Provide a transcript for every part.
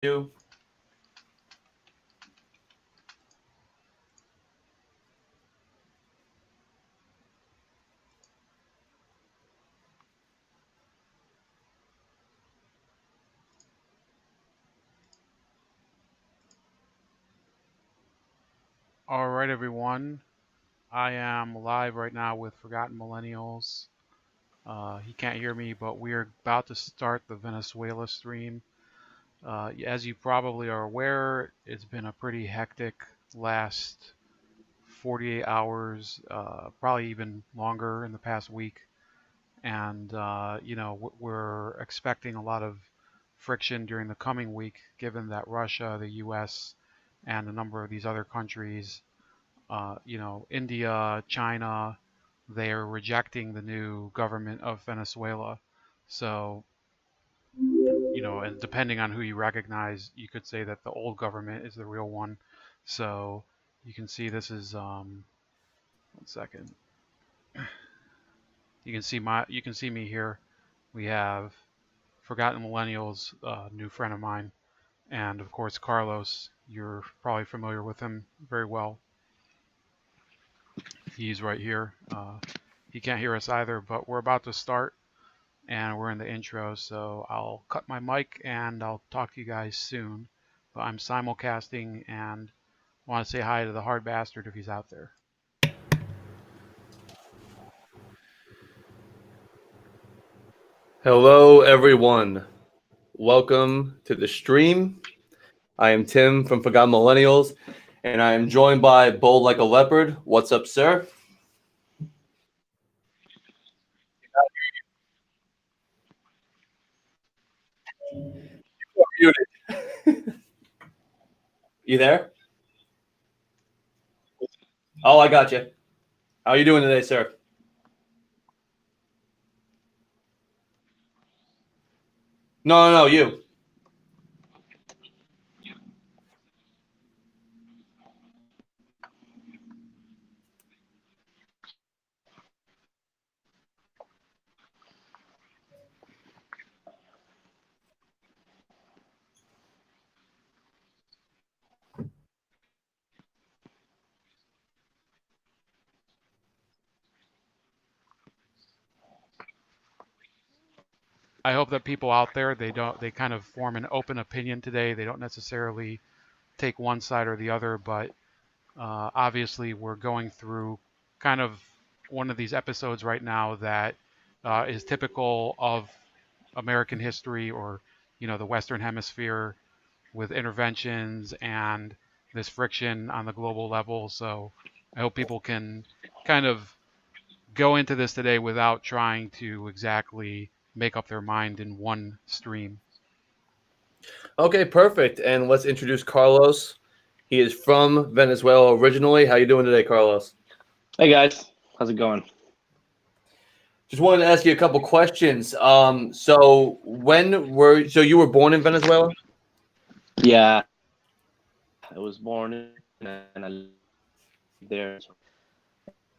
You. All right, everyone. I am live right now with Forgotten Millennials. He can't hear me, but we're about to start the Venezuela stream. As you probably are aware, it's been a pretty hectic last 48 hours, probably even longer in the past week. And, we're expecting a lot of friction during the coming week, given that Russia, the US, and a number of these other countries India, China, they are rejecting the new government of Venezuela. So, and depending on who you recognize, you could say that the old government is the real one. So, you can see this is 1 second. You can see me here. We have Forgotten Millennials, new friend of mine, and of course Carlos. You're probably familiar with him very well. He's right here. He can't hear us either, but we're about to start and we're in the intro, so I'll cut my mic and I'll talk to you guys soon. But I'm simulcasting and want to say hi to the hard bastard if he's out there. Hello, everyone. Welcome to the stream. I am Tim from Forgotten Millennials, and I am joined by Bold Like a Leopard. What's up, sir? You there? Oh, I got you. How are you doing today, sir? No, you. I hope that people out there they kind of form an open opinion today. They don't necessarily take one side or the other, but obviously we're going through kind of one of these episodes right now that is typical of American history or the Western Hemisphere with interventions and this friction on the global level. So I hope people can kind of go into this today without trying to exactly make up their mind in one stream. Okay, perfect. And let's introduce Carlos. He is from Venezuela originally. How you doing today, Carlos? Hey guys, how's it going? Just wanted to ask you a couple questions. So you were born in Venezuela? Yeah, I was born in and I lived there,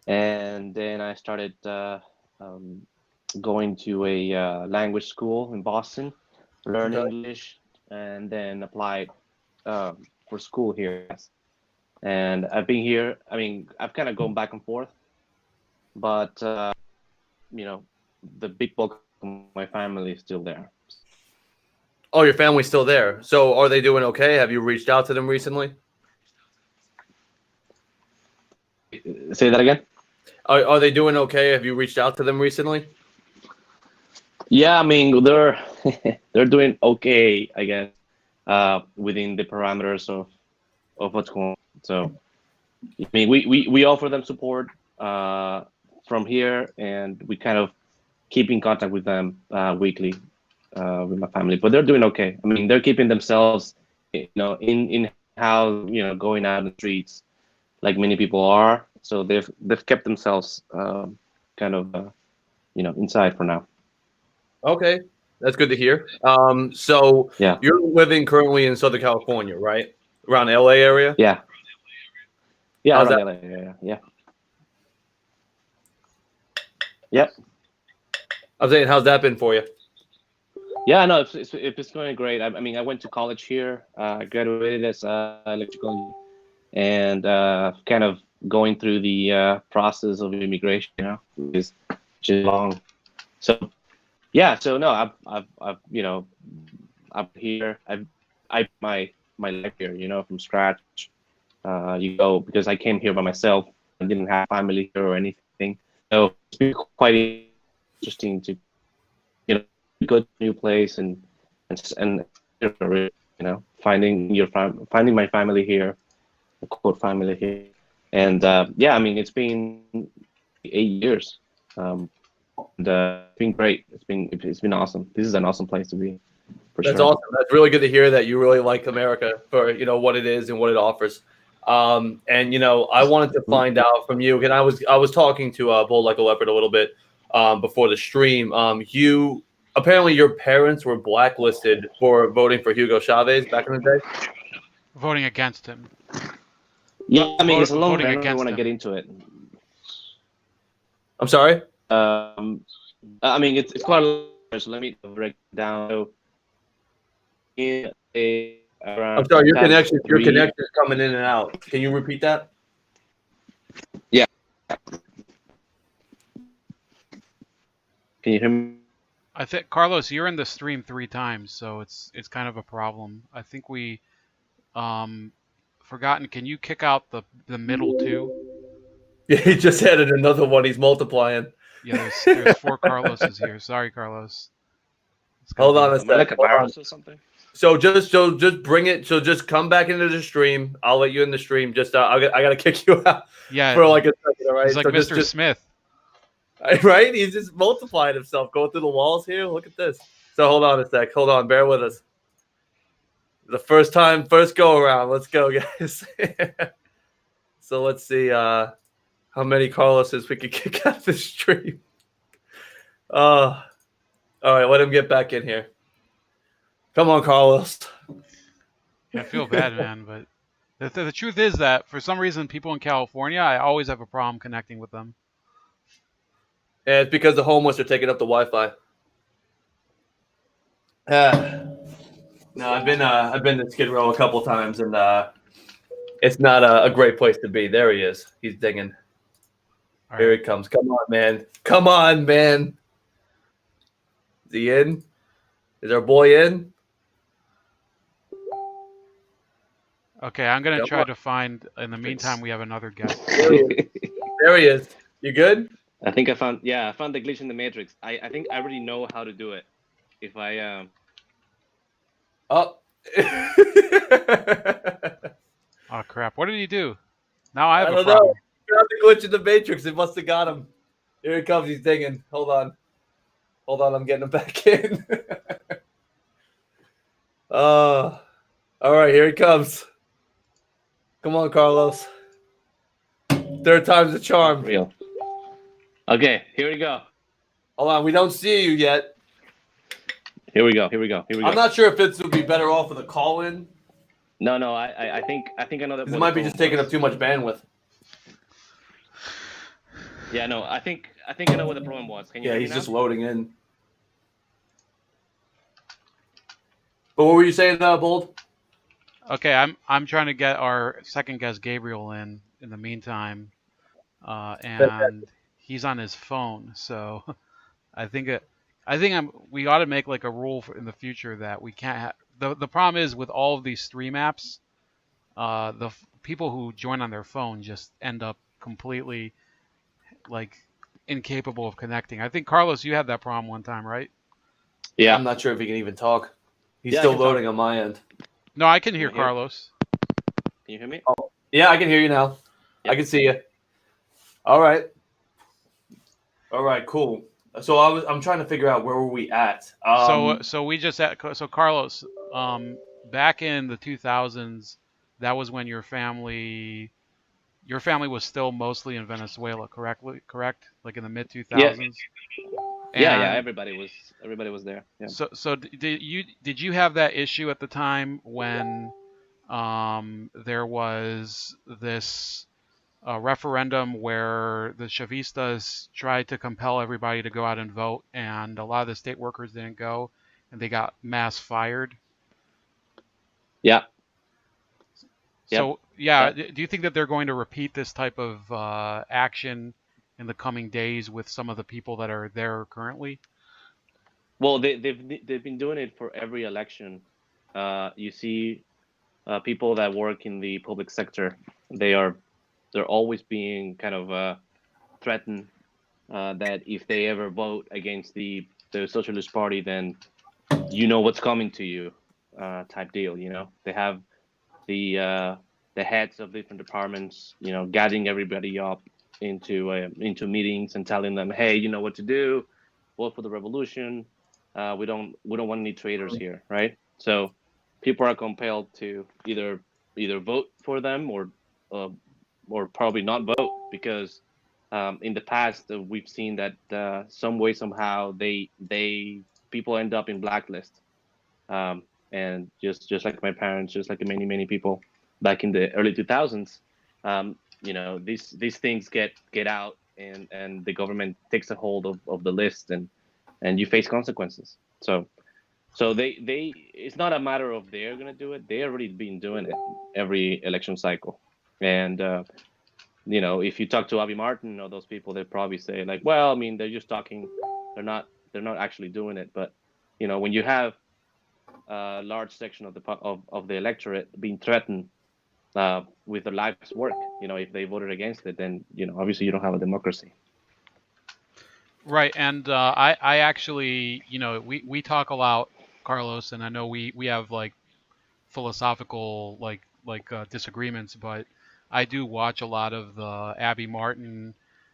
and then I started um, going to a language school in Boston, learn Okay. English, and then applied for school here. And I've been here. I mean, I've kind of gone back and forth, but you know, the big bulk of my family is still there. Oh, your family's still there. So are they doing okay? Have you reached out to them recently? Say that again. Are they doing okay? Have you reached out to them recently? Yeah, I mean they're they're doing okay, I guess, within the parameters of what's going on. So I mean we offer them support from here, and we kind of keep in contact with them weekly with my family. But they're doing okay. I mean they're keeping themselves, in how going out in the streets like many people are. So they've kept themselves kind of inside for now. Okay, that's good to hear. So Yeah, you're living currently in Southern California, right? Around LA area? yeah, yeah. How's Around that? LA, yeah. Yep. I was saying, how's that been for you? Yeah, no, it's going great. I mean, I went to college here. I graduated as electrical engineer, and kind of going through the process of immigration, which is long. So yeah, so no, I've I'm here. I my life here, from scratch. You go because I came here by myself. I didn't have family here or anything. So it's been quite interesting to go to a new place and finding my family here, the quote family here, and yeah, I mean it's been 8 years, and it's been great. It's been awesome. This is an awesome place to be, for That's sure. awesome. That's really good to hear that you really like America for what it is and what it offers. And I wanted to find out from you. And I was talking to Bull Like a Leopard a little bit before the stream. You apparently your parents were blacklisted for voting for Hugo Chavez back in the day. Voting against him. Yeah, I mean it's a long. Voting I don't against want to him. get into it. I'm sorry. I mean it's quite a long. So let me break it down. So I'm sorry. Your connection is coming in and out. Can you repeat that? Yeah. Can you hear me? I think Carlos, you're in the stream 3 times, so it's kind of a problem. I think we forgotten. Can you kick out the middle 2? Yeah, he just added another one. He's multiplying. Yeah, there's 4 Carloses here. Sorry, Carlos. Hold on a Am I like a second. virus or something? So just bring it. So just come back into the stream. I'll let you in the stream. Just I gotta kick you out Yeah, for like a second. All right. he's like so Mr. Smith. Right. He's just multiplying himself, going through the walls here. Look at this. So hold on a sec. Hold on. Bear with us. The first go around. Let's go, guys. So let's see how many Carloses we could kick out the stream. All right. Let him get back in here. Come on, Carlos. Yeah, I feel bad, man, but the truth is that for some reason, people in California, I always have a problem connecting with them. Yeah, it's because the homeless are taking up the Wi-Fi. No, I've been to Skid Row a couple times, and it's not a great place to be. There he is. He's digging. All Here right. he comes. Come on, man. Come on, man. Is he in? Is our boy in? Okay, I'm gonna Come try on. to find. In the meantime, we have another guest. There he is. There he is. You good? I think I found the glitch in the matrix. I think I already know how to do it. If I Oh. Oh crap! What did he do? Now I have I a don't problem. know. Grab the glitch in the matrix. It must have got him. Here he comes. He's digging. Hold on. I'm getting him back in. All right. Here he comes. Come on, Carlos. Third time's the charm. real. Okay, here we go. Hold on. We don't see you yet. Here we go. I'm not sure if this would be better off with a call-in. No, I think I know that. This might be just taking up too much bandwidth. Yeah, no, I think I know what the problem was. Can you Yeah, hear me he's now? just loading in. But what were you saying, Bold? Okay, I'm trying to get our second guest Gabriel in the meantime, and he's on his phone. So I think we ought to make like a rule in the future that we can't. The problem is with all of these stream apps, the people who join on their phone just end up completely like incapable of connecting. I think Carlos, you had that problem one time, right? Yeah. I'm not sure if he can even talk. He's Yeah, I still can talk. loading on my end. No, I can hear Can you hear? Carlos. Can you hear me? Yeah, I can hear you now. Yeah. I can see you. All right, cool. So I'm trying to figure out where were we at. So we just so Carlos, back in the 2000s, that was when your family was still mostly in Venezuela, correct? Like in the mid 2000s. Yeah. Everybody was there. Yeah. So did you have that issue at the time when there was this referendum where the Chavistas tried to compel everybody to go out and vote, and a lot of the state workers didn't go, and they got mass fired. Yeah. So Yeah. do you think that they're going to repeat this type of action in the coming days with some of the people that are there currently? Well, they've been doing it for every election. You see, people that work in the public sector, they're always being kind of threatened that if they ever vote against the Socialist Party, then you know what's coming to you, type deal. You know, they have the uh, the heads of different departments, you know, gathering everybody up into meetings and telling them, hey, you know what to do, vote for the revolution. We don't want any traitors here, right? So people are compelled to either vote for them uh, or probably not vote because in the past we've seen that some way somehow they people end up in blacklist, and just like my parents, just like many people back in the early 2000s, you know, these things get out, and the government takes a hold of the list, and you face consequences. So they it's not a matter of they're gonna do it; they already been doing it every election cycle, and you know, if you talk to Avi Martin or those people, they probably say like, well, I mean, they're just talking, they're not actually doing it, but you know, when you have a large section of the electorate being threatened with their life's work. You know, if they voted against it, then you know obviously you don't have a democracy. Right, and I actually, we talk a lot, Carlos, and I know we have like philosophical disagreements, but I do watch a lot of the Abby Martin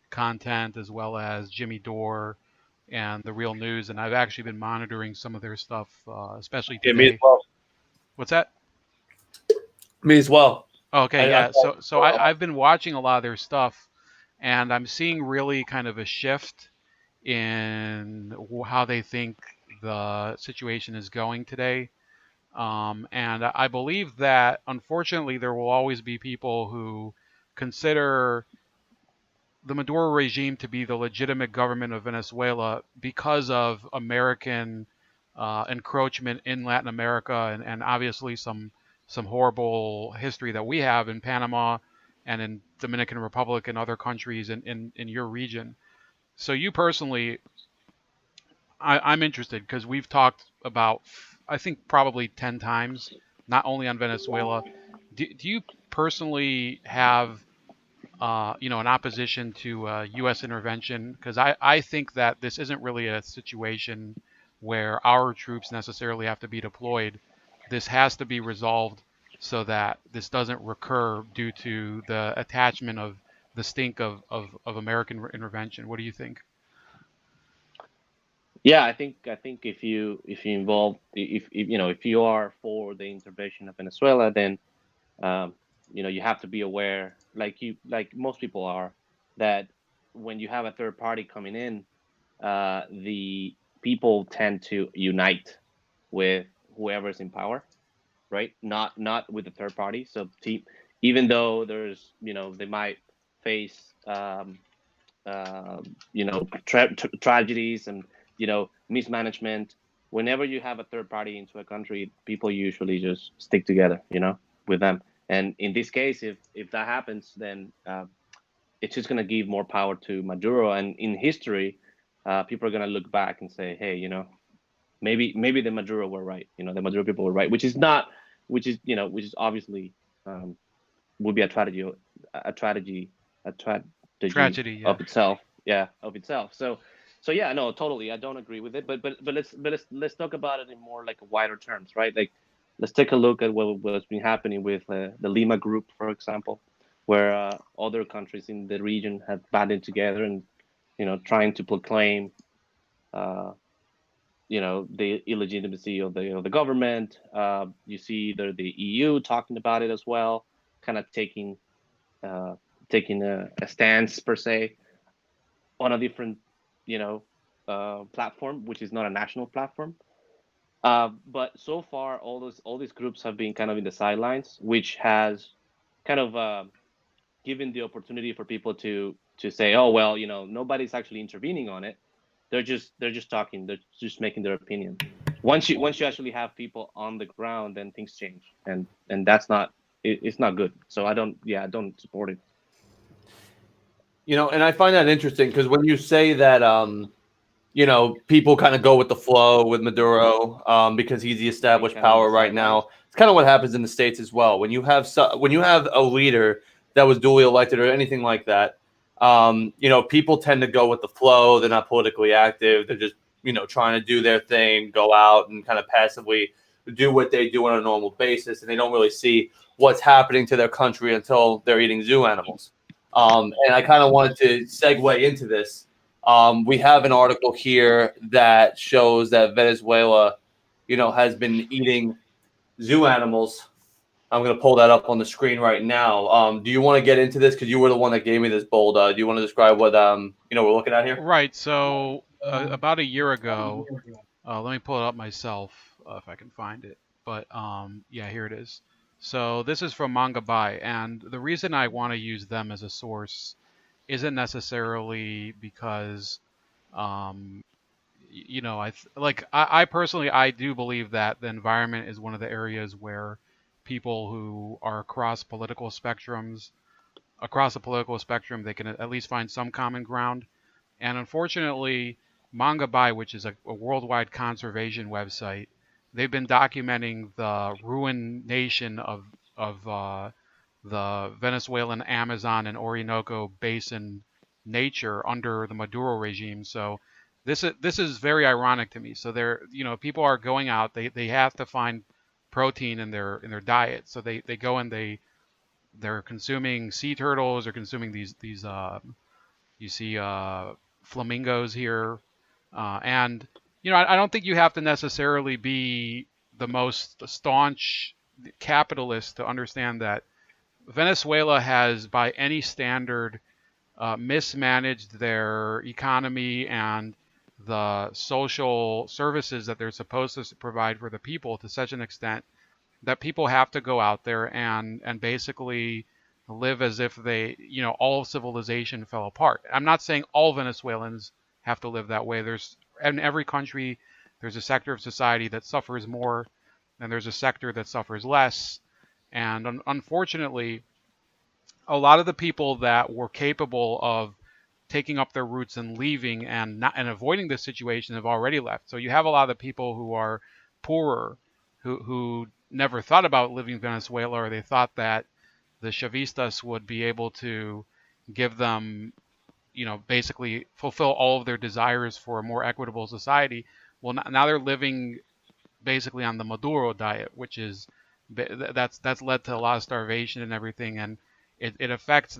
content as well as Jimmy Dore and the Real News, and I've actually been monitoring some of their stuff, especially Yeah, me as today. well. What's that? Me as well. Okay, I yeah. So I've been watching a lot of their stuff, and I'm seeing really kind of a shift in how they think the situation is going today. And I believe that unfortunately there will always be people who consider the Maduro regime to be the legitimate government of Venezuela because of American encroachment in Latin America, and obviously some horrible history that we have in Panama and in Dominican Republic and other countries in your region. So you personally, I'm interested because we've talked about, I think, probably 10 times, not only on Venezuela. Do you personally have, an opposition to U.S. intervention? Because I think that this isn't really a situation where our troops necessarily have to be deployed. This has to be resolved so that this doesn't recur due to the attachment of the stink of American intervention. What do you think? Yeah, I think if you involve if you know if you are for the intervention of Venezuela, then um, you know you have to be aware, like most people are, that when you have a third party coming in, the people tend to unite with whoever's in power, right? Not with the third party. So even though there's they might face tragedies and mismanagement. Whenever you have a third party into a country, people usually just stick together, with them. And in this case, if that happens, then it's just going to give more power to Maduro. And in history, people are going to look back and say, hey, maybe the Maduro were right. The Maduro people were right, which is obviously would be a tragedy, a tragedy Tragedy, yeah. of itself. Yeah, of itself. So yeah, no, totally. I don't agree with it, but let's talk about it in more like wider terms, right? Like, let's take a look at what's been happening with the Lima Group, for example, where other countries in the region have banded together and trying to proclaim uh, the illegitimacy of the government. You see the EU talking about it as well, kind of uh, taking a stance per se on a different you know platform, which is not a national platform. But so far, all these groups have been kind of in the sidelines, which has kind of given the opportunity for people to say, oh well, nobody's actually intervening on it. They're just talking. They're just making their opinion. once you actually have people on the ground, then things change, and that's not it's not good. So I don't support it. And I find that interesting because when you say that, people kind of go with the flow with Maduro because he's the Being established kind of on the power right sidelines. now. It's kind of what happens in the States as well. When you have a leader that was duly elected or anything like that, people tend to go with the flow. They're not politically active. They're just trying to do their thing, go out and kind of passively do what they do on a normal basis, and they don't really see what's happening to their country until they're eating zoo animals. And I kind of wanted to segue into this. We have an article here that shows that Venezuela, has been eating zoo animals. I'm going to pull that up on the screen right now. Do you want to get into this because you were the one that gave me this bold? Do you want to describe what we're looking at here? Right. So about a year ago, let me pull it up myself if I can find it. But yeah, here it is. So this is from Manga Bai, and the reason I want to use them as a source isn't necessarily because I personally I do believe that the environment is one of the areas where people who are across the political spectrum, they can at least find some common ground. And unfortunately, Manga Bai, which is a worldwide conservation website, they've been documenting the ruination of the Venezuelan Amazon and Orinoco Basin nature under the Maduro regime. So this is very ironic to me. So people are going out. They have to find protein in their diet. So they go and they're consuming sea turtles. They're consuming these you see flamingos here, and I don't think you have to necessarily be the most staunch capitalist to understand that Venezuela has, by any standard, mismanaged their economy and the social services that they're supposed to provide for the people to such an extent that people have to go out there and basically live as if all of civilization fell apart. I'm not saying all Venezuelans have to live that way. There's in every country there's a sector of society that suffers more and there's a sector that suffers less. And unfortunately, a lot of the people that were capable of taking up their roots and leaving and avoiding this situation have already left. So you have a lot of people who are poorer, who never thought about living in Venezuela, or they thought that the Chavistas would be able to give them, basically fulfill all of their desires for a more equitable society. Well, now they're living basically on the Maduro diet, which is that's led to a lot of starvation and everything, and it affects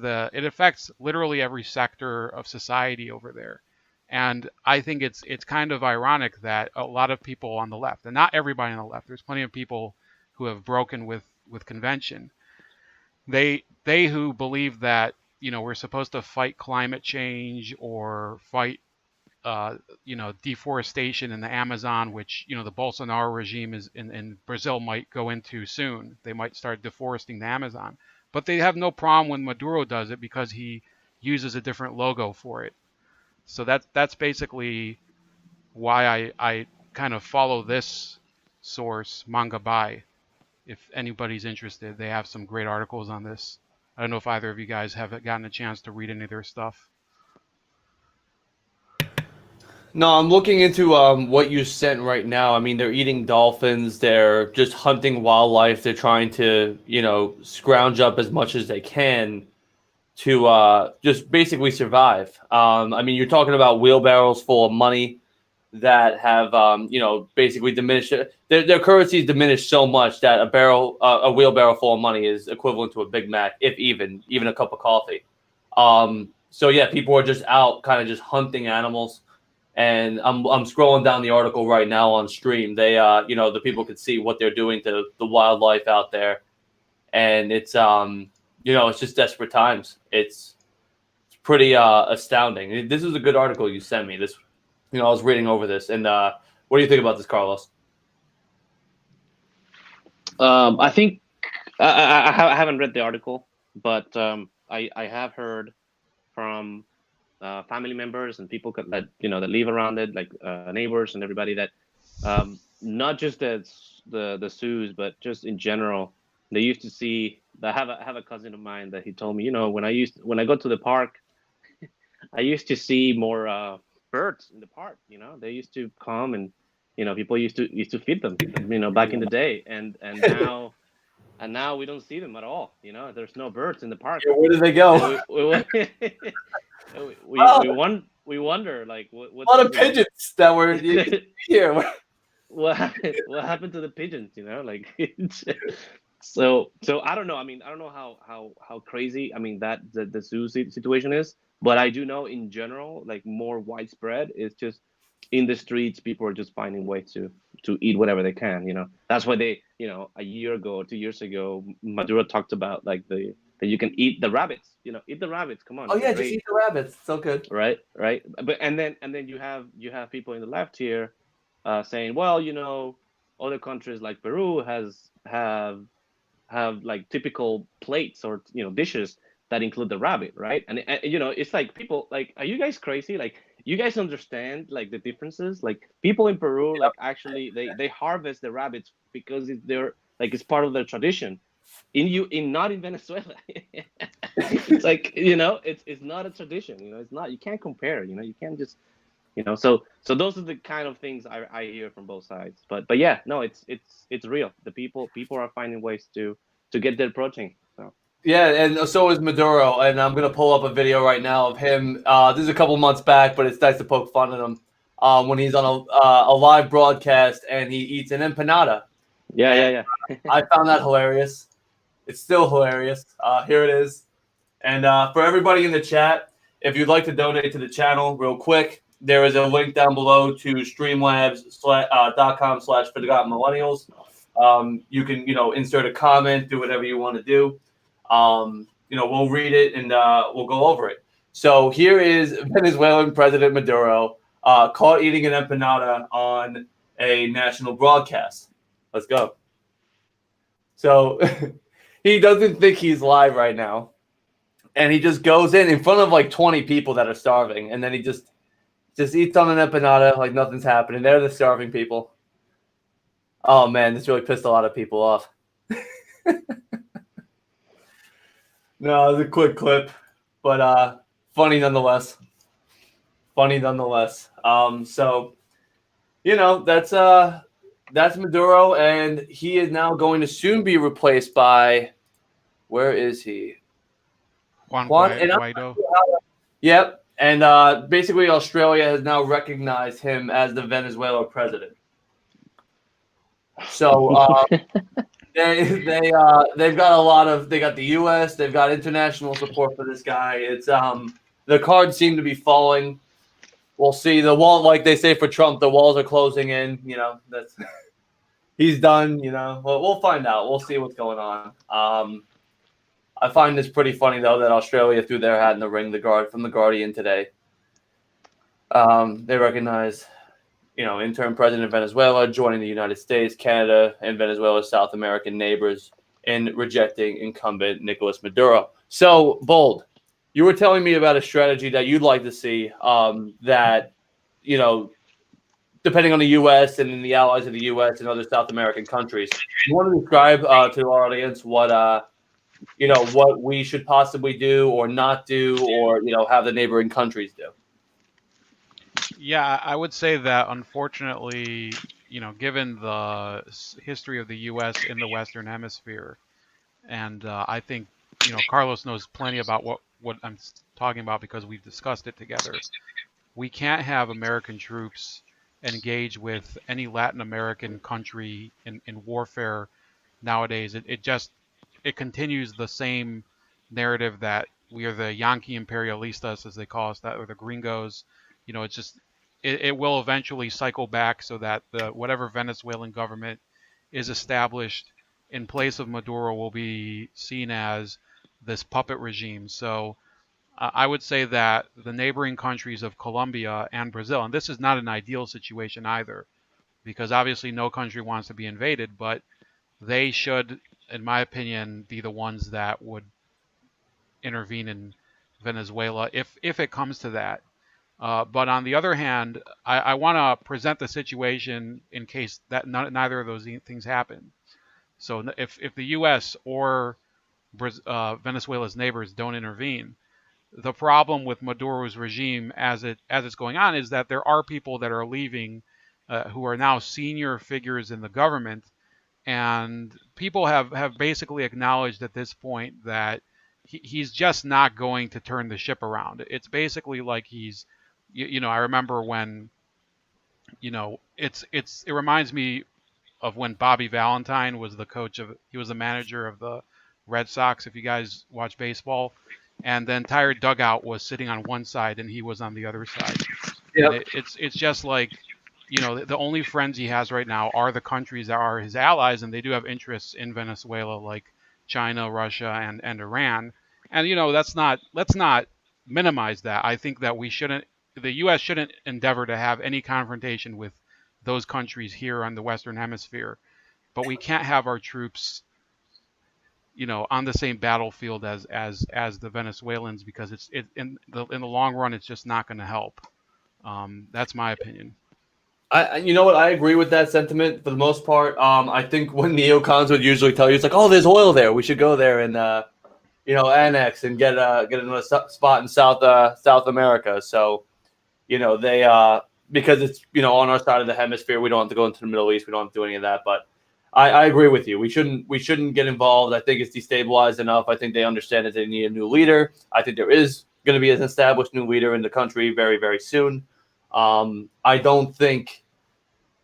literally every sector of society over there. And I think it's kind of ironic that a lot of people on the left, and not everybody on the left, there's plenty of people who have broken with convention. They who believe that we're supposed to fight climate change or fight deforestation in the Amazon, which the Bolsonaro regime is in Brazil might go into soon. They might start deforesting the Amazon, but they have no problem when Maduro does it because he uses a different logo for it. So that's basically why I kind of follow this source, Manga Bai. If anybody's interested, they have some great articles on this. I don't know if either of you guys have gotten a chance to read any of their stuff. No, I'm looking into what you sent right now. I mean, they're eating dolphins. They're just hunting wildlife. They're trying to, scrounge up as much as they can to just basically survive. I mean, you're talking about wheelbarrows full of money that have, basically diminished. Their currency is diminished so much that a wheelbarrow full of money is equivalent to a Big Mac, if even a cup of coffee. So yeah, people are just out, kind of just hunting animals. And I'm scrolling down the article right now on stream. They, the people could see what they're doing to the wildlife out there, and it's it's just desperate times. It's pretty astounding. This is a good article you sent me. This, I was reading over this, and what do you think about this, Carlos? I think I haven't read the article, but I have heard from family members and people that that live around it, like neighbors and everybody, that not just the zoos, but just in general. They used to see. I have a cousin of mine that he told me, when I go to the park, I used to see more birds in the park. They used to come, and people used to feed them. Back in the day, and now we don't see them at all. There's no birds in the park, Yeah, where did they and go? Oh, we wonder like a lot of pigeons that were here. what happened to the pigeons, like so I don't know. I mean, I don't know how crazy, I mean, that the zoo situation is, but I do know in general, like, more widespread is just in the streets, people are just finding ways to eat whatever they can. That's why they, a year ago or 2 years ago, Maduro talked about, like, that you can eat the rabbits. Eat the rabbits, come on, Oh it's yeah, just great. eat the rabbits. So good. Right, but and then you have people in the left here saying, well, other countries like Peru have like typical plates or dishes that include the rabbit, right? And it's like, people, like, are you guys crazy? Like, you guys understand, like, the differences? Like, people in Peru, like, actually they harvest the rabbits because it's part of their tradition. In not in Venezuela. It's like, it's not a tradition. It's not. You can't compare. You can't just. So those are the kind of things I hear from both sides. But yeah, no, it's real. The people are finding ways to get their protein. So Yeah, and so is Maduro. And I'm gonna pull up a video right now of him. This is a couple months back, but it's nice to poke fun at him when he's on a live broadcast and he eats an empanada. yeah, And yeah, yeah. I found that hilarious. It's still hilarious. Here it is. And for everybody in the chat, if you'd like to donate to the channel real quick, there is a link down below to streamlabs.com/forgotten millennials. You can, insert a comment, do whatever you want to do. We'll read it and we'll go over it. So here is Venezuelan President Maduro caught eating an empanada on a national broadcast. Let's go. So he doesn't think he's live right now. And he just goes in front of like 20 people that are starving. And then he just eats on an empanada like nothing's happening. They're the starving people. Oh, man, this really pissed a lot of people off. No, it was a quick clip, but funny nonetheless. Funny nonetheless. So, that's Maduro, and he is now going to soon be replaced by, where is he? Juan And Guaido. yep. And basically, Australia has now recognized him as the Venezuela president. So they've got they got the U.S. They've got international support for this guy. It's the cards seem to be falling. We'll see. The wall, like they say for Trump, the walls are closing in. That's he's done. Well, we'll find out. We'll see what's going on. I find this pretty funny though that Australia threw their hat in the ring. From the Guardian today. They recognize, interim president of Venezuela joining the United States, Canada, and Venezuela's South American neighbors in rejecting incumbent Nicolas Maduro. So, Bold, you were telling me about a strategy that you'd like to see that, depending on the U.S. and the allies of the U.S. and other South American countries. You want to describe to our audience what we should possibly do or not do or, have the neighboring countries do? Yeah, I would say that unfortunately, given the history of the U.S. in the Western Hemisphere, and I think, Carlos knows plenty about what I'm talking about because we've discussed it together. We can't have American troops engage with any Latin American country in warfare nowadays. It continues the same narrative that we are the Yankee imperialistas, as they call us, that or the gringos. It's just it will eventually cycle back so that the whatever Venezuelan government is established in place of Maduro will be seen as this puppet regime. So I would say that the neighboring countries of Colombia and Brazil, and this is not an ideal situation either, because obviously no country wants to be invaded, but they should, in my opinion, be the ones that would intervene in Venezuela if it comes to that. But on the other hand, I want to present the situation in case that neither of those things happen. So if the U.S. or Venezuela's neighbors don't intervene, the problem with Maduro's regime as it's going on is that there are people that are leaving who are now senior figures in the government, and people have basically acknowledged at this point that he's just not going to turn the ship around. It's basically like I remember when, it reminds me of when Bobby Valentine was he was the manager of the Red Sox, if you guys watch baseball, and the entire dugout was sitting on one side and he was on the other side. Yep. And it's just like, the only friends he has right now are the countries that are his allies, and they do have interests in Venezuela, like China, Russia, and Iran. And let's not minimize that. I think that the U.S. shouldn't endeavor to have any confrontation with those countries here on the Western Hemisphere, but we can't have our troops, on the same battlefield as the Venezuelans, because in the long run, it's just not going to help. That's my opinion. You know what? I agree with that sentiment for the most part. I think when neocons would usually tell you, it's like, oh, there's oil there, we should go there and annex and get another spot in South America. So, they because it's on our side of the hemisphere, we don't have to go into the Middle East, we don't have to do any of that. But I agree with you. We shouldn't get involved. I think it's destabilized enough. I think they understand that they need a new leader. I think there is going to be an established new leader in the country very, very soon. I don't think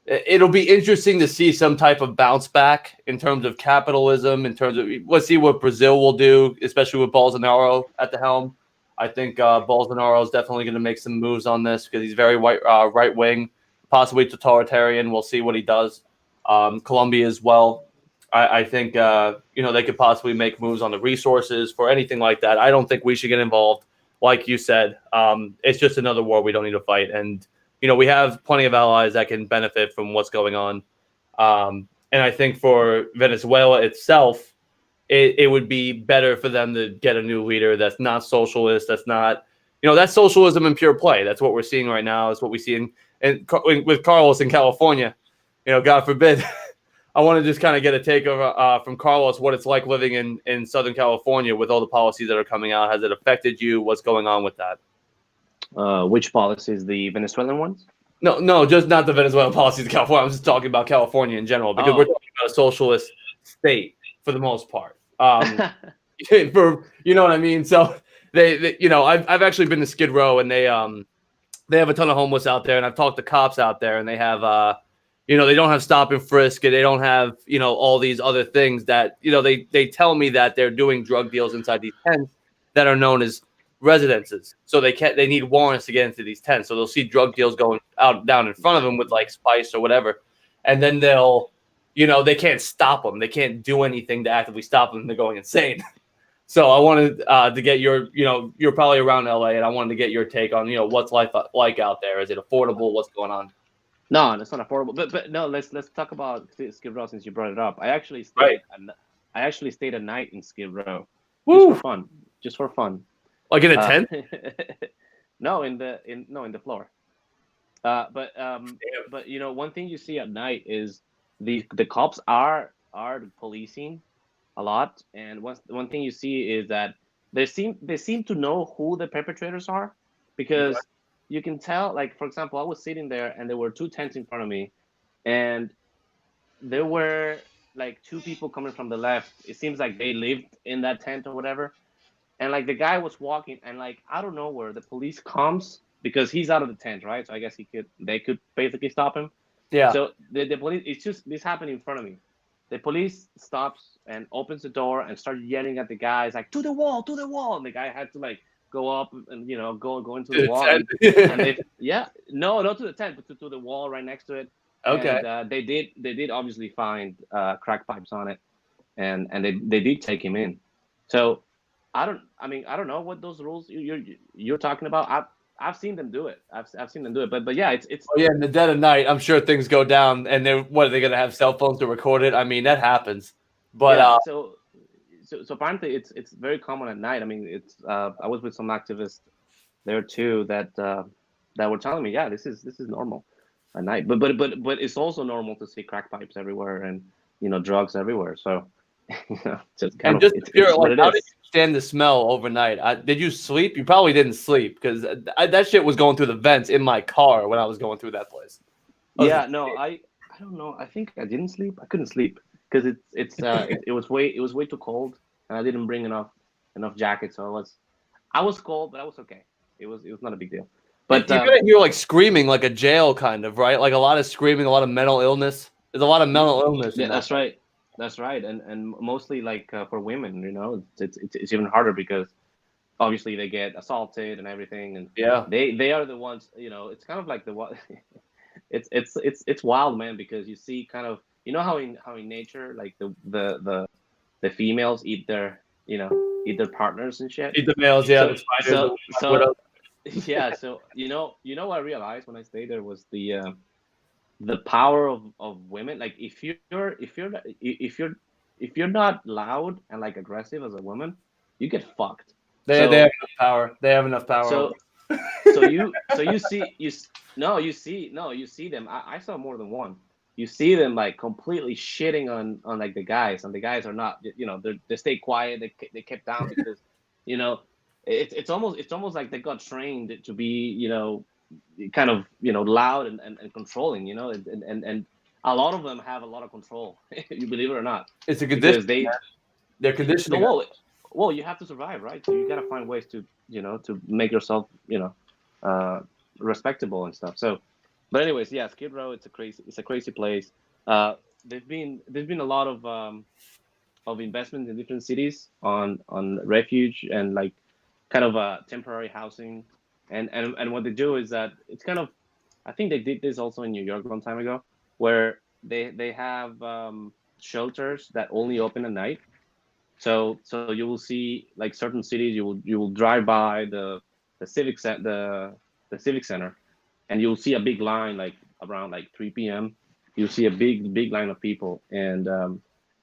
it'll be interesting to see some type of bounce back in terms of capitalism, in terms of, let's see what Brazil will do, especially with Bolsonaro at the helm. I think Bolsonaro is definitely going to make some moves on this because he's very right wing, possibly totalitarian. We'll see what he does. Colombia as well. I think they could possibly make moves on the resources for anything like that. I don't think we should get involved. Like you said, it's just another war we don't need to fight. And, we have plenty of allies that can benefit from what's going on. And I think for Venezuela itself, it would be better for them to get a new leader that's not socialist, that's not, that's socialism in pure play. That's what we're seeing right now. It's what we see with Carlos in California. God forbid. I want to just kind of get a take from Carlos what it's like living in Southern California with all the policies that are coming out. Has it affected you? What's going on with that? Which policies? The Venezuelan ones? No, just not the Venezuelan policies of California. I'm just talking about California in general because we're talking about a socialist state for the most part. You know what I mean? So I've actually been to Skid Row, and they have a ton of homeless out there, and I've talked to cops out there, and they have they don't have stop and frisk, and they don't have all these other things that they tell me that they're doing drug deals inside these tents that are known as residences. So they need warrants to get into these tents. So they'll see drug deals going down in front of them with like spice or whatever, and then they can't stop them. They can't do anything to actively stop them. They're going insane. So I wanted to get you're probably around LA, and I wanted to get your take on what's life like out there. Is it affordable? What's going on? No, it's not affordable. But no, let's talk about Skid Row since you brought it up. I actually stayed a night in Skid Row. Just for fun. Like in a tent? No, in the floor. But one thing you see at night is the cops are policing a lot, and one thing you see is that they seem to know who the perpetrators are, because you can tell. Like, for example, I was sitting there and there were two tents in front of me, and there were like two people coming from the left. It seems like they lived in that tent or whatever. And like the guy was walking, and like out of nowhere, the police comes because he's out of the tent, right? So I guess they could basically stop him. Yeah. So the police, it's just this happened in front of me. The police stops and opens the door and starts yelling at the guys like, to the wall, and the guy had to like go up and go into the wall. And no, not to the tent, but to the wall right next to it. Okay. And they did obviously find crack pipes on it, and they did take him in. So I don't know what those rules you're talking about. I've seen them do it. I've seen them do it. But yeah, it's. Oh yeah, in the dead of night, I'm sure things go down, and are they going to have cell phones to record it? I mean, that happens. But yeah, so apparently it's very common at night. I mean, it's I was with some activists there too that that were telling me, yeah, this is normal at night. But it's also normal to see crack pipes everywhere and drugs everywhere. So just kind And of just it's like, what it how did is. you stand the smell overnight? Did you sleep? You probably didn't sleep because that shit was going through the vents in my car when I was going through that place. Yeah, no, I don't know. I think I didn't sleep. I couldn't sleep because it was way too cold, and I didn't bring enough jacket, so I was cold, but I was okay. It was not a big deal. But You're gonna hear like screaming, like a jail kind of, right? Like a lot of screaming, a lot of mental illness. There's a lot of mental illness yeah, in that. that's right, and mostly like for women, it's even harder because obviously they get assaulted and everything, and Yeah. they are the ones. It's kind of like it's wild, man, because you see kind of how in nature like the females eat their partners and shit. Eat the males, yeah, So the spiders, so the so widows. yeah, so what I realized when I stayed there was the power of women. Like if you're not loud and like aggressive as a woman, you get fucked. They have So enough power. They have enough power over. so so you see no you see them. I saw more than one. You see them like completely shitting on like the guys, and the guys are not, they stay quiet. They kept down because you know it's almost like they got trained to be kind of loud and controlling, and a lot of them have a lot of control. You believe it or not, It's a because conditioning, man. They're no, conditioning. well, you have to survive, right? So you gotta find ways to to make yourself uh, respectable and stuff. So, but anyways, yeah, Skid Row, it's a crazy place. Uh, there's been a lot of investment in different cities on refuge and like kind of temporary housing, and what they do is that it's kind of, I think they did this also in New York a long time ago, where they have shelters that only open at night. So you will see like certain cities, you will drive by the civic center, and you'll see a big line like around like 3 p.m. You'll see a big line of people, and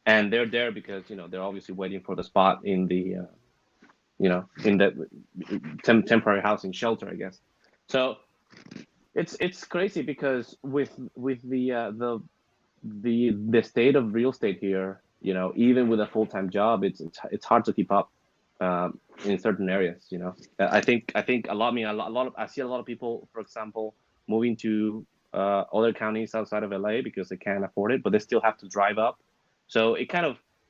they're there because they're obviously waiting for the spot in the in that temporary housing shelter, I guess. So it's crazy because with the state of real estate here, even with a full-time job, it's hard to keep up in certain areas. I think a lot of I see a lot of people, for example, moving to other counties outside of LA because they can't afford it, but they still have to drive up. So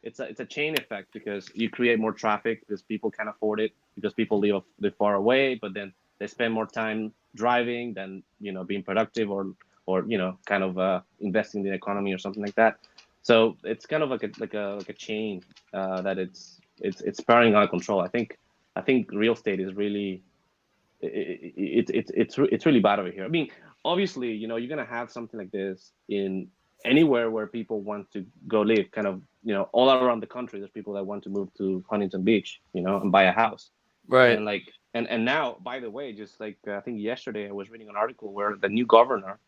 it's a chain effect because you create more traffic because people can't afford it, because people live far away, but then they spend more time driving than being productive, or kind of investing in the economy or something like that. So it's kind of like a chain that it's spiraling out of control. I think real estate is really it's really bad over here. I mean, obviously, you're gonna have something like this in anywhere where people want to go live. Kind of, all around the country, there's people that want to move to Huntington Beach, and buy a house. Right. And like, and now, by the way, just like I think yesterday, I was reading an article where the new governor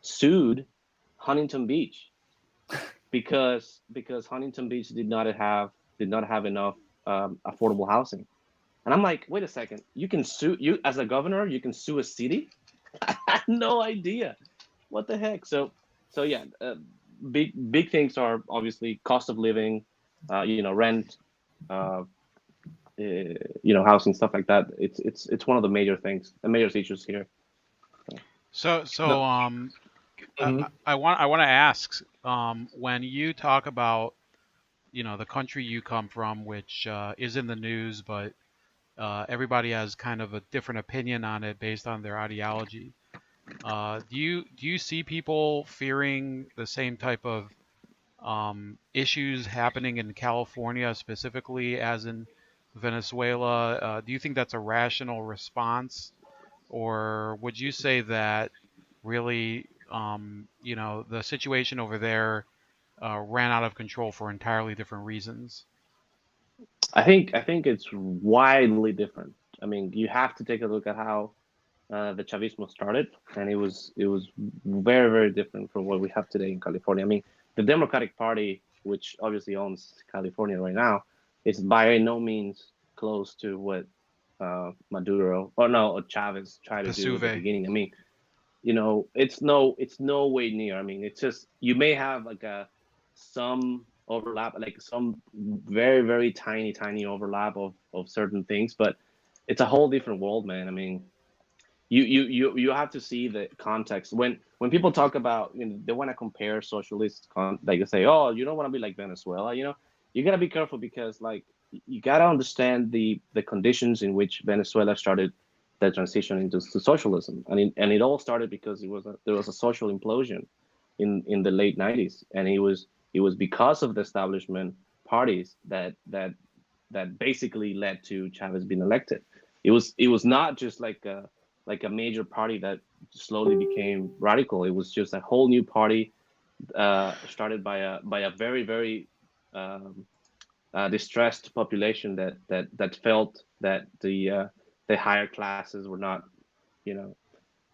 sued Huntington Beach because Huntington Beach did not have enough affordable housing. And I'm like, wait a second, you can sue, you as a governor, you can sue a city? I had no idea. What the heck? So yeah, big things are obviously cost of living, rent, uh, housing, stuff like that. It's one of the major things, the major issues here. So I, Mhm. I want to ask, when you talk about the country you come from, which is in the news, but everybody has kind of a different opinion on it based on their ideology. Do you see people fearing the same type of issues happening in California specifically as in Venezuela? Do you think that's a rational response, or would you say that really, the situation over there ran out of control for entirely different reasons? I think it's widely different. I mean, you have to take a look at how the Chavismo started, and it was very, very different from what we have today in California. I mean, the Democratic Party, which obviously owns California right now, is by no means close to what Maduro or Chavez tried to do at the Vesuve. beginning. I mean, it's no way near. I mean, it's just you may have like some overlap, like some very very tiny overlap of certain things, but it's a whole different world, man. I mean, you have to see the context when people talk about, they want to compare socialists, like they say, oh, you don't want to be like Venezuela. You got to be careful because like you got to understand the conditions in which Venezuela started the transition into socialism, and it all started because there was a social implosion in the late 90s, and it was because of the establishment parties that basically led to Chavez being elected. It was not just like a major party that slowly became radical. It was just a whole new party started by a very very um, distressed population that felt that the higher classes were not, you know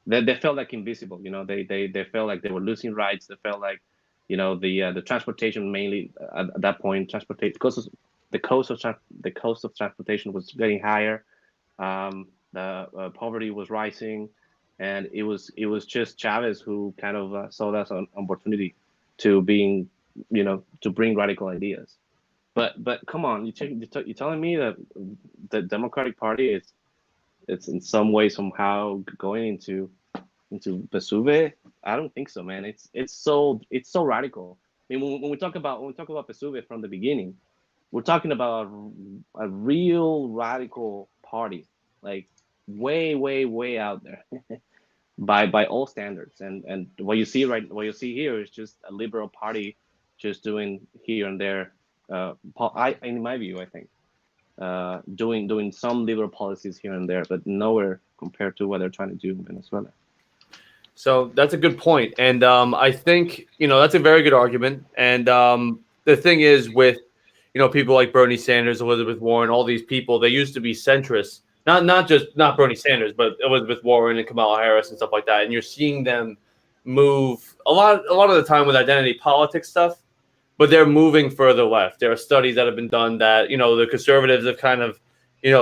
they felt like invisible. They felt like they were losing rights. They felt like, the transportation, mainly at that point, transportation, because the cost of transportation was getting higher. The poverty was rising, and it was just Chavez who kind of saw that as an opportunity to to bring radical ideas. But come on, you're telling me that the Democratic Party is it's in some way somehow going into Vesuve? I don't think so, man. It's so radical. I mean, when we talk about Vesuve from the beginning, we're talking about a real radical party, like way, way, way out there by all standards. And what you see here is just a liberal party just doing here and there. In my view, I think doing some liberal policies here and there, but nowhere compared to what they're trying to do in Venezuela. So that's a good point, and I think that's a very good argument. And the thing is, with people like Bernie Sanders, Elizabeth Warren, all these people, they used to be centrists. Not Bernie Sanders, but Elizabeth Warren and Kamala Harris and stuff like that. And you're seeing them move a lot of the time with identity politics stuff, but they're moving further left. There are studies that have been done that the conservatives have kind of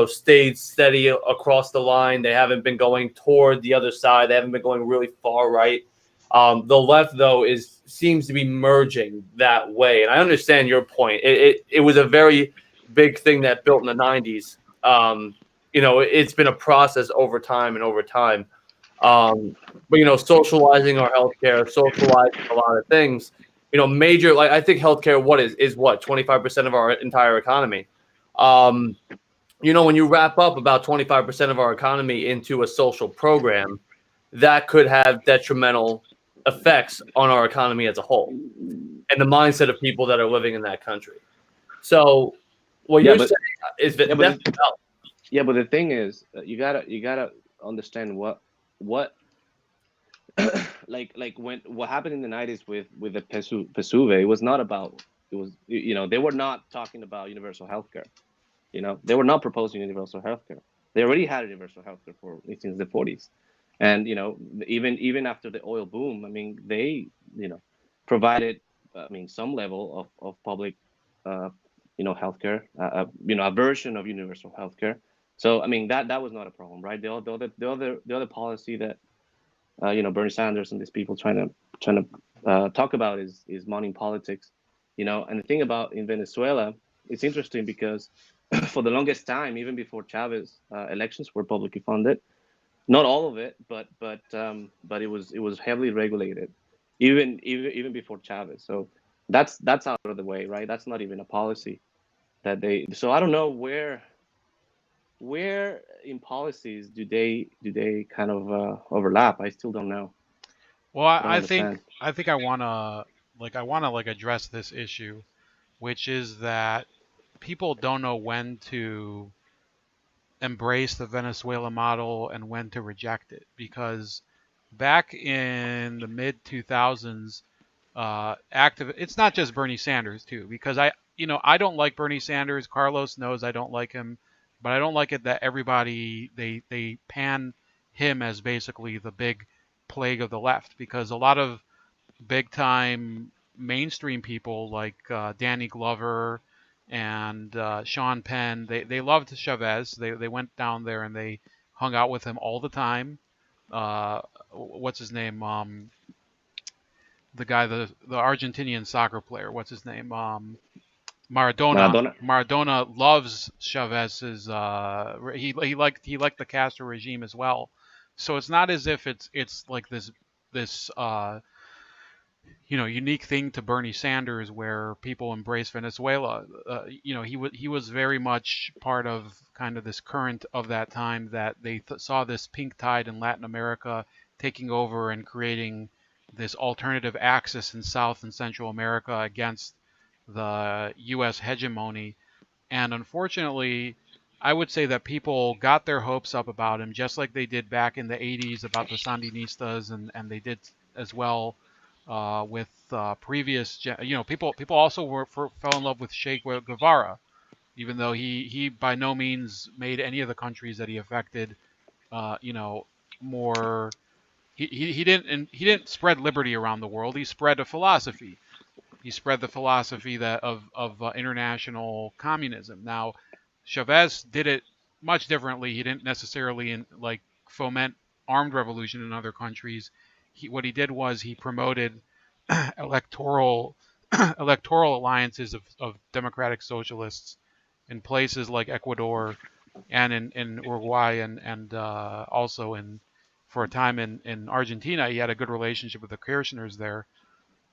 stayed steady across the line. They haven't been going toward the other side. They haven't been going really far right. The left, though, seems to be merging that way. And I understand your point. It was a very big thing that built in the 90s. It's been a process over time and over time. But socializing our healthcare, socializing a lot of things. Major, like I think healthcare, is what 25% of our entire economy. When you wrap up about 25% of our economy into a social program, that could have detrimental effects on our economy as a whole and the mindset of people that are living in that country. So what you're saying is that but the thing is, you gotta understand what like when what happened in the 90s with the Pesuve. It was not about, it was, they were not talking about universal healthcare. They were not proposing universal healthcare. They already had universal healthcare since the 40s, and even after the oil boom, I mean, they provided, I mean, some level of public healthcare, a version of universal healthcare. So I mean, that was not a problem, right? The other policy that Bernie Sanders and these people trying to talk about is money in politics. And the thing about in Venezuela, it's interesting because for the longest time, even before Chavez, elections were publicly funded. Not all of it, but it was heavily regulated, even before Chavez. So that's out of the way, right? That's not even a policy that they. So I don't know where in policies do they kind of overlap. I still don't know. Well, I don't understand. I think I want to address this issue, which is that people don't know when to embrace the Venezuela model and when to reject it, because back in the mid 2000s, it's not just Bernie Sanders too, because I don't like Bernie Sanders. Carlos knows I don't like him, but I don't like it that everybody they pan him as basically the big plague of the left, because a lot of big time mainstream people like Danny Glover and Sean Penn. They loved Chavez. They went down there and they hung out with him all the time. What's his name? The guy, the Argentinian soccer player. What's his name? Maradona. Maradona. Maradona loves Chavez's. He liked the Castro regime as well. So it's not as if it's like this unique thing to Bernie Sanders where people embrace Venezuela. He was very much part of kind of this current of that time that they saw this pink tide in Latin America taking over and creating this alternative axis in South and Central America against the U.S. hegemony. And unfortunately, I would say that people got their hopes up about him, just like they did back in the 80s about the Sandinistas, and they did as well with previous, people also fell in love with Che Guevara, even though he by no means made any of the countries that he affected, more. He didn't spread liberty around the world. He spread a philosophy. He spread the philosophy of international communism. Now, Chavez did it much differently. He didn't necessarily foment armed revolution in other countries. What he did was he promoted electoral alliances of democratic socialists in places like Ecuador and in Uruguay and also for a time in Argentina. He had a good relationship with the Kirchners there.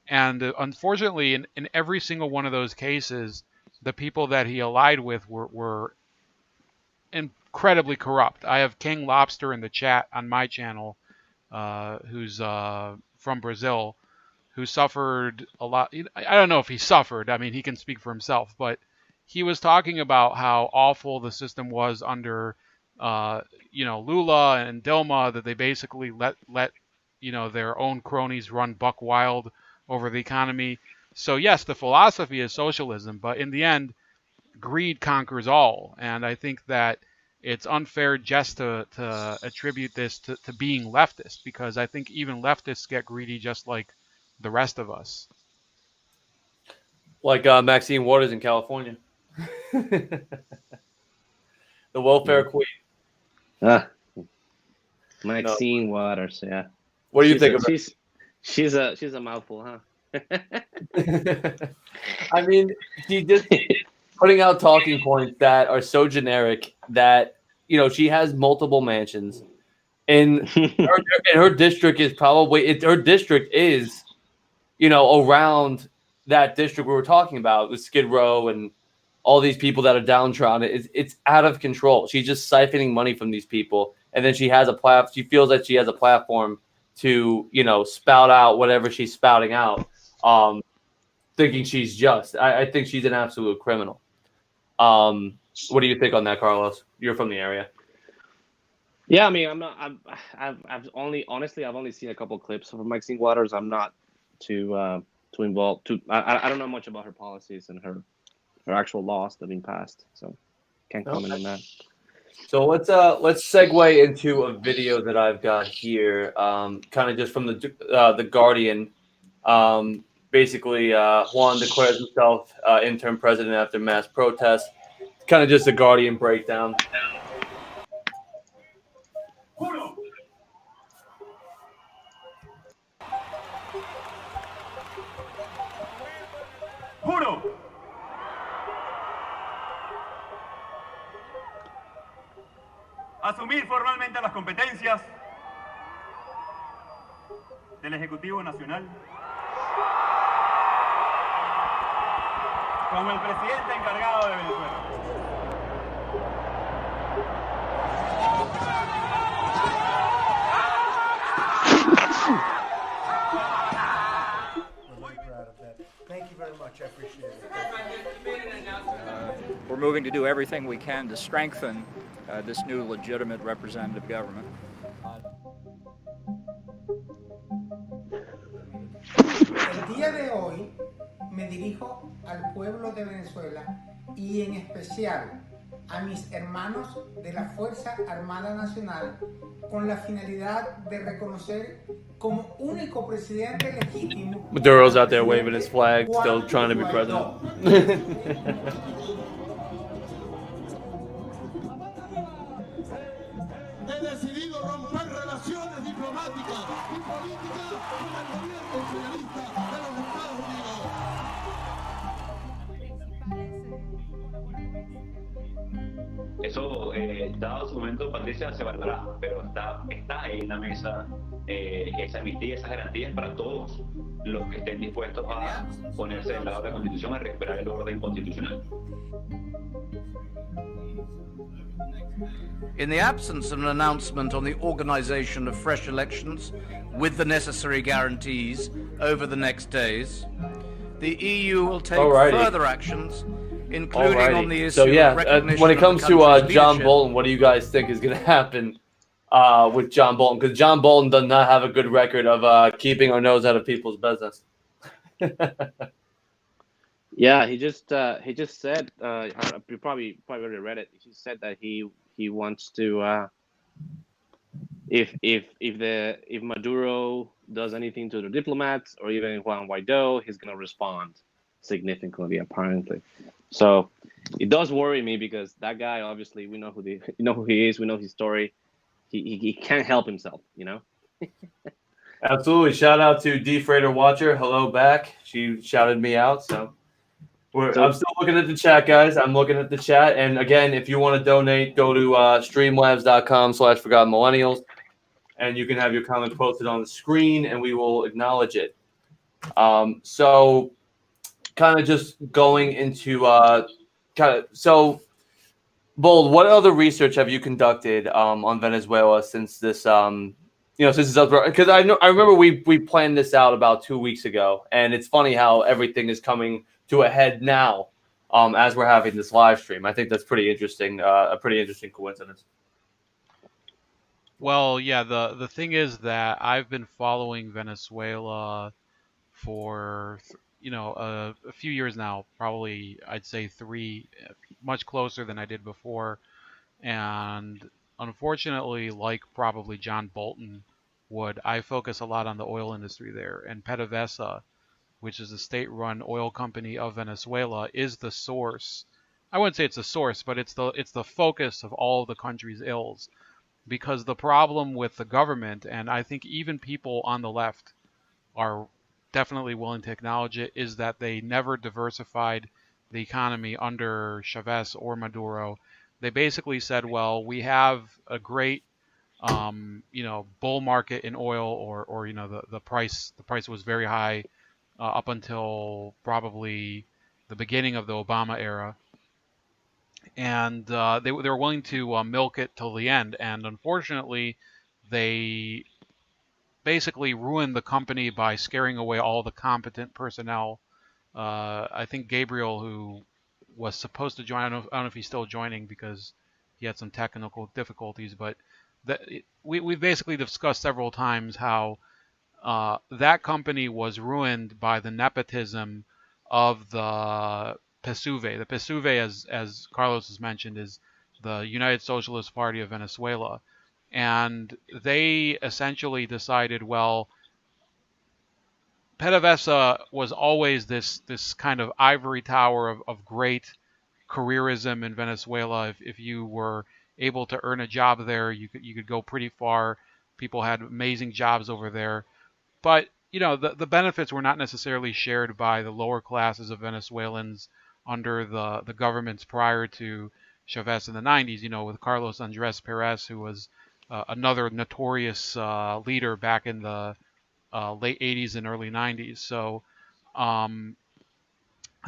And unfortunately, in every single one of those cases, the people that he allied with were incredibly corrupt. I have King Lobster in the chat on my channel, who's from Brazil, who suffered a lot. I don't know if he suffered. I mean, he can speak for himself, but he was talking about how awful the system was under, Lula and Dilma, that they basically let their own cronies run buck wild over the economy. So yes, the philosophy is socialism, but in the end, greed conquers all. And I think that it's unfair just to attribute this to being leftist, because I think even leftists get greedy just like the rest of us. Like Maxine Waters in California. The welfare queen. Maxine Waters, yeah. What do you think of her? She's a mouthful, huh? I mean, she just putting out talking points that are so generic that she has multiple mansions, and her district is probably her district is around that district we were talking about with Skid Row and all these people that are downtrodden. It's out of control. She's just siphoning money from these people, and then she feels that she has a platform to spout out whatever she's spouting out, thinking she's just. I think she's an absolute criminal. What do you think on that, Carlos? You're from the area. Yeah, I mean, I'm not. I've only seen a couple clips of Maxine Waters. I'm not too involved. I don't know much about her policies and her actual laws that have been passed, so can't comment on that. So let's segue into a video that I've got here, kind of just from the Guardian. Basically, Juan declares himself interim president after mass protests. Kind of just a Guardian breakdown. Juro asumir formalmente las competencias del Ejecutivo Nacional como el presidente encargado de Venezuela. Thank you very much. I appreciate it. We're moving to do everything we can to strengthen this new legitimate representative government. El día de hoy me dirijo al pueblo de Venezuela y en especial a mis hermanos de la Fuerza Armada Nacional con la finalidad de reconocer como único presidente legítimo Maduro's al out there waving his presidente flag, still Juan trying to be president. Guaidó. He decidido romper relaciones diplomáticas y políticas con el gobierno imperialista de los Estados Unidos. Eso, dado su momento, Patricia, se valdrá, pero está ahí en la mesa esa amnistía, esas garantías para todos los que estén dispuestos a ponerse del lado de la Constitución, a recuperar el orden constitucional. In the absence of an announcement on the organization of fresh elections with the necessary guarantees over the next days, the EU will take further actions, including on the issue so yeah, of recognition when it comes of the country's to John leadership. Bolton, what do you guys think is going to happen with John Bolton? Because John Bolton does not have a good record of keeping our nose out of people's business. Yeah, he just said, you probably already read it. He said that he wants to, if Maduro does anything to the diplomats or even Juan Guaido, he's gonna respond significantly, apparently. So it does worry me because that guy, obviously, we know who he is, we know his story. He can't help himself, you know. Absolutely. Shout out to D Freighter Watcher. Hello back. She shouted me out, so. I'm still looking at the chat, guys. I'm looking at the chat. And again, if you want to donate, go to streamlabs.com/forgottenmillennials. And you can have your comment posted on the screen, and we will acknowledge it. So kind of just going into Bold, what other research have you conducted on Venezuela since this since it's up? Because I remember we planned this out about 2 weeks ago, and it's funny how everything is coming to a head now as we're having this live stream. I think that's pretty interesting, a pretty interesting coincidence. Well, yeah, the thing is that I've been following Venezuela for a few years now, probably I'd say 3, much closer than I did before. And unfortunately, like probably John Bolton would, I focus a lot on the oil industry there. And PDVSA, which is a state-run oil company of Venezuela, is the source. I wouldn't say it's the source, but it's the focus of all of the country's ills. Because the problem with the government, and I think even people on the left are definitely willing to acknowledge it, is that they never diversified the economy under Chavez or Maduro. They basically said, well, we have a great bull market in oil, or the price was very high up until probably the beginning of the Obama era, and they were willing to milk it till the end. And unfortunately, they basically ruined the company by scaring away all the competent personnel. I think Gabriel, who was supposed to join, I don't know if he's still joining because he had some technical difficulties, but we basically discussed several times how that company was ruined by the nepotism of the PSUV. The PSUV, as Carlos has mentioned, is the United Socialist Party of Venezuela. And they essentially decided, well, PDVSA was always this kind of ivory tower of great careerism in Venezuela. If you were able to earn a job there, you could go pretty far. People had amazing jobs over there. But the benefits were not necessarily shared by the lower classes of Venezuelans under the governments prior to Chavez in the 90s. With Carlos Andres Perez, who was another notorious leader back in the late 80s and early 90s. So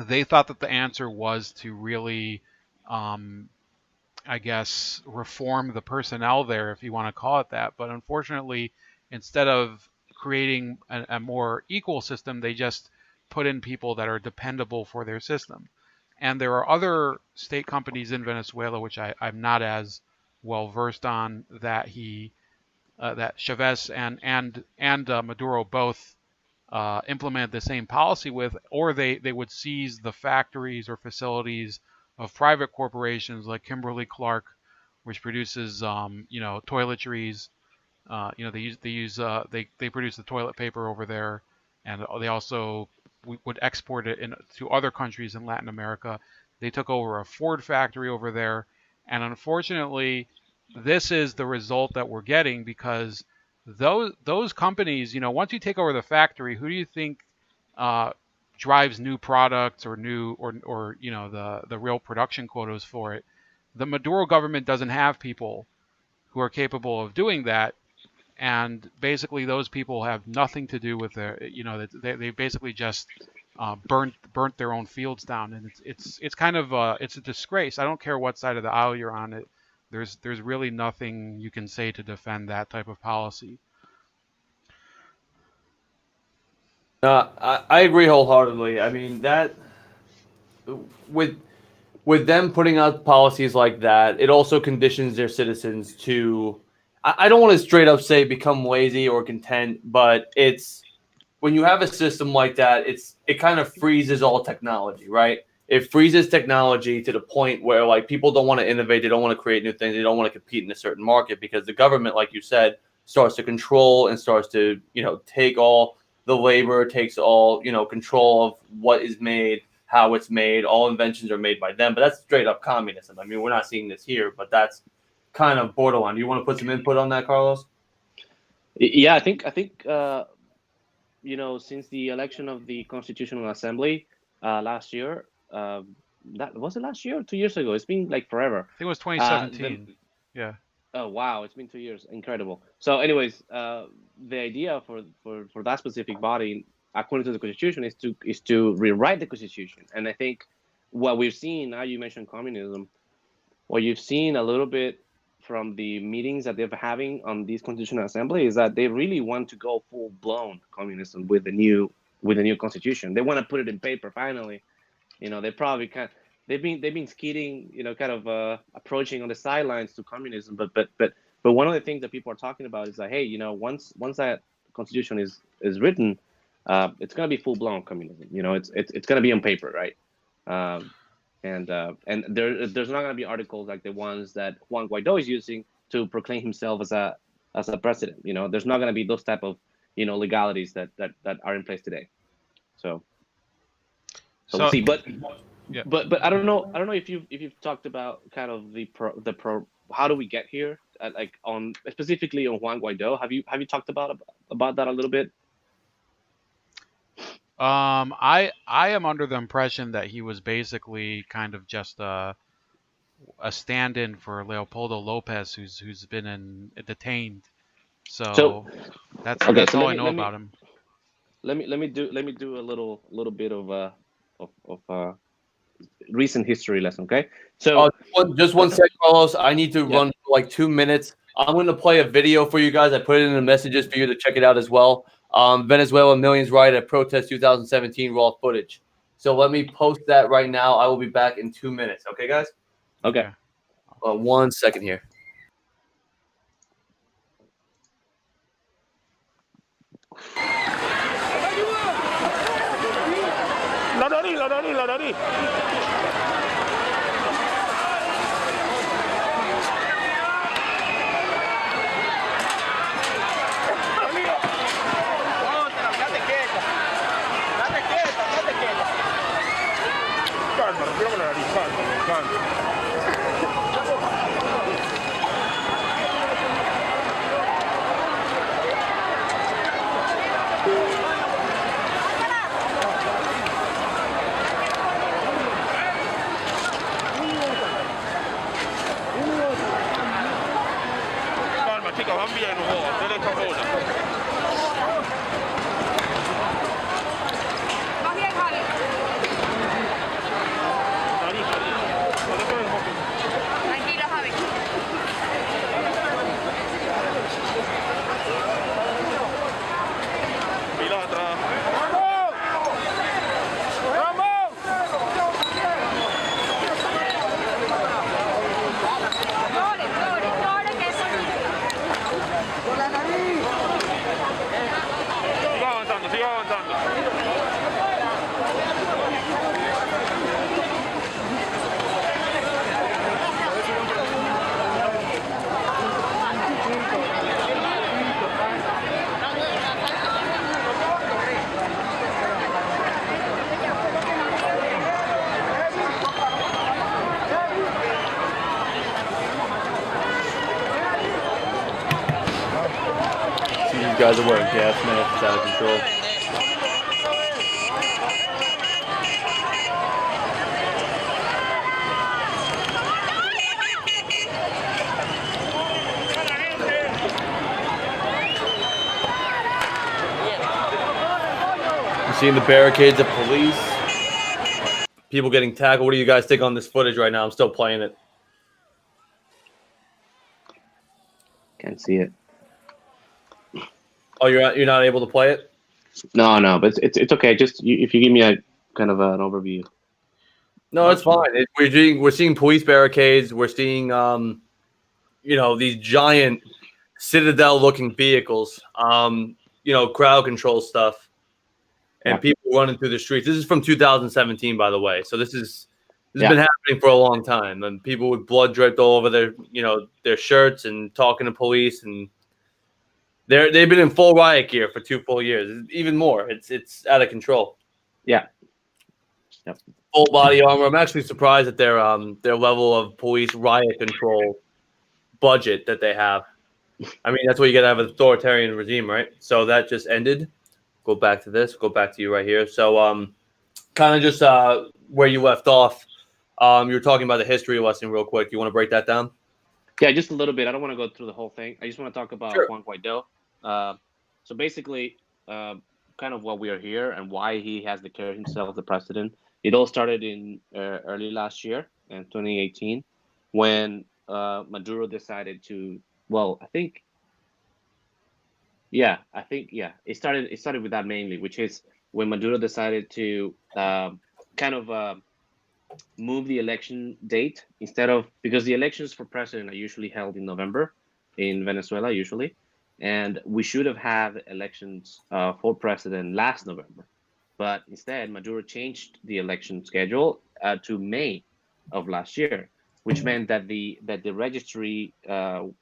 they thought that the answer was to really, I guess, reform the personnel there, if you want to call it that. But unfortunately, instead of creating a more equal system, they just put in people that are dependable for their system. And there are other state companies in Venezuela, which I'm not as well versed on, that that Chavez and Maduro both implemented the same policy with, or they would seize the factories or facilities private corporations like Kimberly-Clark, which produces toiletries. They produce the toilet paper over there, and they also would export it to other countries in Latin America. They took over a Ford factory over there, and unfortunately, this is the result that we're getting because those companies, once you take over the factory, who do you think drives new products or the real production quotas for it? The Maduro government doesn't have people who are capable of doing that. And basically, those people have nothing to do with they basically just burnt their own fields down, and it's kind of it's a disgrace. I don't care what side of the aisle you're on. It there's really nothing you can say to defend that type of policy. I agree wholeheartedly. I mean that with them putting out policies like that, it also conditions their citizens to. I don't want to straight up say become lazy or content, but it's when you have a system like that, it kind of freezes all technology, right? It freezes technology to the point where like people don't want to innovate, they don't want to create new things, they don't want to compete in a certain market because the government, like you said, starts to control and starts to take all the labor, takes all control of what is made, how it's made. All inventions are made by them, but that's straight up communism. I mean, we're not seeing this here, but that's kind of borderline. Do you want to put some input on that, Carlos? Yeah, I think since the election of the Constitutional Assembly last year, that was it last year or 2 years ago? It's been like forever. I think it was 2017. Yeah. Oh wow, it's been 2 years. Incredible. So, anyways, the idea for that specific body, according to the Constitution, is to rewrite the Constitution. And I think what we've seen now, you mentioned communism. What you've seen a little bit from the meetings that they're having on this Constitutional Assembly is that they really want to go full blown communism with the new Constitution. They want to put it in paper finally. They probably can't. They've been skidding, kind of approaching on the sidelines to communism. But one of the things that people are talking about is that hey, once that Constitution is written, it's gonna be full blown communism. It's gonna be on paper, right? And there's not going to be articles like the ones that Juan Guaido is using to proclaim himself as a president. There's not going to be those type of legalities that are in place today. So we'll see. But I don't know if you've talked about kind of the how do we get here? Specifically on Juan Guaido. Have you talked about that a little bit? I am under the impression that he was basically kind of just a stand-in for Leopoldo Lopez, who's been detained. So that's all I know about him. Let me do a little bit of recent history lesson, okay? So just one second, Carlos. I need to run for like 2 minutes. I'm going to play a video for you guys. I put it in the messages for you to check it out as well. Venezuelan Millions riot at protest 2017 raw footage. So let me post that right now. I will be back in 2 minutes. Okay, guys? Okay. 1 second here. La nariz. You guys are wearing gas masks. It's out of control. You seeing the barricades of police? People getting tackled. What do you guys think on this footage right now? I'm still playing it. Can't see it. Oh, you're not able to play it? No, but it's okay. Just if you give me a kind of an overview. No, it's fine. We're seeing police barricades. We're seeing these giant citadel-looking vehicles. Crowd control stuff, and people running through the streets. This is from 2017, by the way. So this has been happening for a long time, and people with blood dripped all over their shirts and talking to police, and they've been in full riot gear for 2 full years, even more. It's out of control. Yeah. Yep. Full body armor. I'm actually surprised at their level of police riot control budget that they have. I mean, that's what you got to have an authoritarian regime, right? So that just ended. Go back to this. Go back to you right here. So, kind of just where you left off. You were talking about the history lesson real quick. You want to break that down? Yeah, just a little bit. I don't want to go through the whole thing. I just want to talk about Sure. Juan Guaido. So basically, kind of what we are here and why he has declared himself the president. It all started in early last year, in 2018, when Maduro decided to. Well, I think. It started with that mainly, which is when Maduro decided to kind of move the election date instead of, because the elections for president are usually held in November in Venezuela usually, and we should have had elections for president last November, but instead Maduro changed the election schedule to May of last year, which meant that the registry, the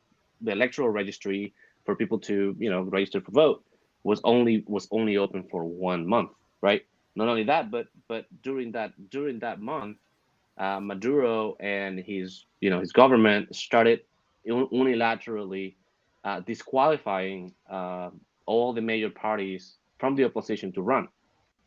electoral registry for people to register for vote was only open for 1 month, right? Not only that, but during that month, Maduro and his government started unilaterally disqualifying all the major parties from the opposition to run.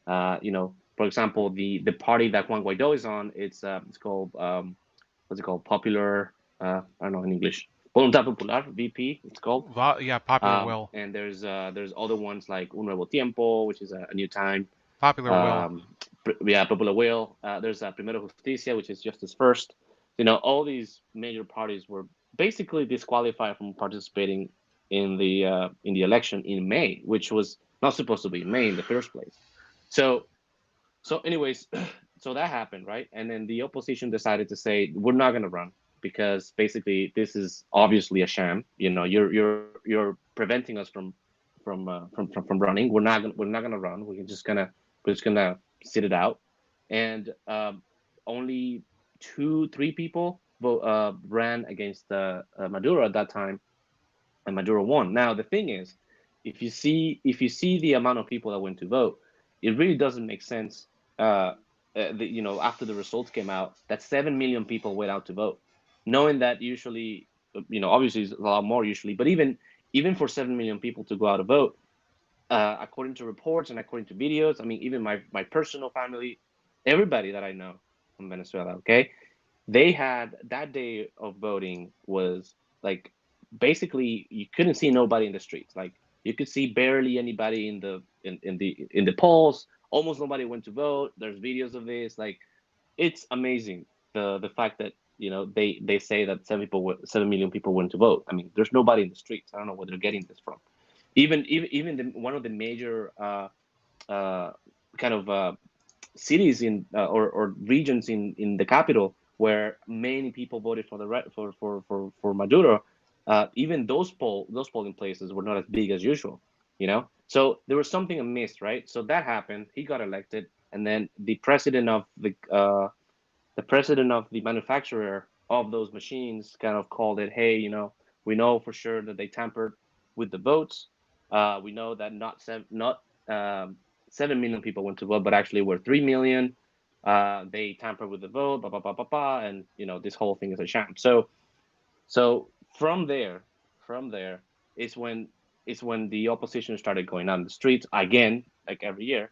For example, the party that Juan Guaido is on, it's called what's it called? Popular. I don't know in English. Voluntad Popular, VP. It's called. Popular Will. And there's other ones like Un Nuevo Tiempo, which is a new time. Popular Will. Popular Will. There's Primero Justicia, which is Justice First. All these major parties were basically disqualified from participating in the election in May, which was not supposed to be in May in the first place. So anyways, so that happened, right? And then the opposition decided to say, we're not going to run because basically this is obviously a sham. You're preventing us from running. We're not going to run. We're just gonna sit it out. And only 2-3 people ran against Maduro at that time, and Maduro won. Now the thing is, if you see the amount of people that went to vote, it really doesn't make sense. After the results came out, that 7 million people went out to vote, knowing that usually, obviously it's a lot more usually, but even for 7 million people to go out to vote, according to reports and according to videos, I mean, even my personal family, everybody that I know from Venezuela, okay, they had that day of voting was like, basically you couldn't see nobody in the streets. Like you could see barely anybody in the polls. Almost nobody went to vote. There's videos of this. Like, it's amazing the fact that they say that 7 million people went to vote. I mean, there's nobody in the streets. I don't know where they're getting this from. Even one of the major kind of cities in or regions in the capital where many people voted for Maduro, even those polling places were not as big as usual. So there was something amiss, right? So that happened. He got elected, and then the president of the manufacturer of those machines kind of called it, hey, we know for sure that they tampered with the votes. We know that not 7 million people went to vote, but actually were 3 million. They tampered with the vote, blah, blah, blah, blah, blah, and this whole thing is a sham. So from there is when is when the opposition started going on the streets again, like every year.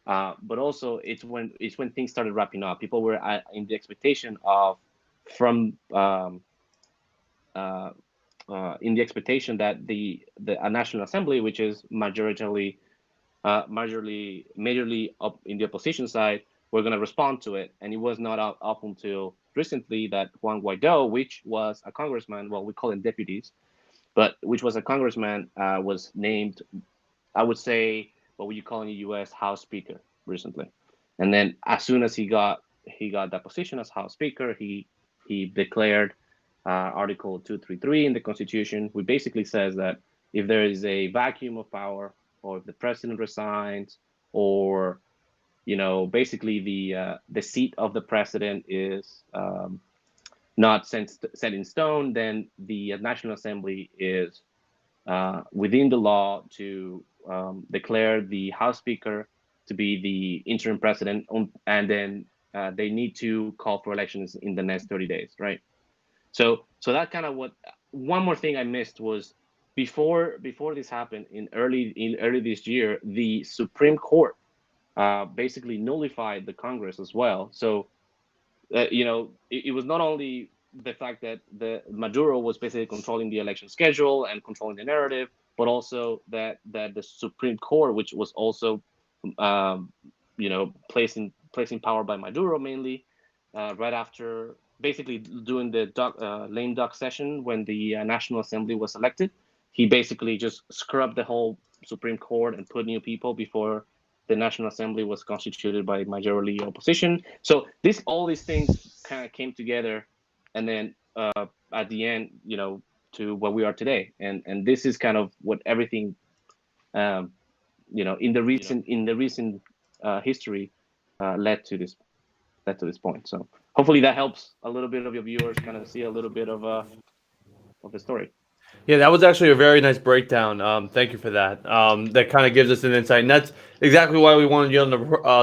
But also it's when things started wrapping up. People were in the expectation of in the expectation that the National Assembly, which is majorly up in the opposition side, were going to respond to it. And it was not up until recently that Juan Guaido, which was a congressman, well, we call him deputies, but which was a congressman, was named, I would say, what you call in the U.S. House Speaker recently. And then as soon as he got that position as House Speaker, he declared Article 233 in the Constitution, which basically says that if there is a vacuum of power, or if the president resigns, or basically the seat of the president is not set in stone, then the National Assembly is within the law to declare the House Speaker to be the interim president, and then they need to call for elections in the next 30 days, right? So that kind of one more thing I missed was before this happened in early this year, the Supreme Court basically nullified the Congress as well. So it was not only the fact that the Maduro was basically controlling the election schedule and controlling the narrative, but also that the Supreme Court, which was also placing power by Maduro mainly, right after basically doing the lame duck session when the National Assembly was elected, he basically just scrubbed the whole Supreme Court and put new people before the National Assembly was constituted by majority opposition. So all these things kind of came together, and then at the end, to what we are today. And this is kind of what everything, in the recent history led to this point. So hopefully that helps a little bit of your viewers kind of see a little bit of the story. Yeah, that was actually a very nice breakdown. Thank you for that. That kind of gives us an insight, and that's exactly why we wanted you on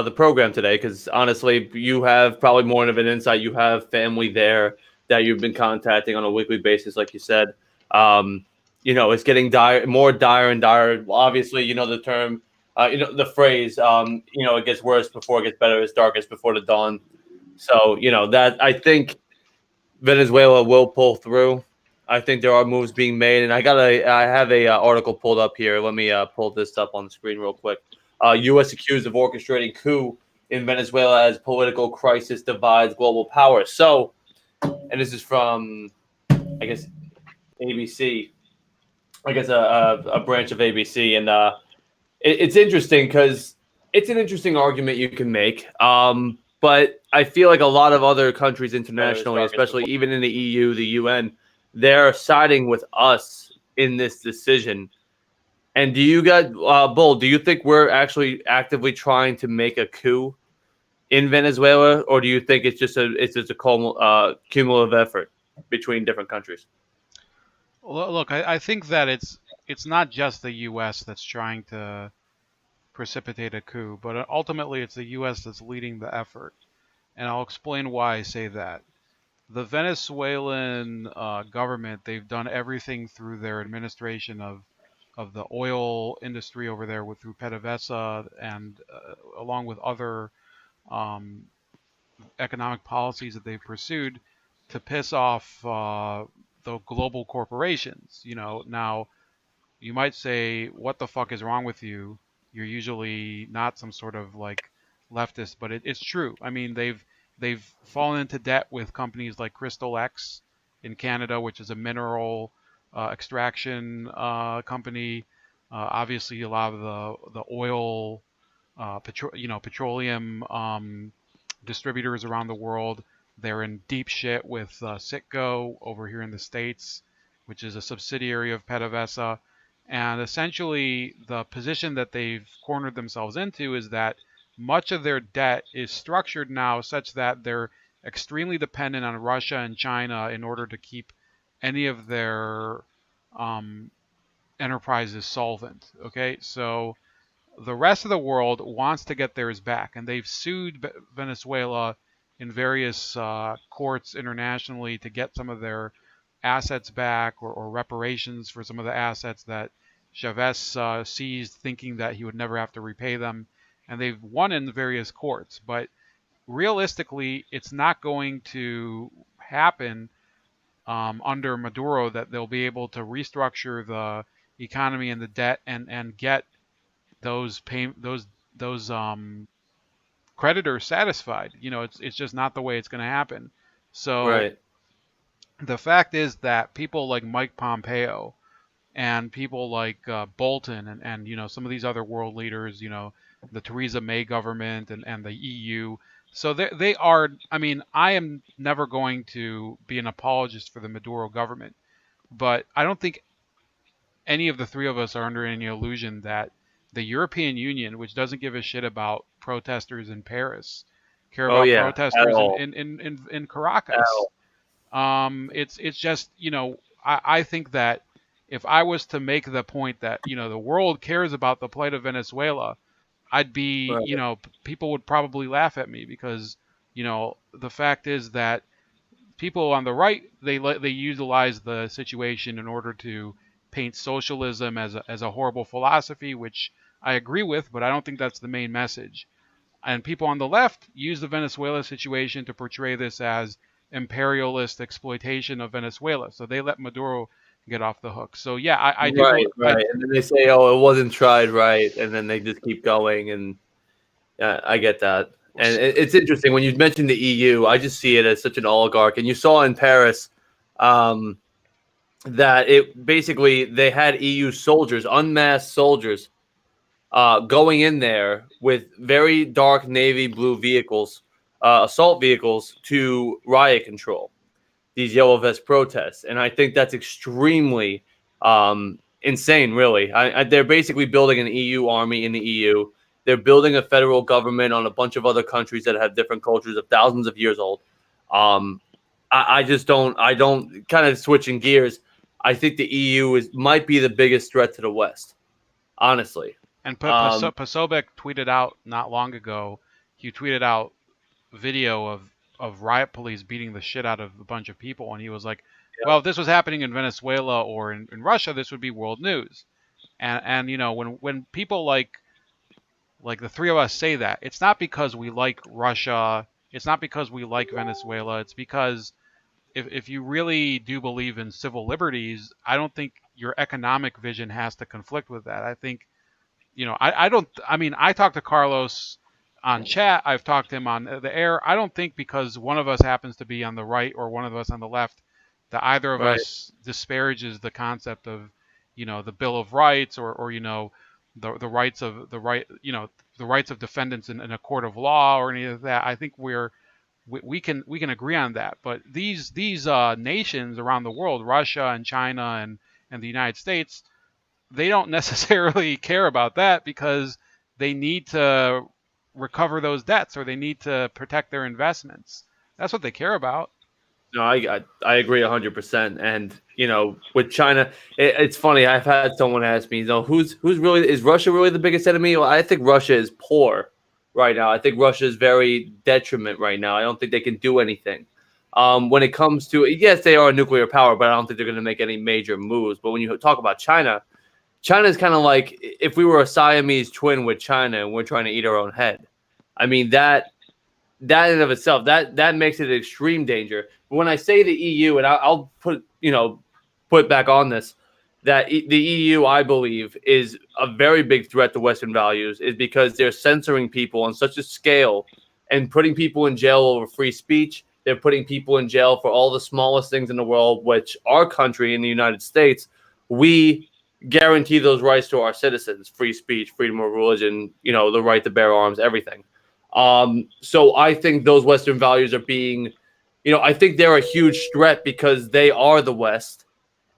the program today. Because honestly, you have probably more of an insight. You have family there that you've been contacting on a weekly basis, like you said. It's getting more dire and dire. Well, obviously, the term, the phrase. It gets worse before it gets better. It's darkest before the dawn. So that I think Venezuela will pull through. I think there are moves being made, and I have a article pulled up here. Let me pull this up on the screen real quick. U.S. accused of orchestrating coup in Venezuela as political crisis divides global power. So, and this is from, I guess, ABC. I guess a branch of ABC, and it's interesting because it's an interesting argument you can make. But I feel like a lot of other countries internationally, especially even in the EU, the UN, they're siding with us in this decision. And do you guys, Bull, do you think we're actually actively trying to make a coup in Venezuela, or do you think it's just a cumulative effort between different countries? Look, I think that it's not just the U.S. that's trying to precipitate a coup, but ultimately it's the U.S. that's leading the effort. And I'll explain why I say that. The Venezuelan government, they've done everything through their administration of the oil industry over there through PDVSA and along with other economic policies that they've pursued to piss off the global corporations. Now you might say, what the fuck is wrong with you? You're usually not some sort of like leftist, but it's true. I mean, they've fallen into debt with companies like Crystal X in Canada, which is a mineral extraction company. Obviously, a lot of the oil, petroleum distributors around the world, they're in deep shit with Citgo over here in the States, which is a subsidiary of PDVSA. And essentially, the position that they've cornered themselves into is that much of their debt is structured now such that they're extremely dependent on Russia and China in order to keep any of their enterprises solvent. Okay, so the rest of the world wants to get theirs back, and they've sued Venezuela in various courts internationally to get some of their assets back or reparations for some of the assets that Chavez seized, thinking that he would never have to repay them, and they've won in the various courts. But realistically, it's not going to happen under Maduro that they'll be able to restructure the economy and the debt and get those creditors satisfied. It's just not the way it's going to happen. So the fact is that people like Mike Pompeo and people like Bolton and some of these other world leaders, the Theresa May government and the EU. So they are. I mean, I am never going to be an apologist for the Maduro government, but I don't think any of the three of us are under any illusion that the European Union, which doesn't give a shit about protesters in Paris, care about protesters in Caracas. It's just, I think that if I was to make the point that, the world cares about the plight of Venezuela, I'd be, people would probably laugh at me because, the fact is that people on the right, they utilize the situation in order to paint socialism as a horrible philosophy, which I agree with, but I don't think that's the main message. And people on the left use the Venezuela situation to portray this as imperialist exploitation of Venezuela. So they let Maduro get off the hook. So yeah, I do. Right. And then they say, "Oh, it wasn't tried right," and then they just keep going. And I get that. And it's interesting when you mentioned the EU. I just see it as such an oligarch. And you saw in Paris that it basically they had EU soldiers, unmasked soldiers, going in there with very dark navy blue vehicles, assault vehicles, to riot control these yellow vest protests. And I think that's extremely insane, really. They're basically building an EU army in the EU. They're building a federal government on a bunch of other countries that have different cultures of thousands of years old. I don't kind of switching gears. I think the EU might be the biggest threat to the West, honestly. And Posobiec tweeted out not long ago, he tweeted out video of riot police beating the shit out of a bunch of people. And he was like, well, if this was happening in Venezuela or in Russia, this would be world news. And when people like the three of us say that, it's not because we like Russia. It's not because we like Venezuela. It's because if you really do believe in civil liberties, I don't think your economic vision has to conflict with that. I think, I talked to Carlos on chat. I've talked to him on the air. I don't think because one of us happens to be on the right or one of us on the left that either of us disparages the concept of, the Bill of Rights or the rights of the rights of defendants in a court of law or any of that. I think we can agree on that. But these nations around the world, Russia and China and the United States, they don't necessarily care about that because they need to recover those debts or they need to protect their investments. That's what they care about. No, I agree 100%. And with China, it's funny. I've had someone ask me, who's really, is Russia really the biggest enemy? Well, I think Russia is poor right now. I think Russia is very detriment right now. I don't think they can do anything. When it comes to, yes, they are a nuclear power, but I don't think they're going to make any major moves. But when you talk about China is kind of like if we were a Siamese twin with China and we're trying to eat our own head. I mean, that in and of itself, that makes it an extreme danger. But when I say the EU, and I'll put back on this, that the EU, I believe, is a very big threat to Western values, is because they're censoring people on such a scale and putting people in jail over free speech. They're putting people in jail for all the smallest things in the world, which our country in the United States, we guarantee those rights to our citizens: free speech, freedom of religion, the right to bear arms, everything. So I think those Western values are being, I think they're a huge threat because they are the West.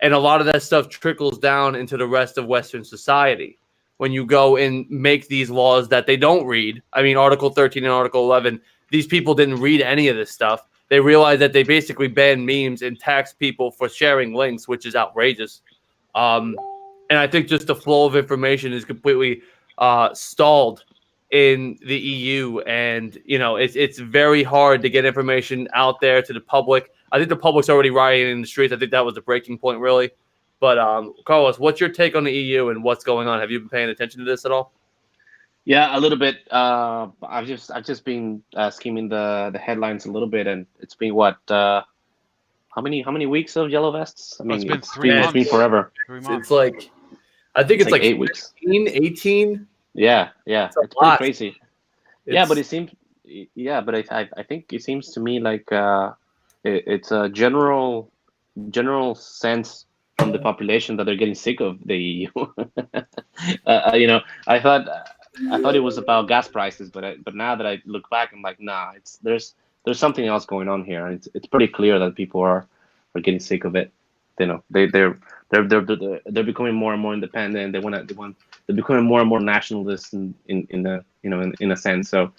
And a lot of that stuff trickles down into the rest of Western society. When you go and make these laws that they don't read, I mean, Article 13 and Article 11, these people didn't read any of this stuff. They realized that they basically banned memes and taxed people for sharing links, which is outrageous. And I think just the flow of information is completely stalled in the EU, and it's very hard to get information out there to the public. I think the public's already rioting in the streets. I think that was the breaking point, really. But Carlos, what's your take on the EU and what's going on? Have you been paying attention to this at all? Yeah, a little bit. I've just been skimming the headlines a little bit, and it's been what how many weeks of yellow vests? I mean, it's been 3 months. It's been forever. 3 months. It's like, I think it's like 8 weeks. 18. Yeah, it's pretty lot. crazy. Yeah, but it seems. Yeah, but I think it seems to me like it's a general sense from the population that they're getting sick of the EU. I thought it was about gas prices, but now that I look back, I'm like, nah, there's something else going on here. It's pretty clear that people are getting sick of it. You know, they're becoming more and more independent. They're becoming more and more nationalist in a sense. So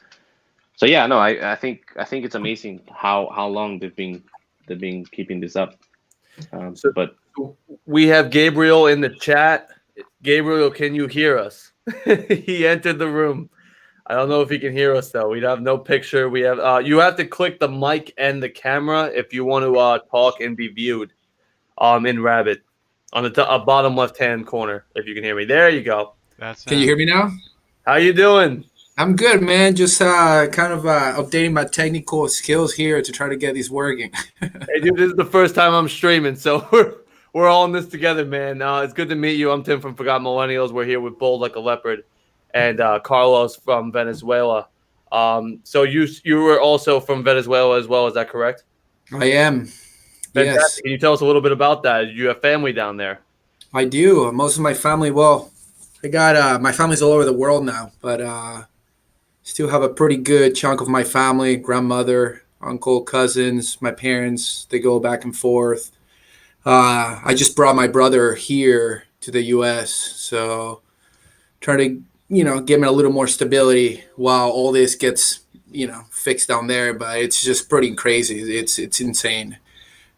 yeah, no, I think it's amazing how long they've been keeping this up. But we have Gabriel in the chat. Gabriel, can you hear us? He entered the room. I don't know if he can hear us though. We have no picture. We have you have to click the mic and the camera if you want to talk and be viewed in Rabbit on the bottom left-hand corner. If you can hear me, there you go. Can you hear me now? How you doing? I'm good, man. Just kind of updating my technical skills here to try to get these working. Hey, dude, this is the first time I'm streaming, so we're all in this together, man. It's good to meet you. I'm Tim from Forgotten Millennials. We're here with Bold Like a Leopard and Carlos from Venezuela. So you were also from Venezuela as well, is that correct? I am. Fantastic. Yes. Can you tell us a little bit about that? You have family down there. I do. Most of my family, well, I got my family's all over the world now, but still have a pretty good chunk of my family, grandmother, uncle, cousins, my parents. They go back and forth. I just brought my brother here to the U.S., so trying to, give him a little more stability while all this gets, fixed down there. But it's just pretty crazy. It's insane.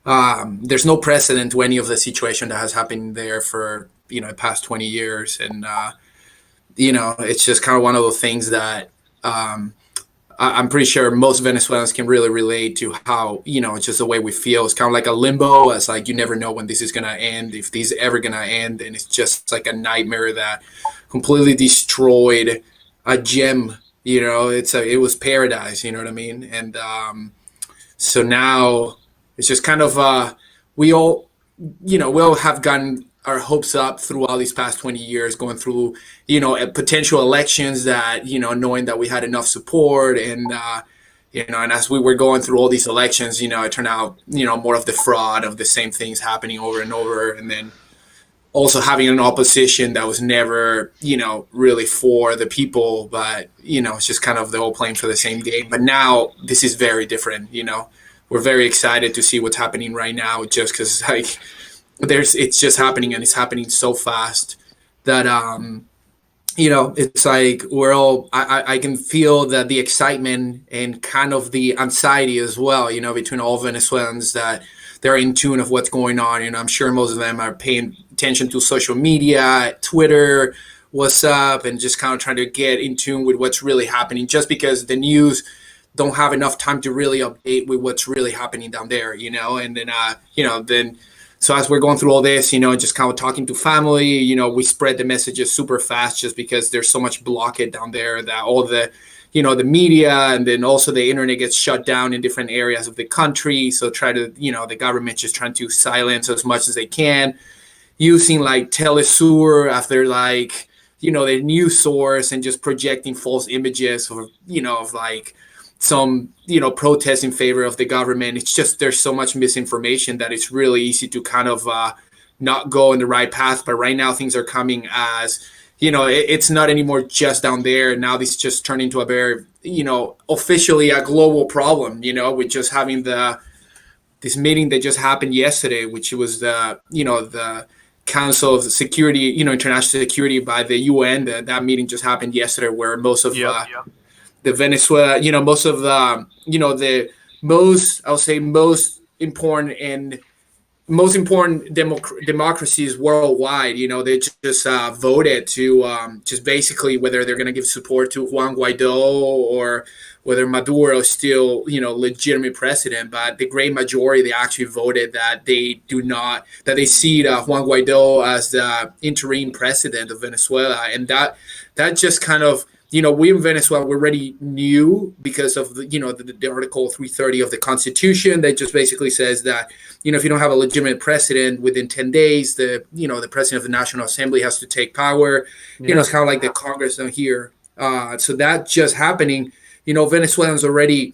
There's no precedent to any of the situation that has happened there for, the past 20 years. And, it's just kind of one of those things that I'm pretty sure most Venezuelans can really relate to how, it's just the way we feel. It's kind of like a limbo. It's like you never know when this is going to end, if this is ever going to end. And it's just like a nightmare that completely destroyed a gem. It was paradise, you know what I mean? And so now it's just kind of we all have gotten our hopes up throughout these past 20 years, going through, potential elections that, knowing that we had enough support and, and as we were going through all these elections, it turned out, more of the fraud of the same things happening over and over. And then also having an opposition that was never, really for the people, but, it's just kind of the whole playing for the same game. But now this is very different, We're very excited to see what's happening right now, just because, it's just happening, and it's happening so fast that it's like we're all I can feel that the excitement and kind of the anxiety as well, between all Venezuelans, that they're in tune of what's going on. I'm sure most of them are paying attention to social media, Twitter, what's up, and just kind of trying to get in tune with what's really happening, just because the news don't have enough time to really update with what's really happening down there, and then so as we're going through all this, just kind of talking to family, we spread the messages super fast, just because there's so much blockade down there that all the, the media, and then also the internet gets shut down in different areas of the country. So the government just trying to silence as much as they can, using like Telesur after the news source, and just projecting false images of, of like some, protests in favor of the government. It's just, there's so much misinformation that it's really easy to kind of not go in the right path. But right now things are coming as, it's not anymore just down there. Now this just turned into a very, officially a global problem, with just having this meeting that just happened yesterday, which was the Council of Security, International Security by the UN. That meeting just happened yesterday, where most of the Venezuela, most of the, the most, I'll say most important and, most important democracies worldwide, they just voted to just basically whether they're going to give support to Juan Guaido or whether Maduro is still, legitimate president. But the great majority, they actually voted that they do not, that they see Juan Guaido as the interim president of Venezuela. And that just kind of, we in Venezuela, we already knew because of the Article 330 of the Constitution that just basically says that, if you don't have a legitimate president within 10 days, the president of the National Assembly has to take power. It's kind of like the Congress down here. So that just happening, Venezuelans already,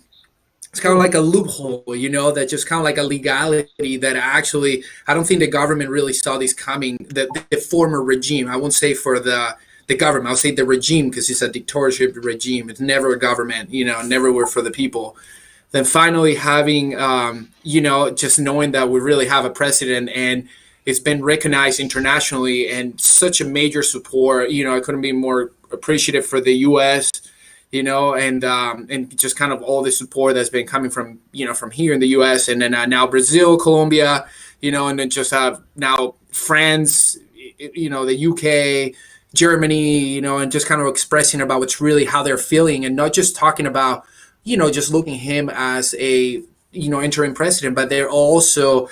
it's kind of like a loophole, that just kind of like a legality that actually, I don't think the government really saw this coming, the former regime. I won't say for the government, I'll say the regime, because it's a dictatorship regime. It's never a government, never were for the people. Then finally having, just knowing that we really have a president and it's been recognized internationally and such a major support, I couldn't be more appreciative for the U.S., and just kind of all the support that's been coming from, from here in the U.S. and then now Brazil, Colombia, and then just have now France, the U.K., Germany, and just kind of expressing about what's really how they're feeling and not just talking about, just looking at him as a, interim president, but they're also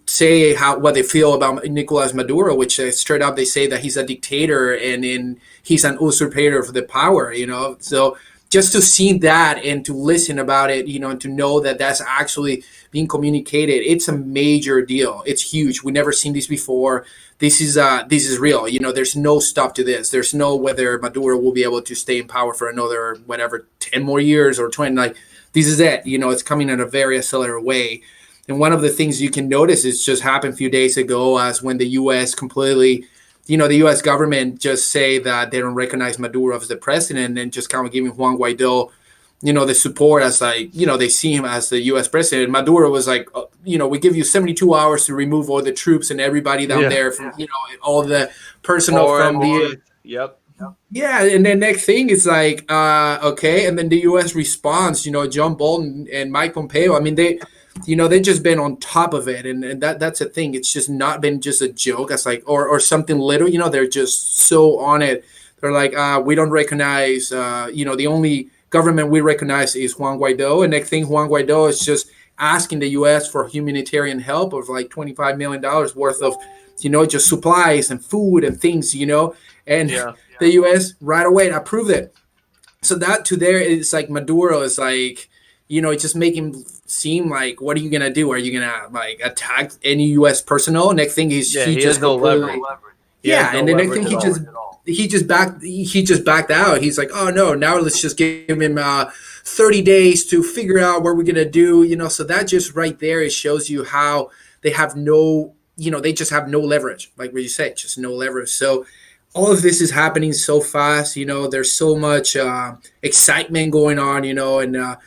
say what they feel about Nicolas Maduro, which straight up they say that he's a dictator and he's an usurpator of the power, So just to see that and to listen about it, and to know that that's actually being communicated, it's a major deal. It's huge. We've never seen this before. This is real. There's no stop to this. There's no whether Maduro will be able to stay in power for another, 10 more years or 20. Like, this is it. It's coming in a very accelerated way. And one of the things you can notice is just happened a few days ago as when the U.S. completely, the U.S. government just say that they don't recognize Maduro as the president and just kind of giving Juan Guaido, the support as like, they see him as the U.S. president. Maduro was like, we give you 72 hours to remove all the troops and everybody down there from, all the personnel from the. Yep. Yeah, and then next thing is like, okay, and then the U.S. response, John Bolton and Mike Pompeo. I mean, they've just been on top of it, and that's a thing. It's just not been just a joke. It's like or something little, they're just so on it. They're like, we don't recognize, the only government we recognize is Juan Guaido, and next thing Juan Guaido is just asking the U.S. for humanitarian help of like $25 million worth of, just supplies and food and things, and the U.S. right away approved it. So that to there is like Maduro is like, just make him seem like, what are you gonna do? Are you gonna like attack any U.S. personnel? Next thing he just no leverage. Yeah, and the next thing he just backed out. He's like, oh no, now let's just give him 30 days to figure out what we're gonna do. So that just right there, it shows you how they have no, they just have no leverage, like what you said, just no leverage. So all of this is happening so fast. There's so much excitement going on. And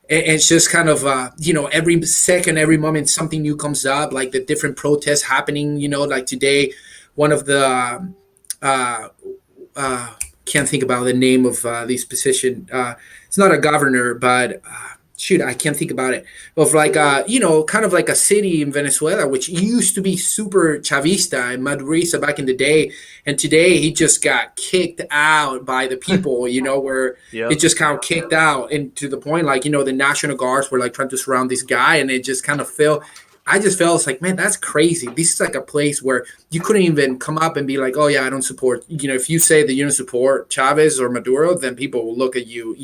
it's just kind of every second, every moment, something new comes up. Like the different protests happening. Like today, one of the can't think about the name of this position. It's not a governor, but I can't think about it. Of like kind of like a city in Venezuela, which used to be super Chavista and Madurista back in the day, and today he just got kicked out by the people. Where it just kind of kicked out, and to the point like the National Guards were like trying to surround this guy, and it just kind of fell. I just felt it's like, man, that's crazy. This is like a place where you couldn't even come up and be like, oh, yeah, I don't support. If you say that you don't support Chavez or Maduro, then people will look at you,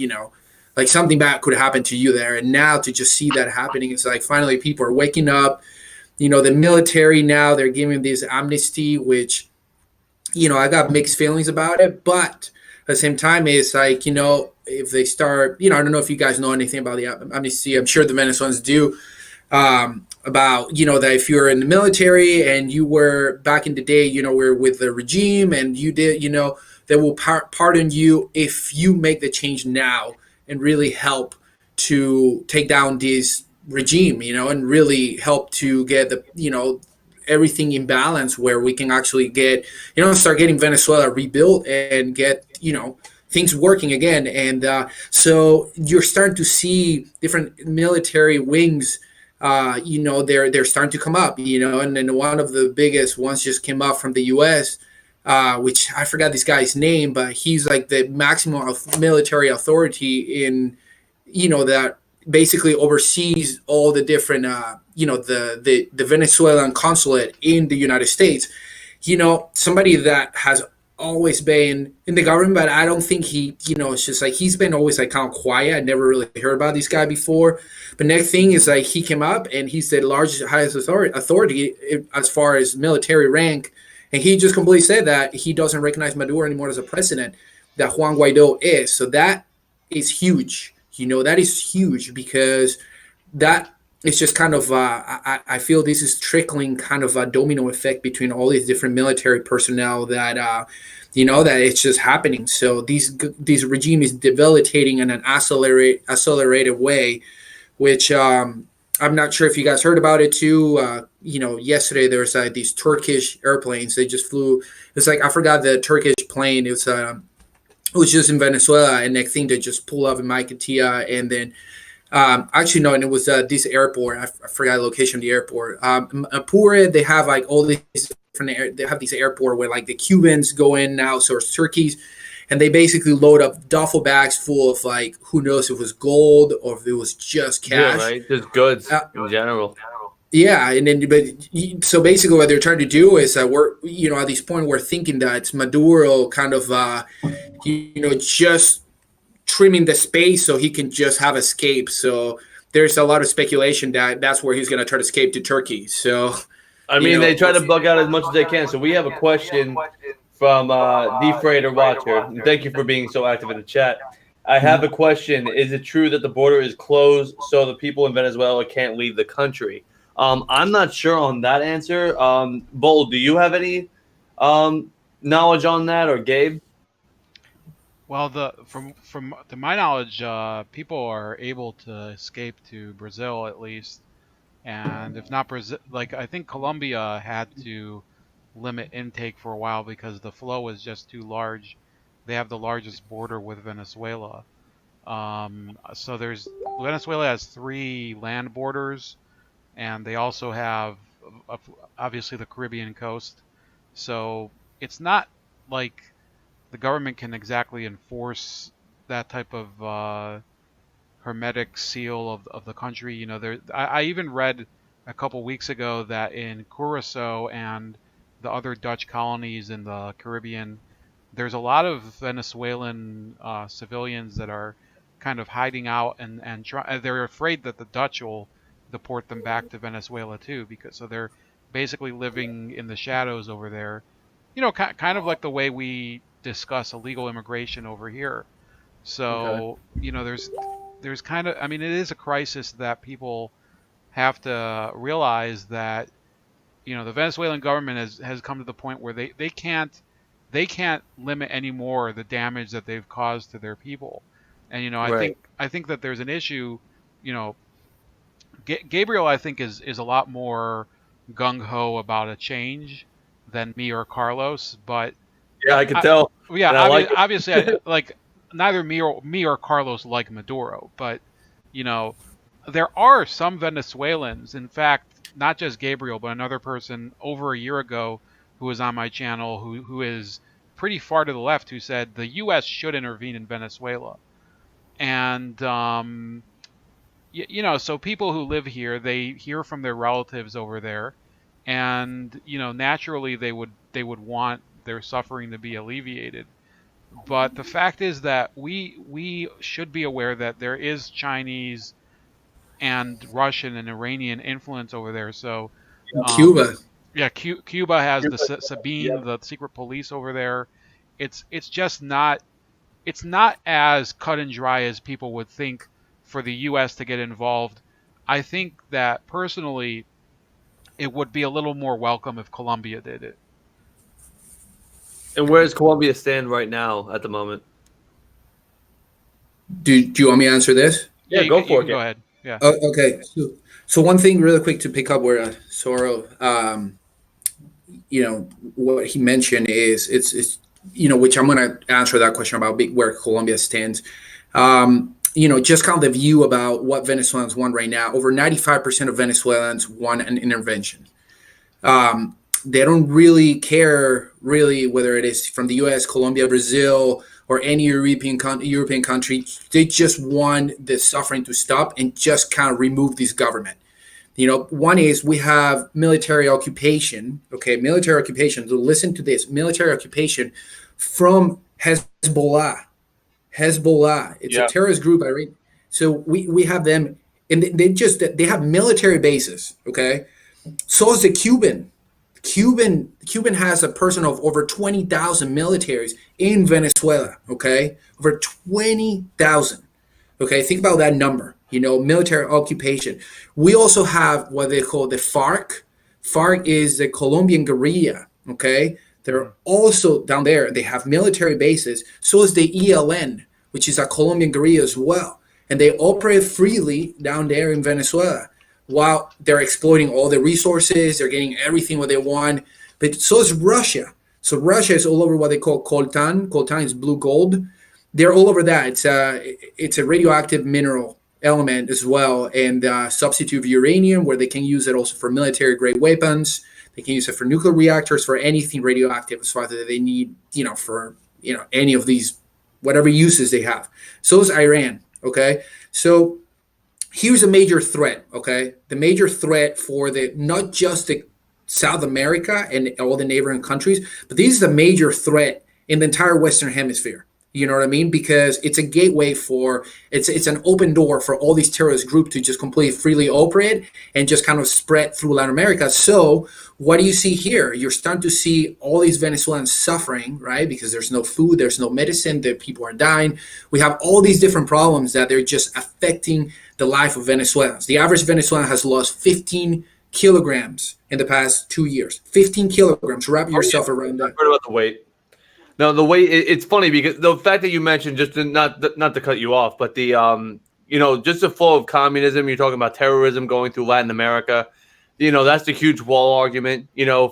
like something bad could happen to you there. And now to just see that happening, it's like finally people are waking up. The military now, they're giving this amnesty, which, I got mixed feelings about it. But at the same time, it's like, if they start, I don't know if you guys know anything about the amnesty. I'm sure the Venezuelans do. About, that if you're in the military and you were back in the day, were with the regime and you did, they will pardon you if you make the change now and really help to take down this regime, and really help to get the, everything in balance where we can actually get, start getting Venezuela rebuilt and get, things working again. And so you're starting to see different military wings they're starting to come up, and then one of the biggest ones just came up from the U.S., which I forgot this guy's name, but he's like the maximum of military authority in, that basically oversees all the different, the Venezuelan consulate in the United States. Somebody that has always been in the government, but I don't think he, it's just like he's been always like kind of quiet. I never really heard about this guy before. But next thing is like he came up and he's the largest, highest authority as far as military rank. And he just completely said that he doesn't recognize Maduro anymore as a president, that Juan Guaido is. So that is huge. That is huge because that it's just kind of, I feel this is trickling kind of a domino effect between all these different military personnel that, that it's just happening. So this regime is debilitating in an accelerated way, which I'm not sure if you guys heard about it too. Yesterday there was these Turkish airplanes. They just flew. It's like, I forgot the Turkish plane. It was just in Venezuela, and next thing they just pull up in Maiquetía, and then actually no, and it was this airport. I forgot the location of the airport. Apure, they have like all these different. They have this airport where like the Cubans go in now, so it's Turkeys, and they basically load up duffel bags full of like who knows if it was gold or if it was just cash. Yeah, right. Just goods in general. Yeah, and then so basically what they're trying to do is we're at this point we're thinking that it's Maduro kind of just trimming the space so he can just have escape. So there's a lot of speculation that that's where he's going to try to escape to Turkey. So I mean, they try to bug out as much as they can. So we have a question from the Freighter Watcher. And thank you for being so active in the chat. I have a question. Is it true that the border is closed so the people in Venezuela can't leave the country? I'm not sure on that answer. Bold, do you have any knowledge on that, or Gabe? Well, from to my knowledge, people are able to escape to Brazil at least, and if not Brazil, like I think Colombia had to limit intake for a while because the flow was just too large. They have the largest border with Venezuela, so Venezuela has 3 land borders, and they also have obviously the Caribbean coast. So it's not like the government can exactly enforce that type of hermetic seal of the country. I even read a couple weeks ago that in Curacao and the other Dutch colonies in the Caribbean, there's a lot of Venezuelan civilians that are kind of hiding out and they're afraid that the Dutch will deport them back to Venezuela too, so they're basically living in the shadows over there. Kind of like the way we discuss illegal immigration over here. So, there's kind of, I mean, it is a crisis that people have to realize that, the Venezuelan government has come to the point where they can't limit anymore the damage that they've caused to their people. And, Right. I think that there's an issue, Gabriel, I think, is a lot more gung-ho about a change than me or Carlos, but Yeah, I can tell. yeah, And I like it. obviously, like neither me or Carlos like Maduro, but there are some Venezuelans. In fact, not just Gabriel, but another person over a year ago who was on my channel who is pretty far to the left, who said the U.S. should intervene in Venezuela, and so people who live here, they hear from their relatives over there, and naturally they would want their suffering to be alleviated. But the fact is that we should be aware that there is Chinese and Russian and Iranian influence over there. So Cuba. Yeah, Cuba has the Sabine, the secret police over there. It's just not as cut and dry as people would think for the U.S. to get involved. I think that personally, it would be a little more welcome if Colombia did it. And where does Colombia stand right now at the moment? Do you want me to answer this? Yeah, go for it. Go ahead. Yeah. Okay. So one thing really quick to pick up where Soro, what he mentioned is it's which I'm going to answer that question about where Colombia stands. just kind of the view about what Venezuelans want right now. Over 95% of Venezuelans want an intervention. They don't really care, whether it is from the U.S., Colombia, Brazil, or any European country. They just want the suffering to stop and just kind of remove this government. One is we have military occupation. Okay, military occupation. So listen to this: military occupation from Hezbollah. It's a terrorist group, Irene. So we have them, and they have military bases. Okay, so is the Cuban. Cuban has a person of over 20,000 militaries in Venezuela. Okay, over 20,000. Okay, think about that number. Military occupation. We also have what they call the FARC. FARC is the Colombian guerrilla. Okay, they're also down there. They have military bases. So is the ELN, which is a Colombian guerrilla as well, and they operate freely down there in Venezuela. While they're exploiting all the resources, they're getting everything what they want. But so is Russia. So Russia is all over what they call coltan. Coltan is blue gold. They're all over that. It's a radioactive mineral element as well, and substitute uranium, where they can use it also for military grade weapons. They can use it for nuclear reactors, for anything radioactive as far as they need, for any of these, whatever uses they have. So is Iran. Okay, so here's a major threat. Okay, the major threat for not just the South America and all the neighboring countries, but this is a major threat in the entire Western Hemisphere. You know what I mean? Because it's a gateway it's an open door for all these terrorist groups to just completely freely operate and just kind of spread through Latin America. So what do you see here? You're starting to see all these Venezuelans suffering, right? Because there's no food, there's no medicine, the people are dying. We have all these different problems that they're just affecting the life of Venezuelans. The average Venezuelan has lost 15 kilograms in the past 2 years. 15 kilograms. Wrap yourself around that. I heard about the weight. No, the way it's funny because the fact that you mentioned, just not to cut you off, but the just the flow of communism. You're talking about terrorism going through Latin America. That's the huge wall argument.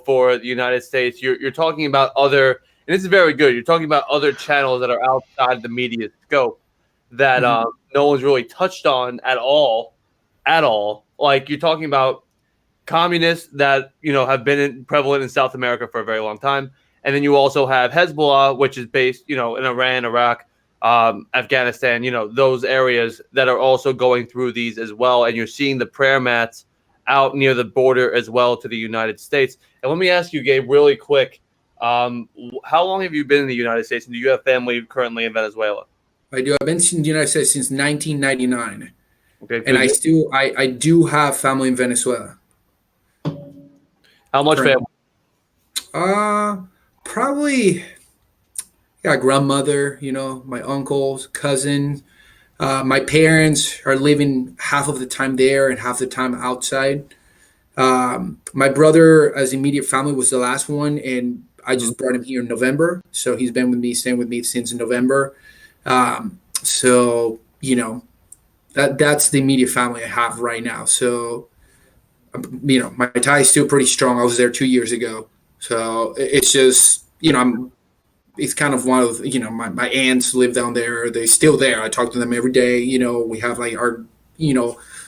For the United States, you're talking about other, and this is very good. You're talking about other channels that are outside the media scope that no one's really touched on at all. Like you're talking about communists that have been prevalent in South America for a very long time. And then you also have Hezbollah, which is based, in Iran, Iraq, Afghanistan, those areas that are also going through these as well. And you're seeing the prayer mats out near the border as well to the United States. And let me ask you, Gabe, really quick, how long have you been in the United States? And do you have family currently in Venezuela? I do. I've been in the United States since 1999. Okay. And I do have family in Venezuela. How much family? Probably grandmother, my uncles, cousins. My parents are living half of the time there and half the time outside. My brother, as immediate family, was the last one, and I just brought him here in November. So he's been with me, staying with me since November. So that's the immediate family I have right now. So my tie is still pretty strong. I was there 2 years ago. So it's just, it's kind of one of, my aunts live down there. They're still there. I talk to them every day. We have like our,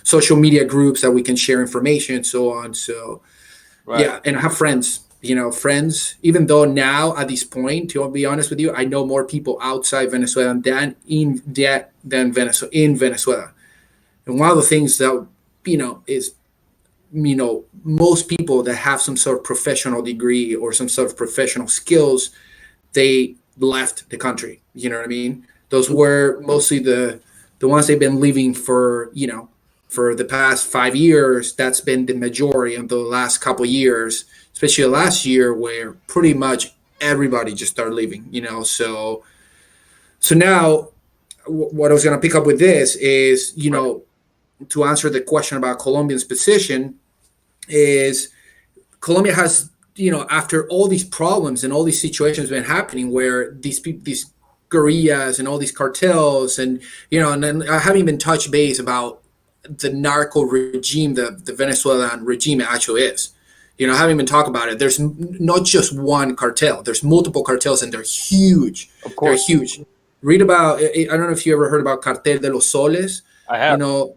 social media groups that we can share information and so on. So, right. Yeah. And I have friends, even though now at this point, to be honest with you, I know more people outside Venezuela than in Venezuela. And one of the things that, is, most people that have some sort of professional degree or some sort of professional skills, they left the country. You know what I mean? Those were mostly the ones they've been living for, for the past 5 years. That's been the majority of the last couple of years, especially last year, where pretty much everybody just started leaving, So now what I was going to pick up with this is, to answer the question about Colombia's position, is Colombia has, after all these problems and all these situations been happening where these guerrillas and all these cartels and, and then I haven't even touched base about the narco regime, the Venezuelan regime actually is. I haven't even talked about it. There's not just one cartel. There's multiple cartels and they're huge. Of course. They're huge. read about. I don't know if you ever heard about Cartel de los Soles. I have. You know,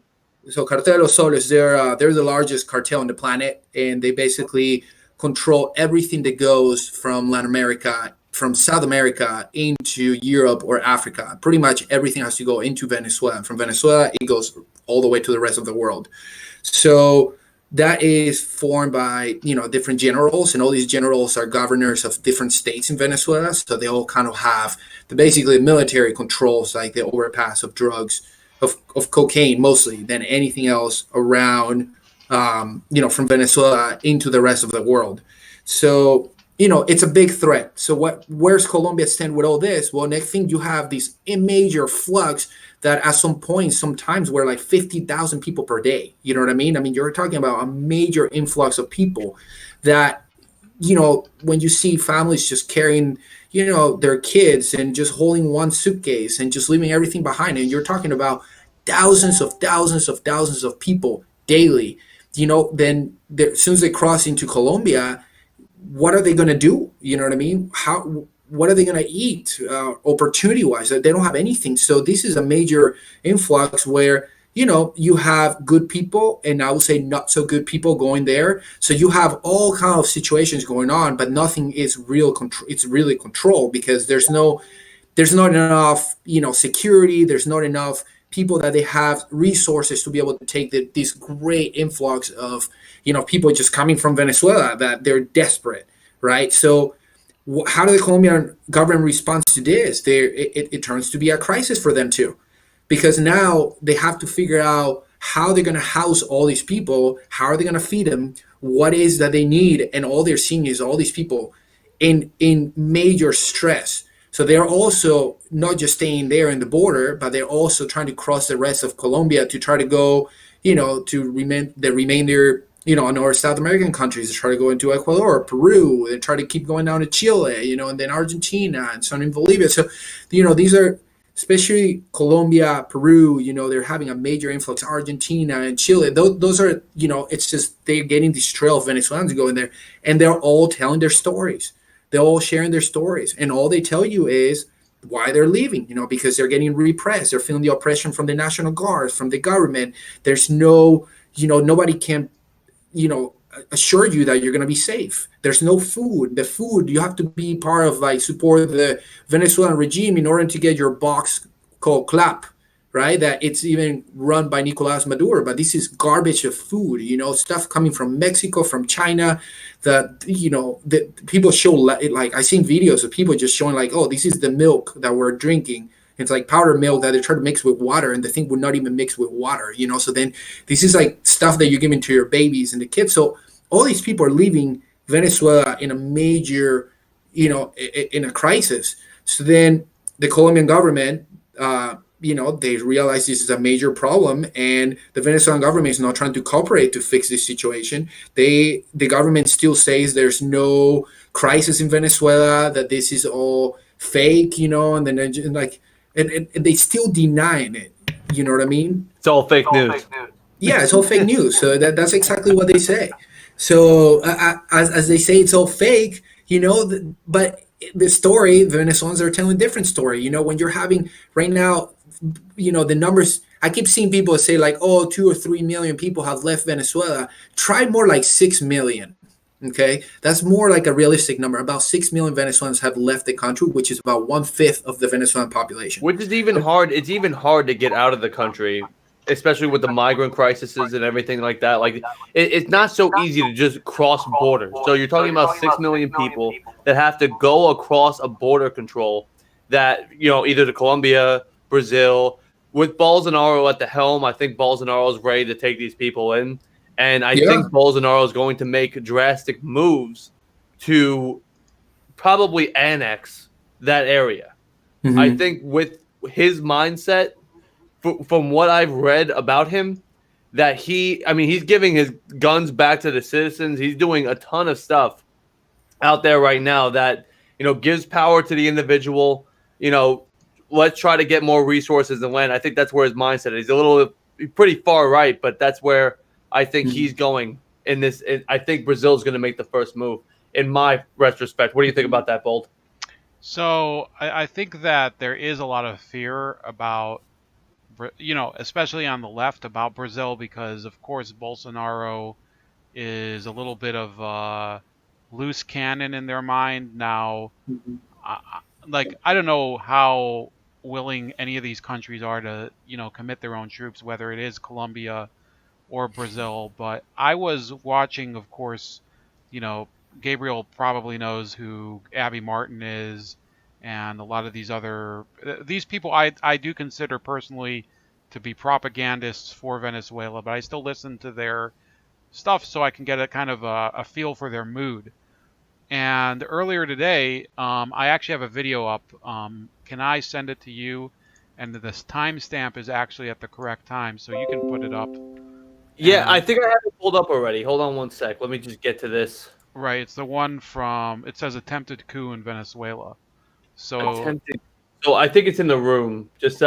so Cartel de los Soles, they're the largest cartel on the planet, and they basically control everything that goes from Latin America, from South America into Europe or Africa. Pretty much everything has to go into Venezuela. From Venezuela, it goes all the way to the rest of the world. So that is formed by, different generals, and all these generals are governors of different states in Venezuela. So they all kind of have basically military controls, like the overpass of drugs, of cocaine mostly, than anything else around, from Venezuela into the rest of the world. So, it's a big threat. So where's Colombia stand with all this? Well, next thing you have these major flux that at some point, sometimes we're like 50,000 people per day. You know what I mean? I mean, you're talking about a major influx of people that, when you see families just carrying, their kids and just holding one suitcase and just leaving everything behind, and you're talking about thousands of people daily, then as soon as they cross into Colombia, what are they going to do? You know what I mean? What are they going to eat opportunity-wise? They don't have anything. So this is a major influx where, you have good people, and I would say not so good people going there. So you have all kinds of situations going on, but nothing is real control. It's really controlled because there's not enough, security. There's not enough people that they have resources to be able to take this great influx of, people just coming from Venezuela that they're desperate, right? So how does the Colombian government respond to this? It turns to be a crisis for them too, because now they have to figure out how they're going to house all these people, how are they going to feed them, what is that they need, and all they're seeing is all these people in major stress. So they're also not just staying there in the border, but they're also trying to cross the rest of Colombia to try to go, to remain the remainder, in our South American countries, to try to go into Ecuador, Peru, and try to keep going down to Chile, and then Argentina and some in Bolivia. So, these are, especially Colombia, Peru, they're having a major influx. Argentina and Chile, those are, it's just they're getting this trail of Venezuelans going there, and they're all telling their stories. They're all sharing their stories, and all they tell you is why they're leaving, because they're getting repressed. They're feeling the oppression from the National Guard, from the government. There's no, nobody can, assure you that you're going to be safe. There's no food. The food, you have to be part of, support the Venezuelan regime in order to get your box called CLAP, right? That it's even run by Nicolas Maduro, but this is garbage of food, stuff coming from Mexico, from China, that, the people show, I've seen videos of people just showing oh, this is the milk that we're drinking. It's like powdered milk that they try to mix with water, and the thing would not even mix with water, So then this is stuff that you're giving to your babies and the kids. So all these people are leaving Venezuela in a major, in a crisis. So then the Colombian government, they realize this is a major problem, and the Venezuelan government is not trying to cooperate to fix this situation. The government still says there's no crisis in Venezuela, that this is all fake, and then and they still denying it. You know what I mean? It's all fake news. Yeah, it's all fake news. So that's exactly what they say. So as they say, it's all fake, but the story, the Venezuelans are telling a different story. When you're having right now, the numbers, I keep seeing people say 2 or 3 million people have left Venezuela. Try more like 6 million. Okay, that's more like a realistic number. About 6 million Venezuelans have left the country, which is about 1/5 of the Venezuelan population. Which is even hard. It's even hard to get out of the country, especially with the migrant crises and everything like that. It's not so easy to just cross borders. So you're talking about 6 million people that have to go across a border control that, either to Colombia, Brazil, with Bolsonaro at the helm. I think Bolsonaro is ready to take these people in. And I think Bolsonaro is going to make drastic moves to probably annex that area. Mm-hmm. I think with his mindset, from what I've read about him, that he's giving his guns back to the citizens. He's doing a ton of stuff out there right now that, gives power to the individual. Let's try to get more resources and land. I think that's where his mindset is. He's a little pretty far right, but that's where I think he's going in this. I think Brazil's going to make the first move in my retrospect. What do you think about that, Bold? So I think that there is a lot of fear about, especially on the left about Brazil because, of course, Bolsonaro is a little bit of loose cannon in their mind. Now, I don't know how willing any of these countries are to, commit their own troops, whether it is Colombia or Brazil. But I was watching, of course, you know, Gabriel probably knows who Abby Martin is, and a lot of these other these people I do consider personally to be propagandists for Venezuela, but I still listen to their stuff so I can get a kind of a feel for their mood. And earlier today, I actually have a video up. Can I send it to you? And this timestamp is actually at the correct time, so you can put it up. Yeah, I think I have it pulled up already. Hold on one sec. Let me just get to this. Right, it's the one from, it says attempted coup in Venezuela. So attempted. So I think it's in the room. Just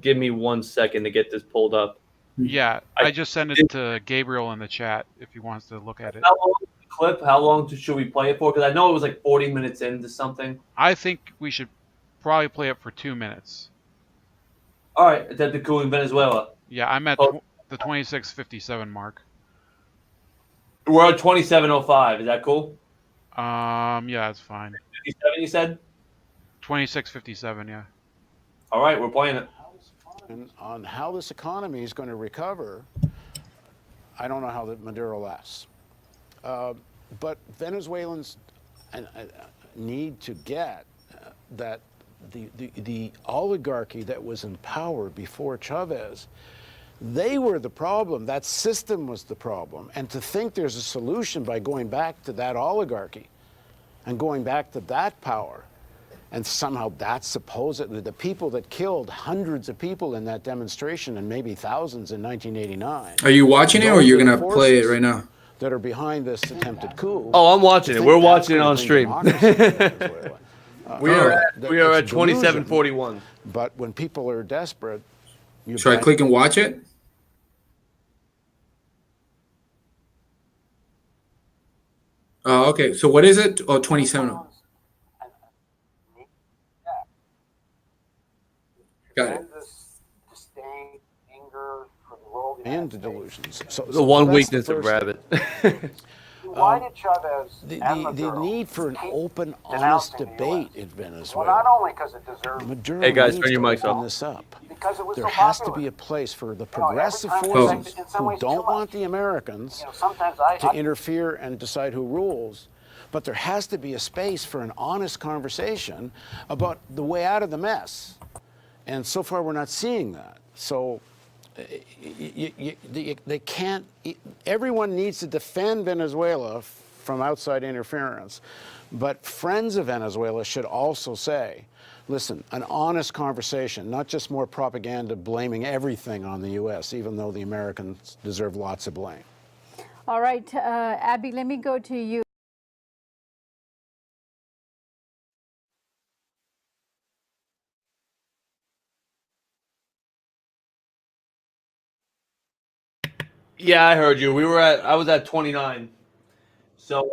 give me 1 second to get this pulled up. Yeah, I just sent it to Gabriel in the chat if he wants to look at it. How long is the clip? How long should we play it for? Because I know it was like 40 minutes into something. I think we should probably play it for 2 minutes. All right, attempted coup in Venezuela. Yeah, I'm at the 26:57 mark. We're at 27:05. Is that cool? Yeah, it's fine. 57, you said? 26:57, yeah. All right, we're playing it. And on how this economy is going to recover, I don't know how the Maduro lasts. But Venezuelans need to get that the oligarchy that was in power before Chavez, they were the problem. That system was the problem. And to think there's a solution by going back to that oligarchy and going back to that power, and somehow that's supposedly the people that killed hundreds of people in that demonstration and maybe thousands in 1989. Are you watching it or you're going to play it right now? That are behind this attempted coup. Oh, I'm watching it. We're watching it on stream. We are at 27:41. But when people are desperate, should I click and watch it? Oh, okay. So what is it? Oh, 27. Got it. And the delusions. So the one weakness of Rabbit. Why did Chavez the need for an open, honest debate in Venezuela? Well, not only because it deserved. Maduro hey guys, needs turn your to mics open up. this up. Because it was there so has popular. to be a place for the progressive forces who don't want the Americans to interfere and decide who rules. But there has to be a space for an honest conversation about the way out of the mess. And so far, we're not seeing that. So they can't. Everyone needs to defend Venezuela from outside interference, but friends of Venezuela should also say, listen, an honest conversation, not just more propaganda blaming everything on the U.S., even though the Americans deserve lots of blame. All right, Abby, let me go to you. Yeah, I heard you. I was at 29. So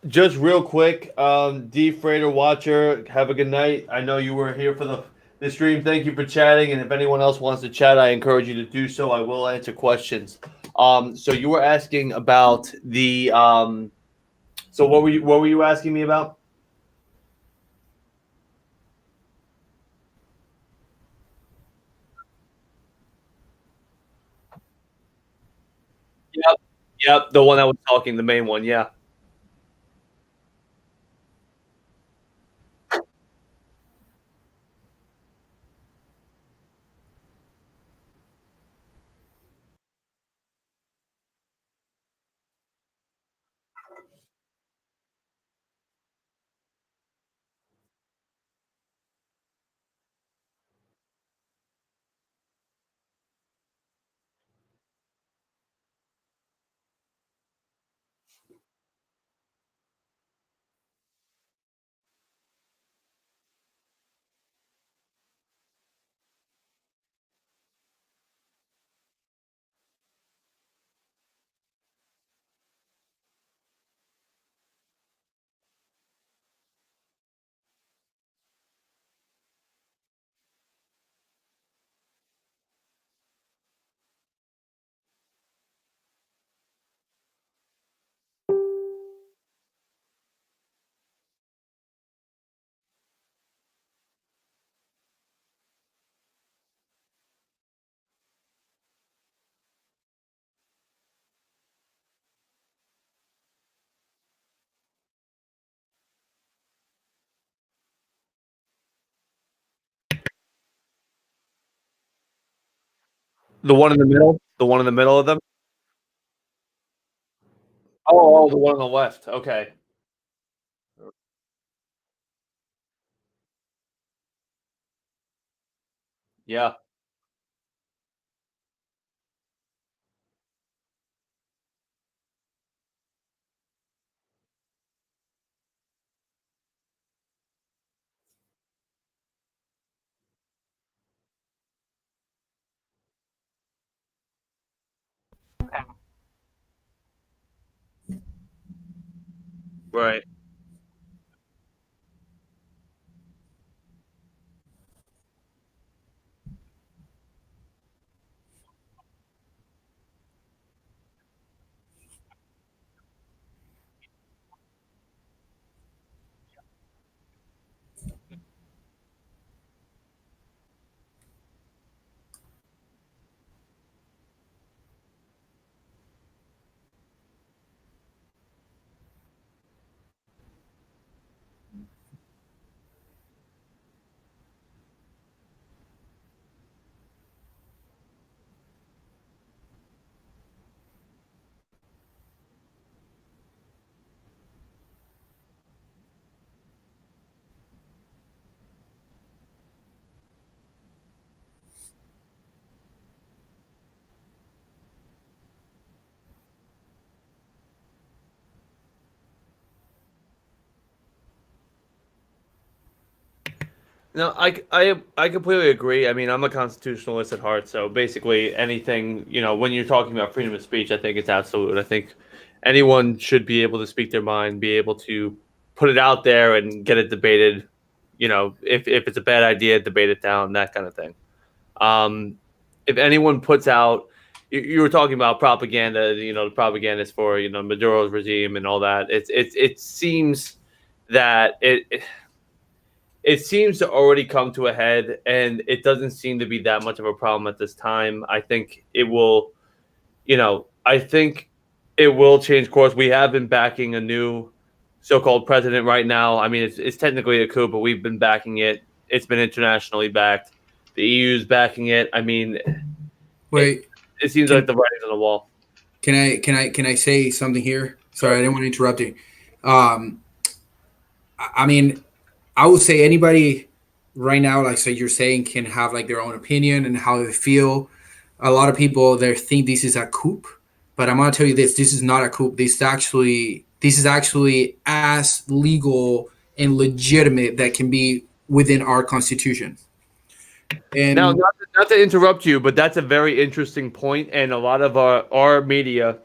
just real quick, D Freighter Watcher, have a good night. I know you were here for the stream. Thank you for chatting. And if anyone else wants to chat, I encourage you to do so. I will answer questions. So you were asking about the so what were you asking me about? Yep, the one that was talking, the main one, yeah. The one in the middle? The one in the middle of them? Oh, the one on the left. Okay. Yeah. Right. No, I completely agree. I mean, I'm a constitutionalist at heart, so basically anything, when you're talking about freedom of speech, I think it's absolute. I think anyone should be able to speak their mind, be able to put it out there and get it debated. If it's a bad idea, debate it down, that kind of thing. If anyone puts out, you were talking about propaganda, the propaganda is for, Maduro's regime and all that. It seems that it seems to already come to a head, and it doesn't seem to be that much of a problem at this time. I think it will, I think it will change course. We have been backing a new so-called president right now. I mean, it's technically a coup, but we've been backing it. It's been internationally backed. The EU's backing it. I mean, Wait, it seems like the writing's on the wall. Can I say something here? Sorry, I didn't want to interrupt you. I mean, I would say anybody right now, like so you're saying, can have like their own opinion and how they feel. A lot of people they think this is a coup, but I'm gonna tell you this: this is not a coup. This is actually as legal and legitimate that can be within our constitution. And now, not to interrupt you, but that's a very interesting point, and a lot of our media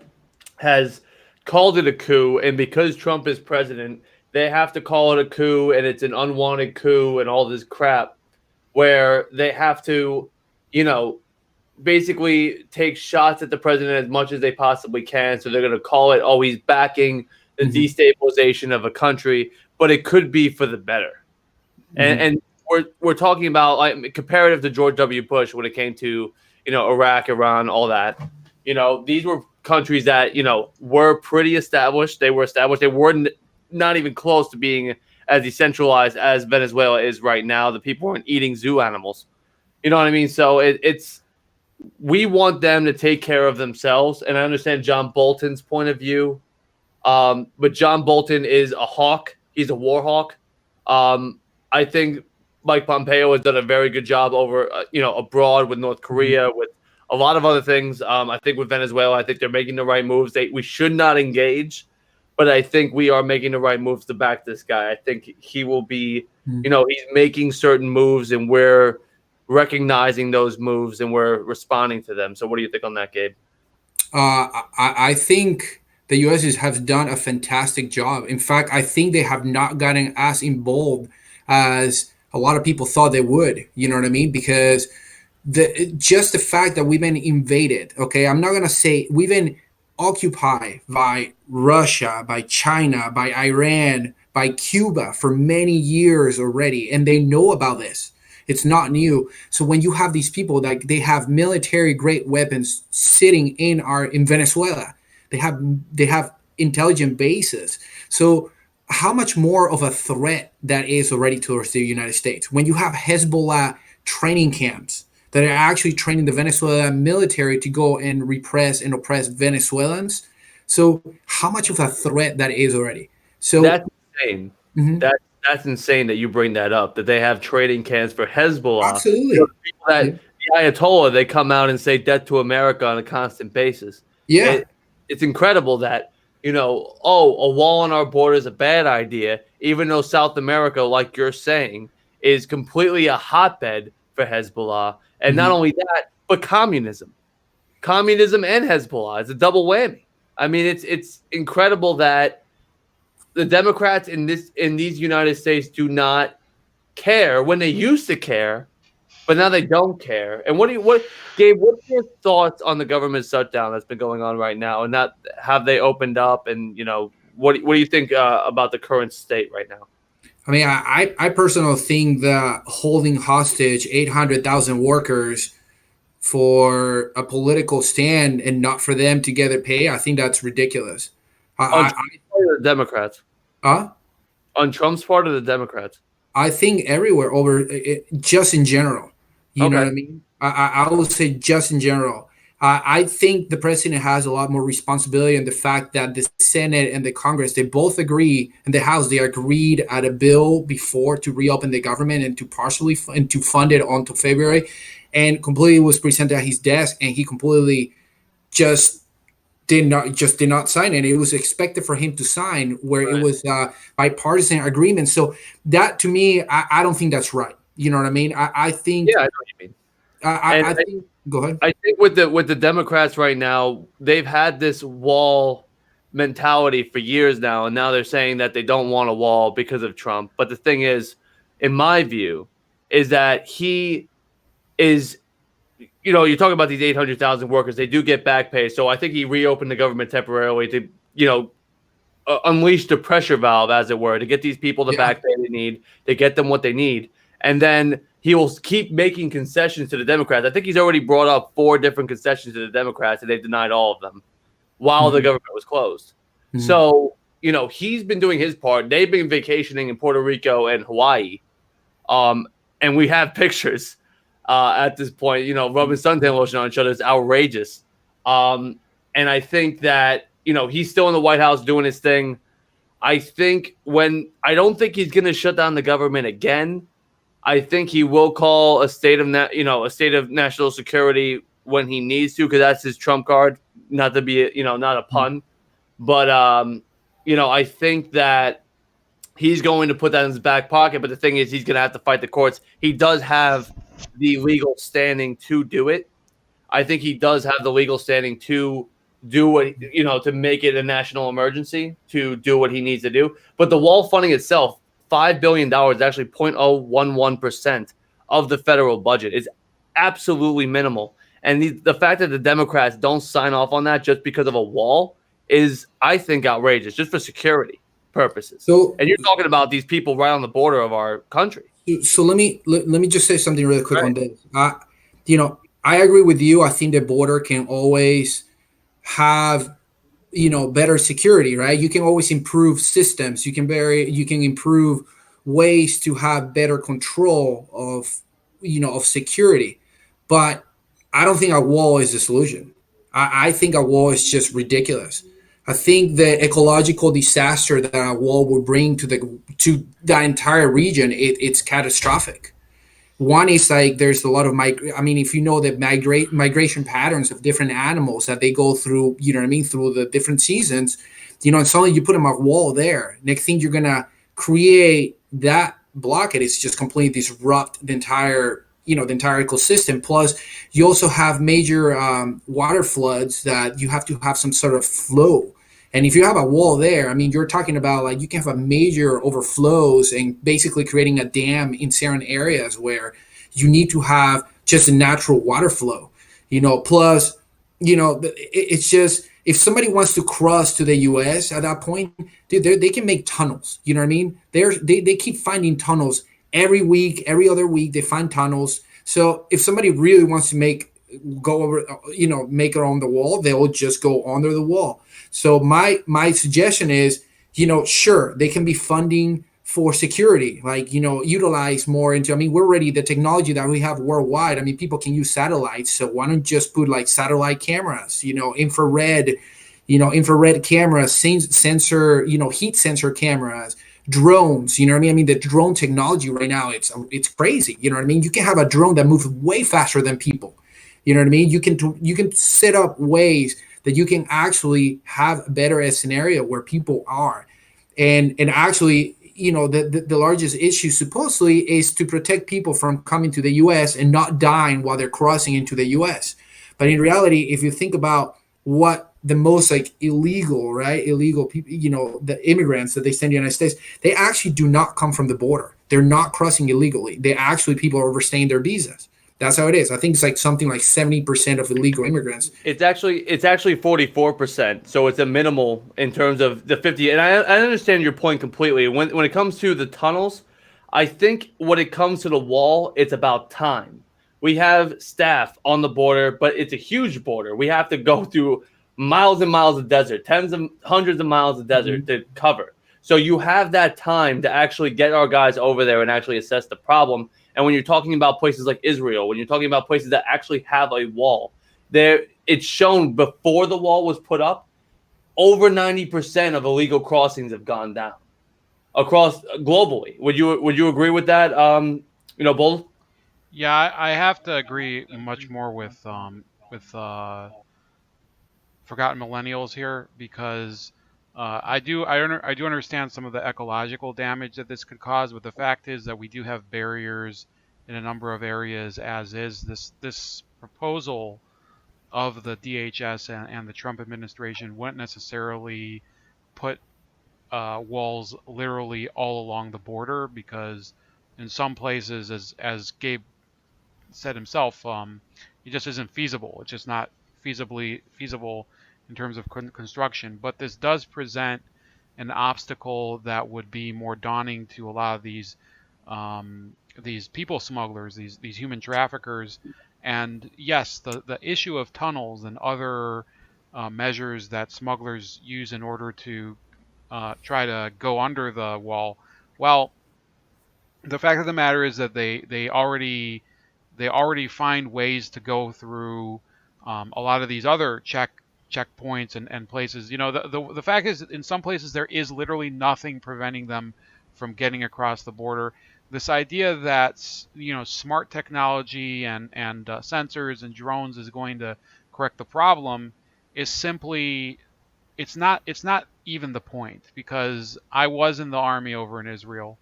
has called it a coup, and because Trump is president, they have to call it a coup, and it's an unwanted coup, and all this crap, where they have to, basically take shots at the president as much as they possibly can. So they're going to call it, oh, he's backing the destabilization of a country, but it could be for the better. And we're talking about like comparative to George W. Bush when it came to Iraq, Iran, all that. These were countries that were pretty established. They were established. They weren't not even close to being as decentralized as Venezuela is right now. The people weren't eating zoo animals. You know what I mean? So it's we want them to take care of themselves. And I understand John Bolton's point of view, but John Bolton is a hawk. He's a war hawk. I think Mike Pompeo has done a very good job over, abroad with North Korea, with a lot of other things. I think with Venezuela, I think they're making the right moves. We should not engage, but I think we are making the right moves to back this guy. I think he will be, he's making certain moves, and we're recognizing those moves and we're responding to them. So what do you think on that, Gabe? I think the U.S. has done a fantastic job. In fact, I think they have not gotten as involved as a lot of people thought they would. You know what I mean? Because just the fact that we've been invaded, okay, I'm not going to say we've been occupied by Russia, by China, by Iran, by Cuba for many years already, and they know about this. It's not new. So when you have these people that they have military grade weapons sitting in Venezuela, they have intelligent bases. So how much more of a threat that is already towards the United States? When you have Hezbollah training camps that are actually training the Venezuelan military to go and repress and oppress Venezuelans. So how much of a threat that is already? So that's insane. That's insane that you bring that up, that they have trading camps for Hezbollah. Absolutely. People that the Ayatollah, they come out and say death to America on a constant basis. Yeah. It's incredible that, a wall on our border is a bad idea, even though South America, like you're saying, is completely a hotbed for Hezbollah. And not only that, but communism. Communism and Hezbollah. It's a double whammy. I mean, it's incredible that the Democrats in these United States do not care when they used to care, but now they don't care. And Gabe, what's your thoughts on the government shutdown that's been going on right now? And that have they opened up? And what do you think about the current state right now? I mean, I personally think that holding hostage 800,000 workers for a political stand and not for them to get their pay, I think that's ridiculous. The Democrats. On Trump's part of the Democrats? I think everywhere just in general. You know what I mean? I would say just in general. I think the president has a lot more responsibility in the fact that the Senate and the Congress, they both agree, and the House, they agreed at a bill before to reopen the government and to partially and to fund it until February, and completely was presented at his desk, and he completely just did not sign it. It was expected for him to sign where it was bipartisan agreement. So that, to me, I don't think that's right. You know what I mean? I think. Yeah, I know what you mean. I think. Go ahead. I think with the Democrats right now, they've had this wall mentality for years now, and now they're saying that they don't want a wall because of Trump. But the thing is, in my view, is that he is. You're talking about these 800,000 workers. They do get back pay. So I think he reopened the government temporarily to, unleash the pressure valve, as it were, to get these people the back pay they need, to get them what they need. And then he will keep making concessions to the Democrats. I think he's already brought up 4 different concessions to the Democrats, and they've denied all of them while the government was closed. So, he's been doing his part. They've been vacationing in Puerto Rico and Hawaii. And we have pictures. At this point, rubbing suntan lotion on each other is outrageous. And I think that, he's still in the White House doing his thing. I don't think he's going to shut down the government again. I think he will call a state of national security when he needs to, because that's his trump card, not to be, not a pun. But, I think that he's going to put that in his back pocket. But the thing is, he's going to have to fight the courts. He does have the legal standing to do it. I think he does have the legal standing to do what, to make it a national emergency, to do what he needs to do. But the wall funding itself, $5 billion, actually 0.011% of the federal budget, is absolutely minimal. And the fact that the Democrats don't sign off on that just because of a wall is, I think, outrageous, just for security purposes. And you're talking about these people right on the border of our country. So let me just say something really quick on this. I agree with you. I think the border can always have, better security, right? You can always improve systems. You can improve ways to have better control of security. But I don't think a wall is the solution. I think a wall is just ridiculous. I think the ecological disaster that a wall would bring to that entire region, it's catastrophic. One is like there's a lot of if you know the migration patterns of different animals that they go through, through the different seasons, and suddenly you put them a wall there. Next thing you're gonna create that blockade is just completely disrupt the entire ecosystem. Plus, you also have major water floods that you have to have some sort of flow. And if you have a wall there, you're talking about you can have a major overflows and basically creating a dam in certain areas where you need to have just a natural water flow. Plus, it's just, if somebody wants to cross to the U.S. at that point, dude, they can make tunnels. You know what I mean? They keep finding tunnels every week, every other week. They find tunnels. So if somebody really wants to make it on the wall, they'll just go under the wall. So my suggestion is, sure, they can be funding for security, like, utilize more into, we're already, the technology that we have worldwide, people can use satellites. So why don't just put like satellite cameras, infrared cameras, sensor, heat sensor cameras, drones, the drone technology right now, it's crazy. You can have a drone that moves way faster than people. You can set up ways that you can actually have better a scenario where people are. And actually, the largest issue supposedly is to protect people from coming to the U.S. and not dying while they're crossing into the U.S. But in reality, if you think about what the most like illegal people, the immigrants that they send to the United States, they actually do not come from the border. They're not crossing illegally. People are overstaying their visas. That's how it is. I think it's like something like 70% of illegal immigrants. It's actually 44%. So it's a minimal in terms of the 50. And I understand your point completely. When it comes to the tunnels, I think when it comes to the wall, it's about time. We have staff on the border, but it's a huge border. We have to go through miles and miles of desert, hundreds of miles of desert to cover. So you have that time to actually get our guys over there and actually assess the problem. And when you're talking about places like Israel, when you're talking about places that actually have a wall, it's shown before the wall was put up, over 90% of illegal crossings have gone down across globally. Would you agree with that? Bull? Yeah, I have to agree much more with forgotten millennials here, because I do understand some of the ecological damage that this could cause, but the fact is that we do have barriers in a number of areas as is. This proposal of the DHS and the Trump administration wouldn't necessarily put walls literally all along the border, because in some places, as Gabe said himself, it just isn't feasible. It's just not feasible in terms of construction. But this does present an obstacle that would be more daunting to a lot of these people smugglers, these human traffickers. And yes, the issue of tunnels and other measures that smugglers use in order to try to go under the wall. Well, the fact of the matter is that they already find ways to go through a lot of these other checkpoints and places. The fact is, in some places there is literally nothing preventing them from getting across the border. This idea that smart technology and sensors and drones is going to correct the problem is simply, it's not even the point, because I was in the army over in Israel,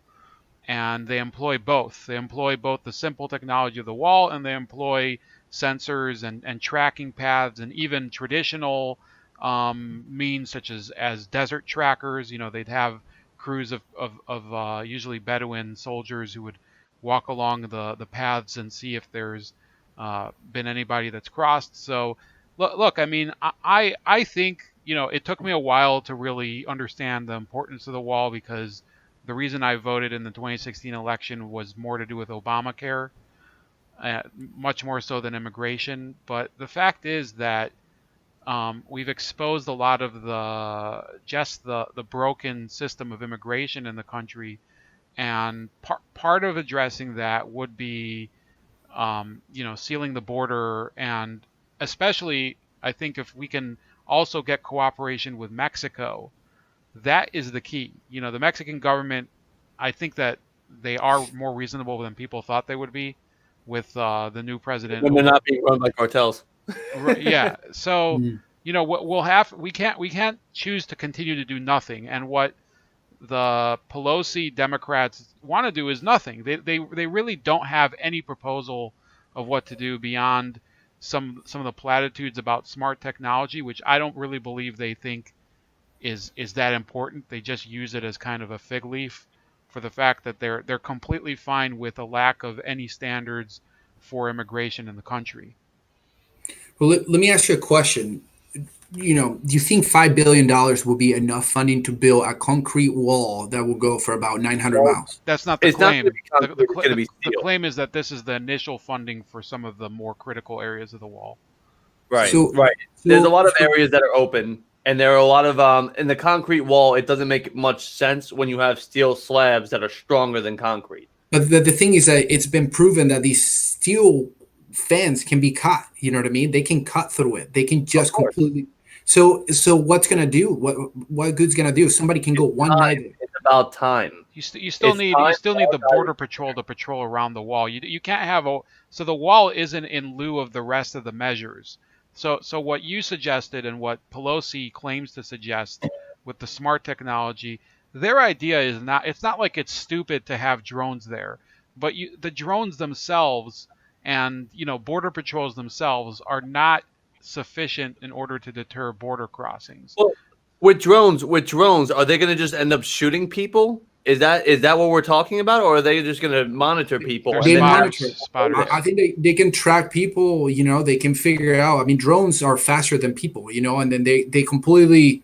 and they employ both. They employ both the simple technology of the wall, and they employ sensors and tracking paths, and even traditional means such as desert trackers. They'd have crews of usually Bedouin soldiers who would walk along the paths and see if there's been anybody that's crossed. So look, I think it took me a while to really understand the importance of the wall, because the reason I voted in the 2016 election was more to do with Obamacare, much more so than immigration. But the fact is that we've exposed a lot of the broken system of immigration in the country, and part of addressing that would be sealing the border, and especially I think if we can also get cooperation with Mexico, that is the key. The Mexican government, I think that they are more reasonable than people thought they would be with the new president. When they're not being run by cartels. Yeah. So, we can't choose to continue to do nothing. And what the Pelosi Democrats want to do is nothing. They really don't have any proposal of what to do beyond some of the platitudes about smart technology, which I don't really believe they think is that important. They just use it as kind of a fig leaf for the fact that they're completely fine with a lack of any standards for immigration in the country. Well, let me ask you a question. Do you think $5 billion will be enough funding to build a concrete wall that will go for about 900 miles? That's not the claim. The claim is that this is the initial funding for some of the more critical areas of the wall. Right. There's a lot of areas that are open And there are a lot of in the concrete wall. It doesn't make much sense when you have steel slabs that are stronger than concrete. But the thing is that it's been proven that these steel fence can be cut. You know what I mean? They can cut through it. They can just completely. So what's gonna do? What good's gonna do? Somebody can go one night. It's about time. You still need the border patrol to patrol around the wall. You can't have so the wall isn't in lieu of the rest of the measures. So what you suggested and what Pelosi claims to suggest with the smart technology, their idea is it's not like it's stupid to have drones there, but the drones themselves and border patrols themselves are not sufficient in order to deter border crossings. Well, with drones, are they going to just end up shooting people? Is that what we're talking about, or are they just going to monitor people? They monitor. I think they can track people. They can figure it out. I mean, drones are faster than people. And then they completely,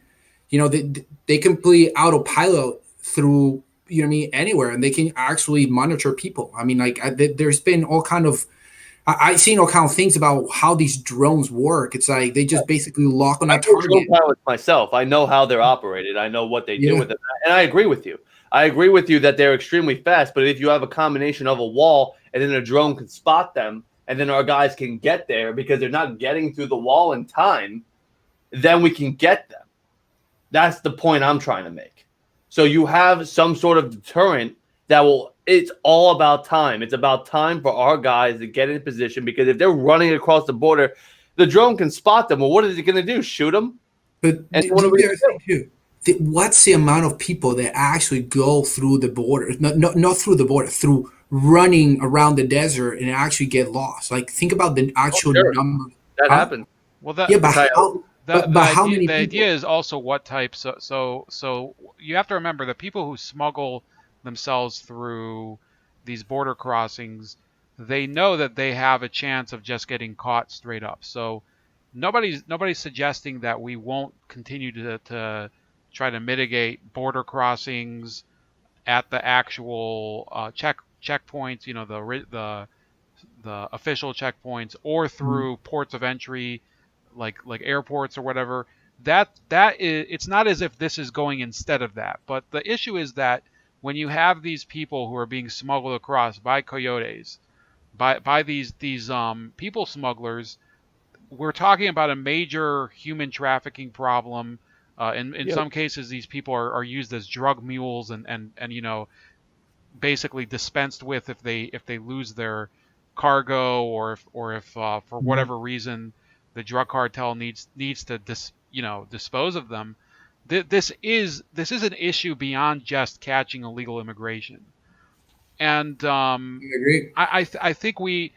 they completely autopilot through anywhere, and they can actually monitor people. I mean, like there's been all kind of. I've seen all kind of things about how these drones work. It's like they just basically lock on a target. Myself, I know how they're operated. I know what they do with it, and I agree with you. I agree with you that they're extremely fast. But if you have a combination of a wall and then a drone can spot them, and then our guys can get there because they're not getting through the wall in time, then we can get them. That's the point I'm trying to make. So you have some sort of deterrent that will. It's all about time. It's about time for our guys to get in position, because if they're running across the border, the drone can spot them. Well, what is it going to do? Shoot them? But what's the amount of people that actually go through the border? Not through the border, through running around the desert and actually get lost. Like, think about the actual number. That happens. Well, but how many? The idea is also what type. So you have to remember the people who smuggle themselves through these border crossings, they know that they have a chance of just getting caught straight up. So nobody's suggesting that we won't continue to try to mitigate border crossings at the actual checkpoints, the official checkpoints, or through ports of entry like airports or whatever. That is, it's not as if this is going instead of that. But the issue is that when you have these people who are being smuggled across by coyotes, by these people smugglers, we're talking about a major human trafficking problem. In some cases, these people are used as drug mules and basically dispensed with if they lose their cargo, or if for whatever reason the drug cartel needs to dispose of them. This is an issue beyond just catching illegal immigration, and I agree. I think we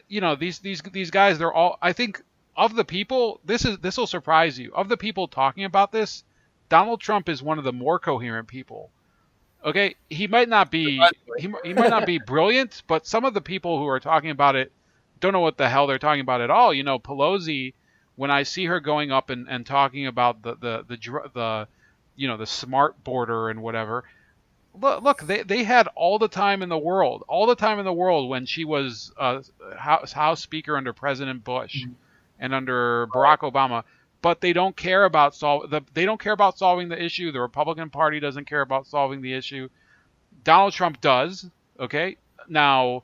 these guys, they're all, I think, of the people, this will surprise you, of the people talking about this, Donald Trump is one of the more coherent people. Okay, he might not be brilliant, but some of the people who are talking about it don't know what the hell they're talking about at all. Pelosi, when I see her going up and talking about the smart border and whatever, look, they had all the time in the world when she was House Speaker under President Bush and under Barack Obama, but they don't care about solving the issue. The Republican Party doesn't care about solving the issue. Donald Trump does. Okay, now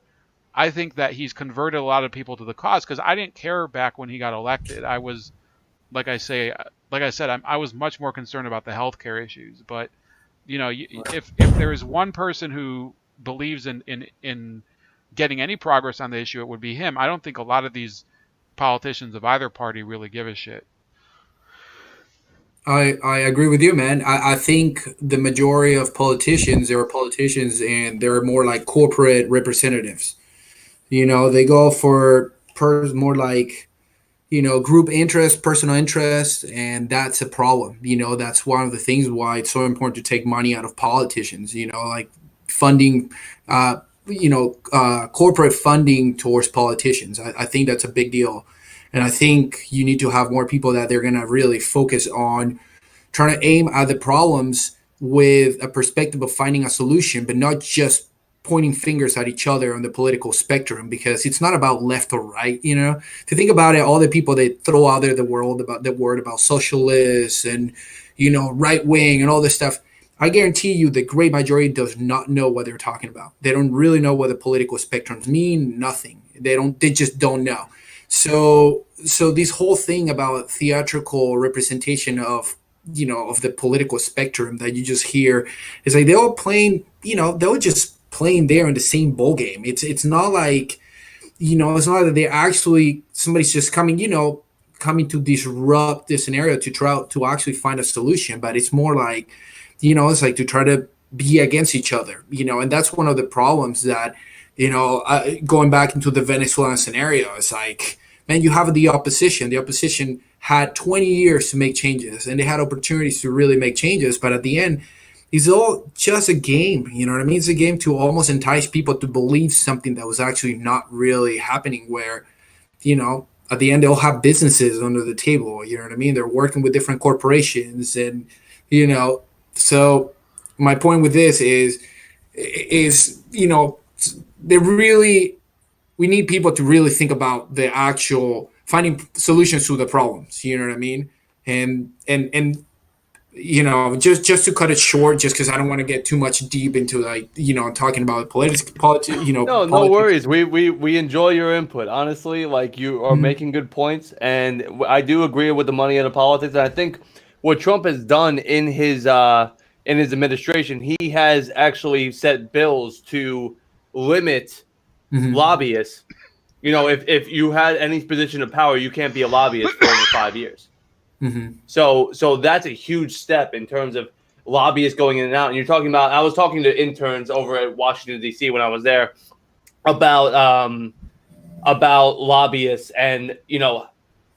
I think that he's converted a lot of people to the cause, because I didn't care back when he got elected. I was, like I said, I was much more concerned about the healthcare issues. But if there is one person who believes in getting any progress on the issue, it would be him. I don't think a lot of these politicians of either party really give a shit. I agree with you, man. I think the majority of politicians, they are politicians, and they're more like corporate representatives. They go for more like, group interest, personal interest, and that's a problem. That's one of the things why it's so important to take money out of politicians, like funding, corporate funding towards politicians. I think that's a big deal. And I think you need to have more people that they're going to really focus on trying to aim at the problems with a perspective of finding a solution, but not just pointing fingers at each other on the political spectrum, because it's not about left or right. To think about it, all the people that throw out there the word about socialists and right wing and all this stuff, I guarantee you the great majority does not know what they're talking about. They don't really know what the political spectrums mean. Nothing. They just don't know. So this whole thing about theatrical representation of the political spectrum that you just hear is like they're all playing, they're just playing there in the same ball game. It's not like, it's not that they're actually, somebody's just coming to disrupt this scenario to try to actually find a solution, but it's more like, it's like to try to be against each other, and that's one of the problems that, going back into the Venezuelan scenario, it's like, man, you have the opposition. The opposition had 20 years to make changes, and they had opportunities to really make changes. But at the end, it's all just a game. You know what I mean? It's a game to almost entice people to believe something that was actually not really happening, where, at the end, they'll have businesses under the table. You know what I mean? They're working with different corporations and, so my point with this is, we need people to really think about the actual finding solutions to the problems. You know what I mean? And just to cut it short, just because I don't want to get too much deep into talking about politics. No worries. We enjoy your input. Honestly, like, you are making good points, and I do agree with the money and the politics. And I think what Trump has done in his administration, he has actually set bills to limit lobbyists. If you had any position of power, you can't be a lobbyist for over 5 years. So that's a huge step in terms of lobbyists going in and out. And you're talking about, I was talking to interns over at Washington, D.C. when I was there about lobbyists and,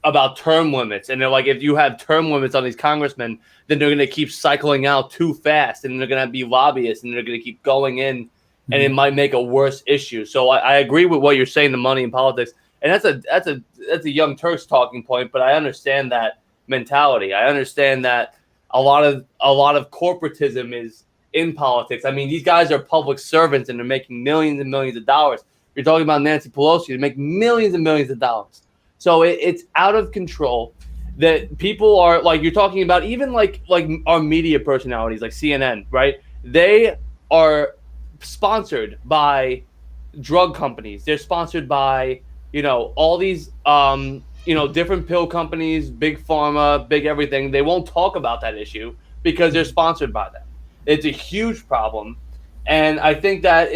about term limits. And they're like, if you have term limits on these congressmen, then they're going to keep cycling out too fast, and they're going to be lobbyists, and they're going to keep going in, and it might make a worse issue. So I agree with what you're saying, the money in politics. And that's a Young Turks talking point, but I understand that mentality. I understand that a lot of corporatism is in politics. I mean, these guys are public servants, and they're making millions and millions of dollars. You're talking about Nancy Pelosi, they make millions and millions of dollars. So it's out of control that people are, like, you're talking about, even like our media personalities like CNN, right? They are sponsored by drug companies. They're sponsored by, all these, different pill companies, big pharma, big everything. They won't talk about that issue because they're sponsored by them. It's a huge problem. And I think that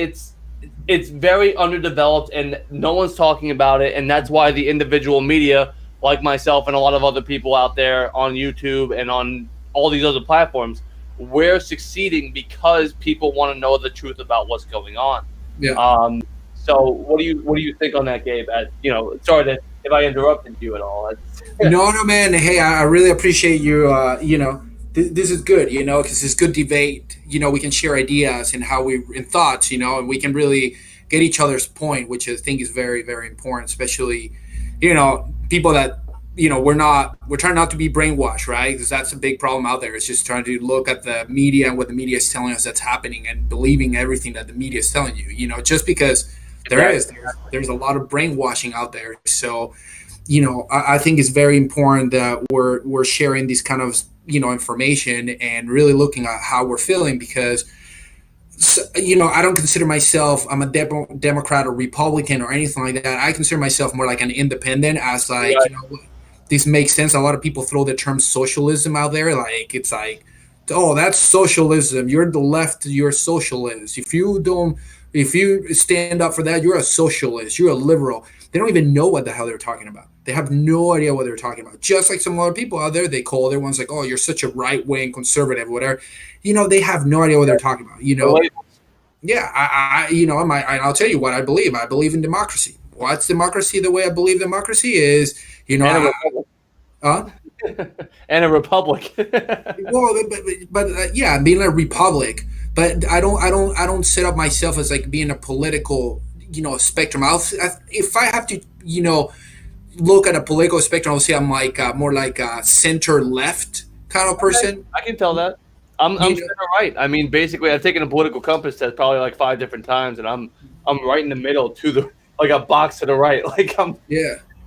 it's very underdeveloped, and no one's talking about it. And that's why the individual media, like myself and a lot of other people out there on YouTube and on all these other platforms, we're succeeding because people want to know the truth about what's going on. Yeah. So what do you think on that, Gabe? Sorry if I interrupted you at all. No, man. Hey, I really appreciate you. This is good, because it's good debate. We can share ideas and thoughts, and we can really get each other's point, which I think is very, very important, especially, people that, we're trying not to be brainwashed, right? Because that's a big problem out there. It's just trying to look at the media and what the media is telling us that's happening and believing everything that the media is telling you, just because there's a lot of brainwashing out there. So, I think it's very important that we're sharing these kind of, information and really looking at how we're feeling, because, I don't consider myself, I'm a Democrat or Republican or anything like that. I consider myself more like an independent, as like, this makes sense. A lot of people throw the term socialism out there. Like, it's like, oh, that's socialism. You're the left, you're socialist. If you stand up for that, you're a socialist. You're a liberal. They don't even know what the hell they're talking about. They have no idea what they're talking about. Just like some other people out there, they call other ones like, oh, you're such a right-wing conservative, whatever. They have no idea what they're talking about. Yeah, I'll tell you what I believe. I believe in democracy. What's democracy? The way I believe democracy is, and a republic. Well, but yeah, being a republic. But I don't set up myself as like being a political, spectrum. If I have to, look at a political spectrum, I'll say I'm like more like a center left kind of person. I can tell that. I'm center right. I mean, basically, I've taken a political compass test probably like 5 different times, and I'm right in the middle to the like a box to the right. Like I'm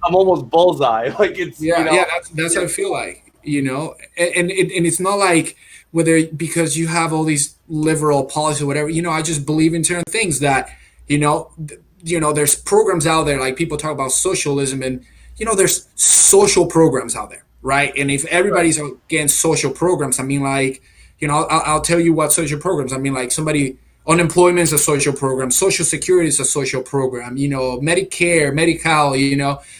almost bullseye. Like it's that's how I feel like, and it's not like whether because you have all these liberal policies or whatever. I just believe in certain things that there's programs out there, like people talk about socialism, and there's social programs out there, right? And if everybody's against social programs, I mean, like, I'll tell you what social programs. I mean, like unemployment is a social program, social security is a social program, Medicare, Medi-Cal,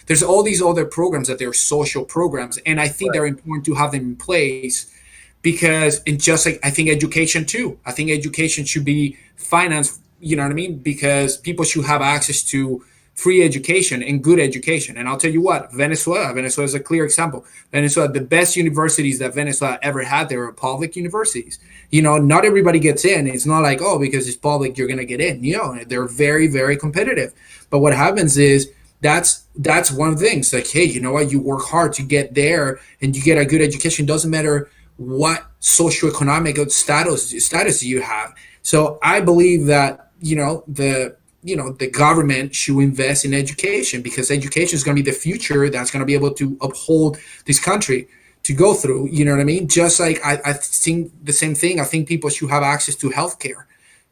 there's all these other programs that they're social programs, and I think they're important to have them in place because, and just like I think education too. I think education should be financed. You know what I mean? Because people should have access to free education and good education. And I'll tell you what, Venezuela is a clear example. Venezuela, the best universities that Venezuela ever had, they were public universities. Not everybody gets in. It's not like, oh, because it's public, you're going to get in. They're very, very competitive. But what happens is that's one of the things. Like, hey, you know what? You work hard to get there and you get a good education. Doesn't matter what socioeconomic status you have. So I believe that, the government should invest in education because education is going to be the future that's going to be able to uphold this country to go through. You know what I mean? Just like I think the same thing. I think people should have access to healthcare.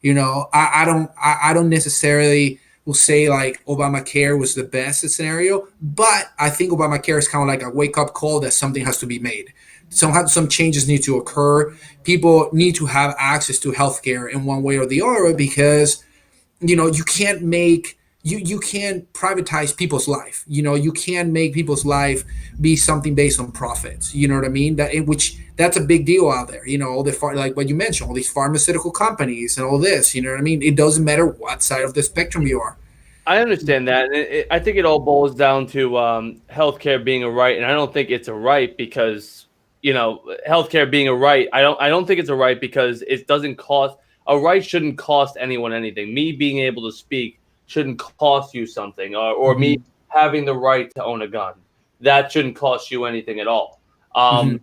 I don't necessarily will say like Obamacare was the best scenario, but I think Obamacare is kind of like a wake up call that something has to be made. Some changes need to occur. People need to have access to healthcare in one way or the other because, you can't make you can't privatize people's life. You can't make people's life be something based on profits. You know what I mean? That's a big deal out there. All like what you mentioned, all these pharmaceutical companies and all this. You know what I mean? It doesn't matter what side of the spectrum you are. I understand that. And I think it all boils down to healthcare being a right, and I don't think it's a right because healthcare being a right. I don't think it's a right because it doesn't cost. A right shouldn't cost anyone anything. Me being able to speak shouldn't cost you something, or me having the right to own a gun. That shouldn't cost you anything at all. When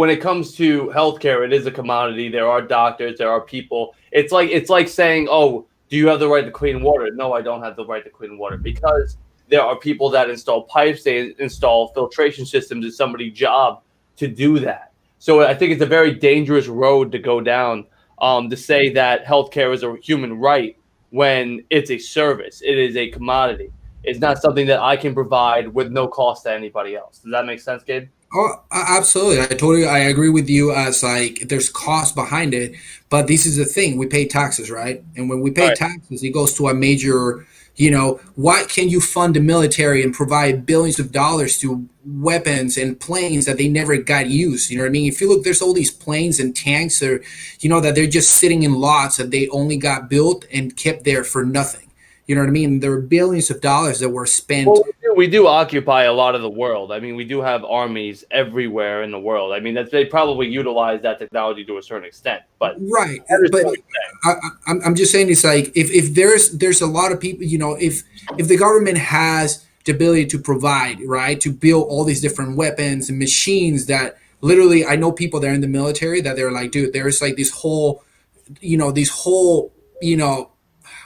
it comes to healthcare, it is a commodity. There are doctors, there are people. It's like saying, oh, do you have the right to clean water? No, I don't have the right to clean water because there are people that install pipes, they install filtration systems. It's somebody's job to do that. So I think it's a very dangerous road to go down to say that healthcare is a human right when it's a service. It is a commodity. It's not something that I can provide with no cost to anybody else. Does that make sense, Gabe? Oh, absolutely. I agree with you as like there's cost behind it, but this is the thing. We pay taxes, right? And when we pay taxes, it goes to a major, why can you fund the military and provide billions of dollars to weapons and planes that they never got used? You know what I mean? If you look, there's all these planes and tanks that that they're just sitting in lots that they only got built and kept there for nothing. You know what I mean? There are billions of dollars that were spent. Well, we do occupy a lot of the world. I mean, we do have armies everywhere in the world. I mean, they probably utilize that technology to a certain extent. But right, but I'm just saying it's like if there's a lot of people, if the government has the ability to provide, right, to build all these different weapons and machines that literally, I know people that are in the military that they're like, dude, there's like this whole,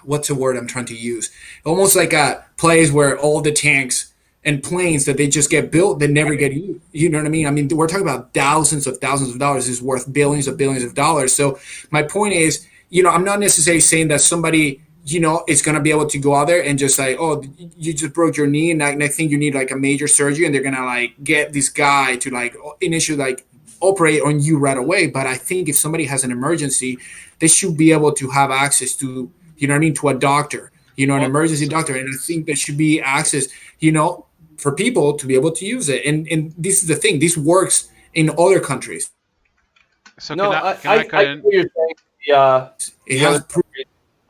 what's the word I'm trying to use? Almost like a place where all the tanks and planes that they just get built, they never get used. You know what I mean? I mean, we're talking about thousands of dollars is worth billions of dollars. So my point is, I'm not necessarily saying that somebody, is going to be able to go out there and just say, oh, you just broke your knee and next thing you need like a major surgery and they're going to like get this guy to like initially like operate on you right away. But I think if somebody has an emergency, they should be able to have access to, to a doctor, an emergency doctor. And I think there should be access, for people to be able to use it. And this is the thing. This works in other countries. So I get what you're saying.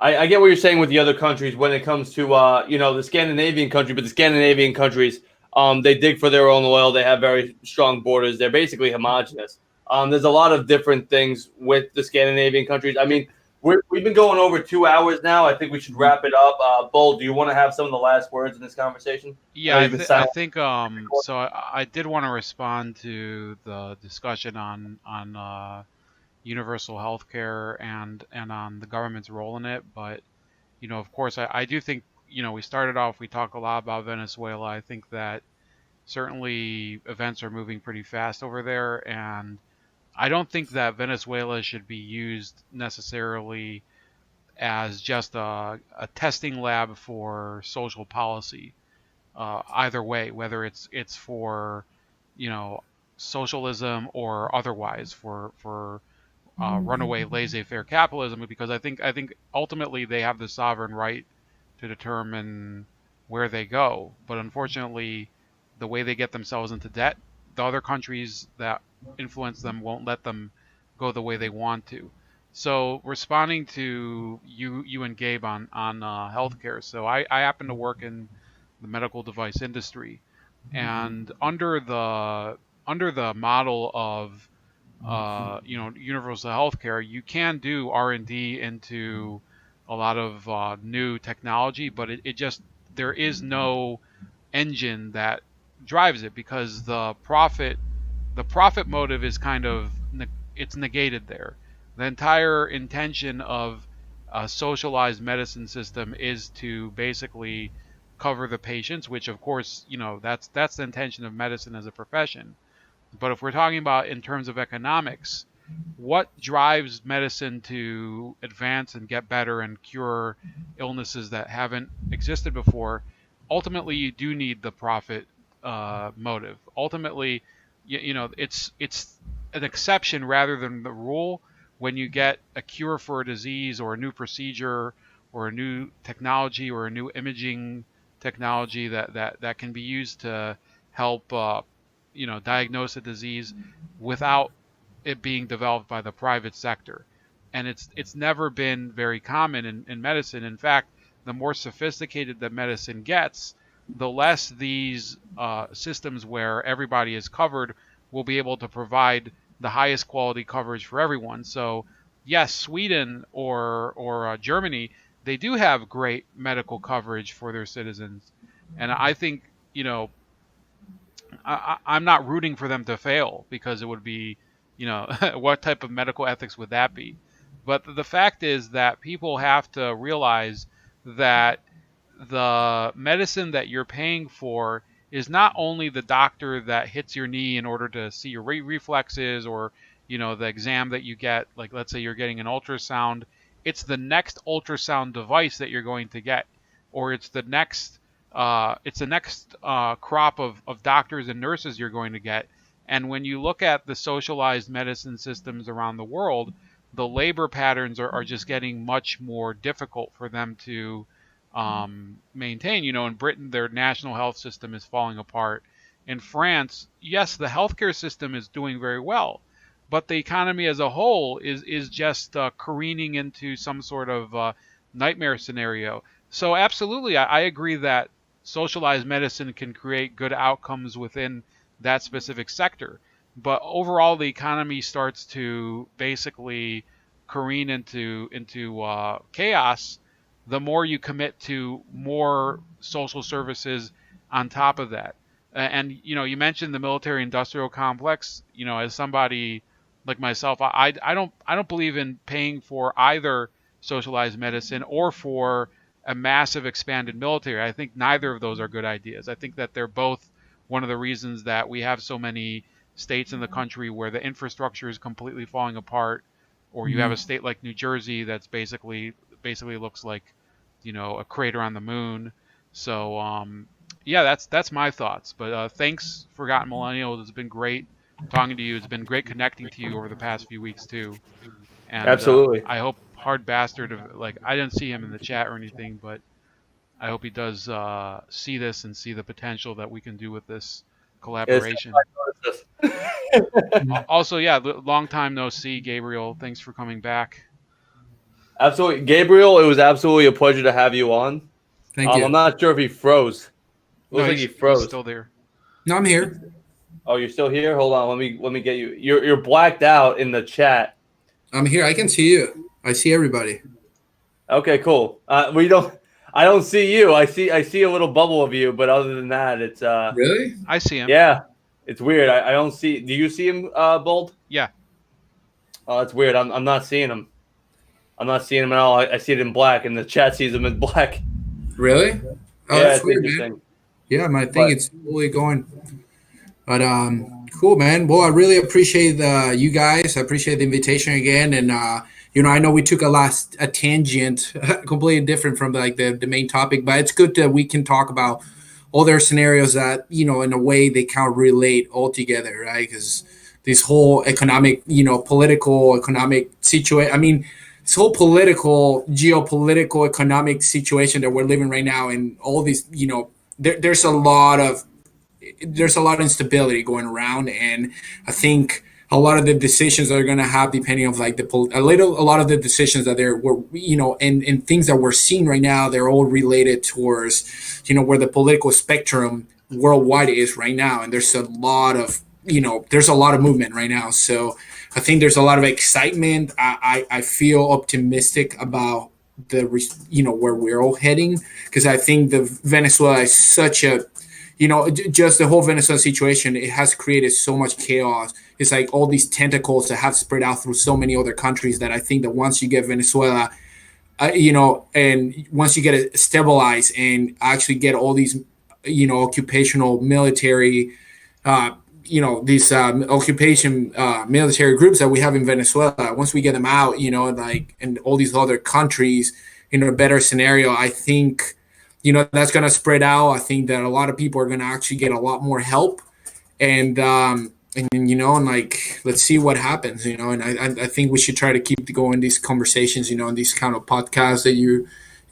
I get what you're saying with the other countries when it comes to, the Scandinavian country. But the Scandinavian countries, they dig for their own oil. They have very strong borders. They're basically homogenous. There's a lot of different things with the Scandinavian countries. I mean, we've been going over 2 hours now. I think we should wrap it up. Bull, do you want to have some of the last words in this conversation? Yeah, I think so. I did want to respond to the discussion on universal health care and on the government's role in it. But, of course, I do think, we started off, we talk a lot about Venezuela. I think that certainly events are moving pretty fast over there, and I don't think that Venezuela should be used necessarily as just a testing lab for social policy. Either way, whether it's for, socialism or otherwise for runaway laissez-faire capitalism, because I think ultimately they have the sovereign right to determine where they go. But unfortunately, the way they get themselves into debt, the other countries that influence them won't let them go the way they want to. So responding to you and Gabe on healthcare. So I happen to work in the medical device industry, and under the model of universal healthcare, you can do R&D into a lot of new technology, but it just, there is no engine that drives it, because the profit motive is kind of it's negated there. The entire intention of a socialized medicine system is to basically cover the patients, which of course, that's the intention of medicine as a profession. But if we're talking about in terms of economics, what drives medicine to advance and get better and cure illnesses that haven't existed before? Ultimately, you do need the profit motive. Ultimately, it's an exception rather than the rule when you get a cure for a disease or a new procedure or a new technology or a new imaging technology that can be used to help diagnose a disease without it being developed by the private sector. And it's never been very common in medicine. In fact, the more sophisticated that medicine gets, the less these systems where everybody is covered will be able to provide the highest quality coverage for everyone. So yes, Sweden or Germany, they do have great medical coverage for their citizens. And I think, I'm not rooting for them to fail, because it would be, what type of medical ethics would that be? But the fact is that people have to realize that the medicine that you're paying for is not only the doctor that hits your knee in order to see your reflexes, or, the exam that you get, like let's say you're getting an ultrasound, it's the next ultrasound device that you're going to get, or it's the next crop of doctors and nurses you're going to get. And when you look at the socialized medicine systems around the world, the labor patterns are just getting much more difficult for them to maintain. In Britain, their national health system is falling apart. In France, yes, the healthcare system is doing very well, but the economy as a whole is just careening into some sort of nightmare scenario. So absolutely, I agree that socialized medicine can create good outcomes within that specific sector. But overall, the economy starts to basically careen into chaos the more you commit to more social services on top of that. And you mentioned the military-industrial complex. As somebody like myself, I don't believe in paying for either socialized medicine or for a massive expanded military. I think neither of those are good ideas. I think that they're both one of the reasons that we have so many states in the country where the infrastructure is completely falling apart, or you have a state like New Jersey that's basically looks like, a crater on the moon. So yeah, that's my thoughts. But thanks, Forgotten Millennial. It's been great talking to you. It's been great connecting to you over the past few weeks too. And Absolutely. I hope Hard Bastard, I didn't see him in the chat or anything, but I hope he does see this and see the potential that we can do with this collaboration. Also, yeah, long time no see, Gabriel. Thanks for coming back. Absolutely. Gabriel, it was absolutely a pleasure to have you on. Thank you. I'm not sure if he froze. Looks like he froze. He's still there. No, I'm here. Oh, you're still here? Hold on. Let me get you. You're blacked out in the chat. I'm here. I can see you. I see everybody. Okay, cool. I don't see you. I see a little bubble of you, but other than that, it's Really? I see him. Yeah. It's weird. I don't see. Do you see him, Bold? Yeah. Oh, that's weird. I'm not seeing them. I'm not seeing them at all. I see it in black, and the chat sees them in black. Really? Oh, Yeah, that's it's weird, interesting. man. Yeah, I think it's totally going. But cool, man. Well, I really appreciate you guys. I appreciate the invitation again, and I know we took a tangent, completely different from like the main topic, but it's good that we can talk about all their scenarios that in a way they can't relate all together, right? Because this whole economic, political, economic situation. I mean, this whole political, geopolitical, economic situation that we're living right now, and all these, there's a lot of instability going around, and I think a lot of the decisions that are going to have, depending on like a lot of the decisions that and things that we're seeing right now, they're all related towards where the political spectrum worldwide is right now, and there's a lot of movement right now. So I think there's a lot of excitement. I feel optimistic about where we're all heading, because I think the Venezuela is such a just the whole Venezuela situation, it has created so much chaos. It's like all these tentacles that have spread out through so many other countries that I think that once you get Venezuela, and once you get it stabilized and actually get all these, occupational military, these occupation military groups that we have in Venezuela, once we get them out, and all these other countries in a better scenario, I think that's going to spread out. I think that a lot of people are going to actually get a lot more help, and let's see what happens, and I think we should try to keep going these conversations, and these kind of podcasts that you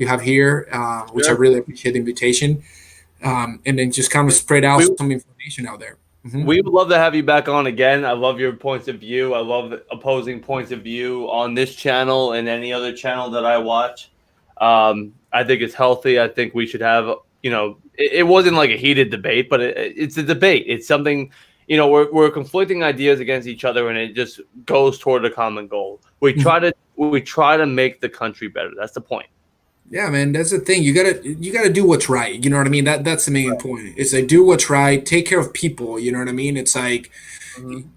have here, which I really appreciate the invitation, and then just kind of spread out some information out there. Mm-hmm. We would love to have you back on again. I love your points of view. I love opposing points of view on this channel and any other channel that I watch. I think it's healthy. I think we should have, it wasn't like a heated debate, but it's a debate. It's something, we're conflicting ideas against each other, and it just goes toward a common goal. We try to make the country better. That's the point. Yeah, man, that's the thing. You gotta do what's right. You know what I mean? That's the main point. It's like, do what's right, take care of people. You know what I mean? It's like,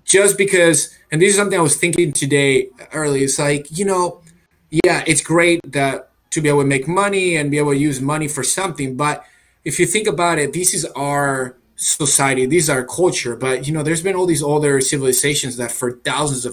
just because, and this is something I was thinking today early. It's like, yeah, it's great that to be able to make money and be able to use money for something. But if you think about it, this is our society, this is our culture. But, there's been all these other civilizations that for thousands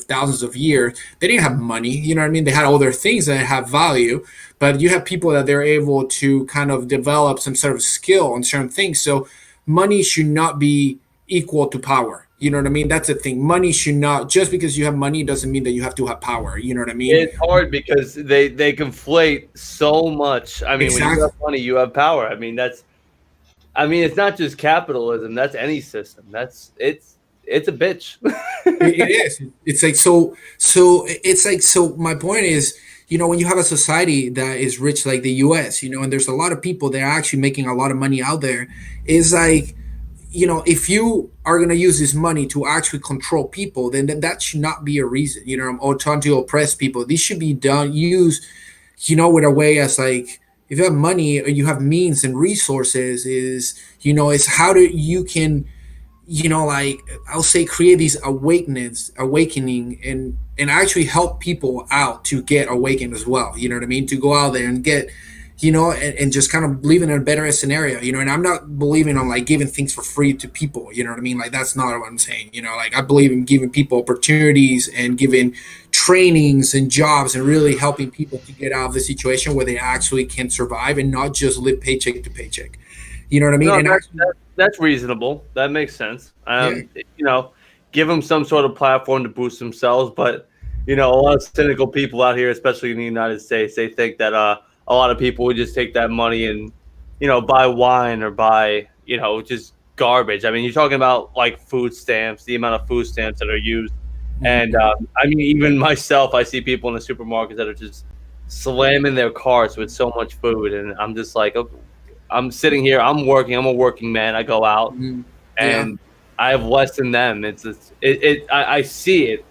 of years, they didn't have money. You know what I mean? They had other things that have value, but you have people that they're able to kind of develop some sort of skill on certain things. So money should not be equal to power. You know what I mean? That's the thing. Money should not, just because you have money doesn't mean that you have to have power. You know what I mean? It's hard because they conflate so much. I mean, exactly. When you have money, you have power. I mean, it's not just capitalism. That's any system. It's a bitch. It is. It's like, so it's like, so my point is, when you have a society that is rich like the US, and there's a lot of people that are actually making a lot of money out there, is like, if you are going to use this money to actually control people, then that should not be a reason, or trying to oppress people. This should be used, with a way as like, if you have money or you have means and resources, is how you can, like I'll say, create these awakening and actually help people out to get awakened as well. You know what I mean? To go out there and get, and just kind of live in a better scenario, and I'm not believing on like giving things for free to people, you know what I mean? Like, that's not what I'm saying, like I believe in giving people opportunities and giving trainings and jobs and really helping people to get out of the situation where they actually can survive and not just live paycheck to paycheck. You know what I mean? No, that's reasonable. That makes sense. Give them some sort of platform to boost themselves. But, a lot of cynical people out here, especially in the United States, they think that a lot of people would just take that money and, buy wine or buy, just garbage. I mean, you're talking about like food stamps, the amount of food stamps that are used. And I mean, even myself, I see people in the supermarkets that are just slamming their carts with so much food. And I'm just like, okay, I'm sitting here, I'm working, I'm a working man. I go out and I have less than them. I see it.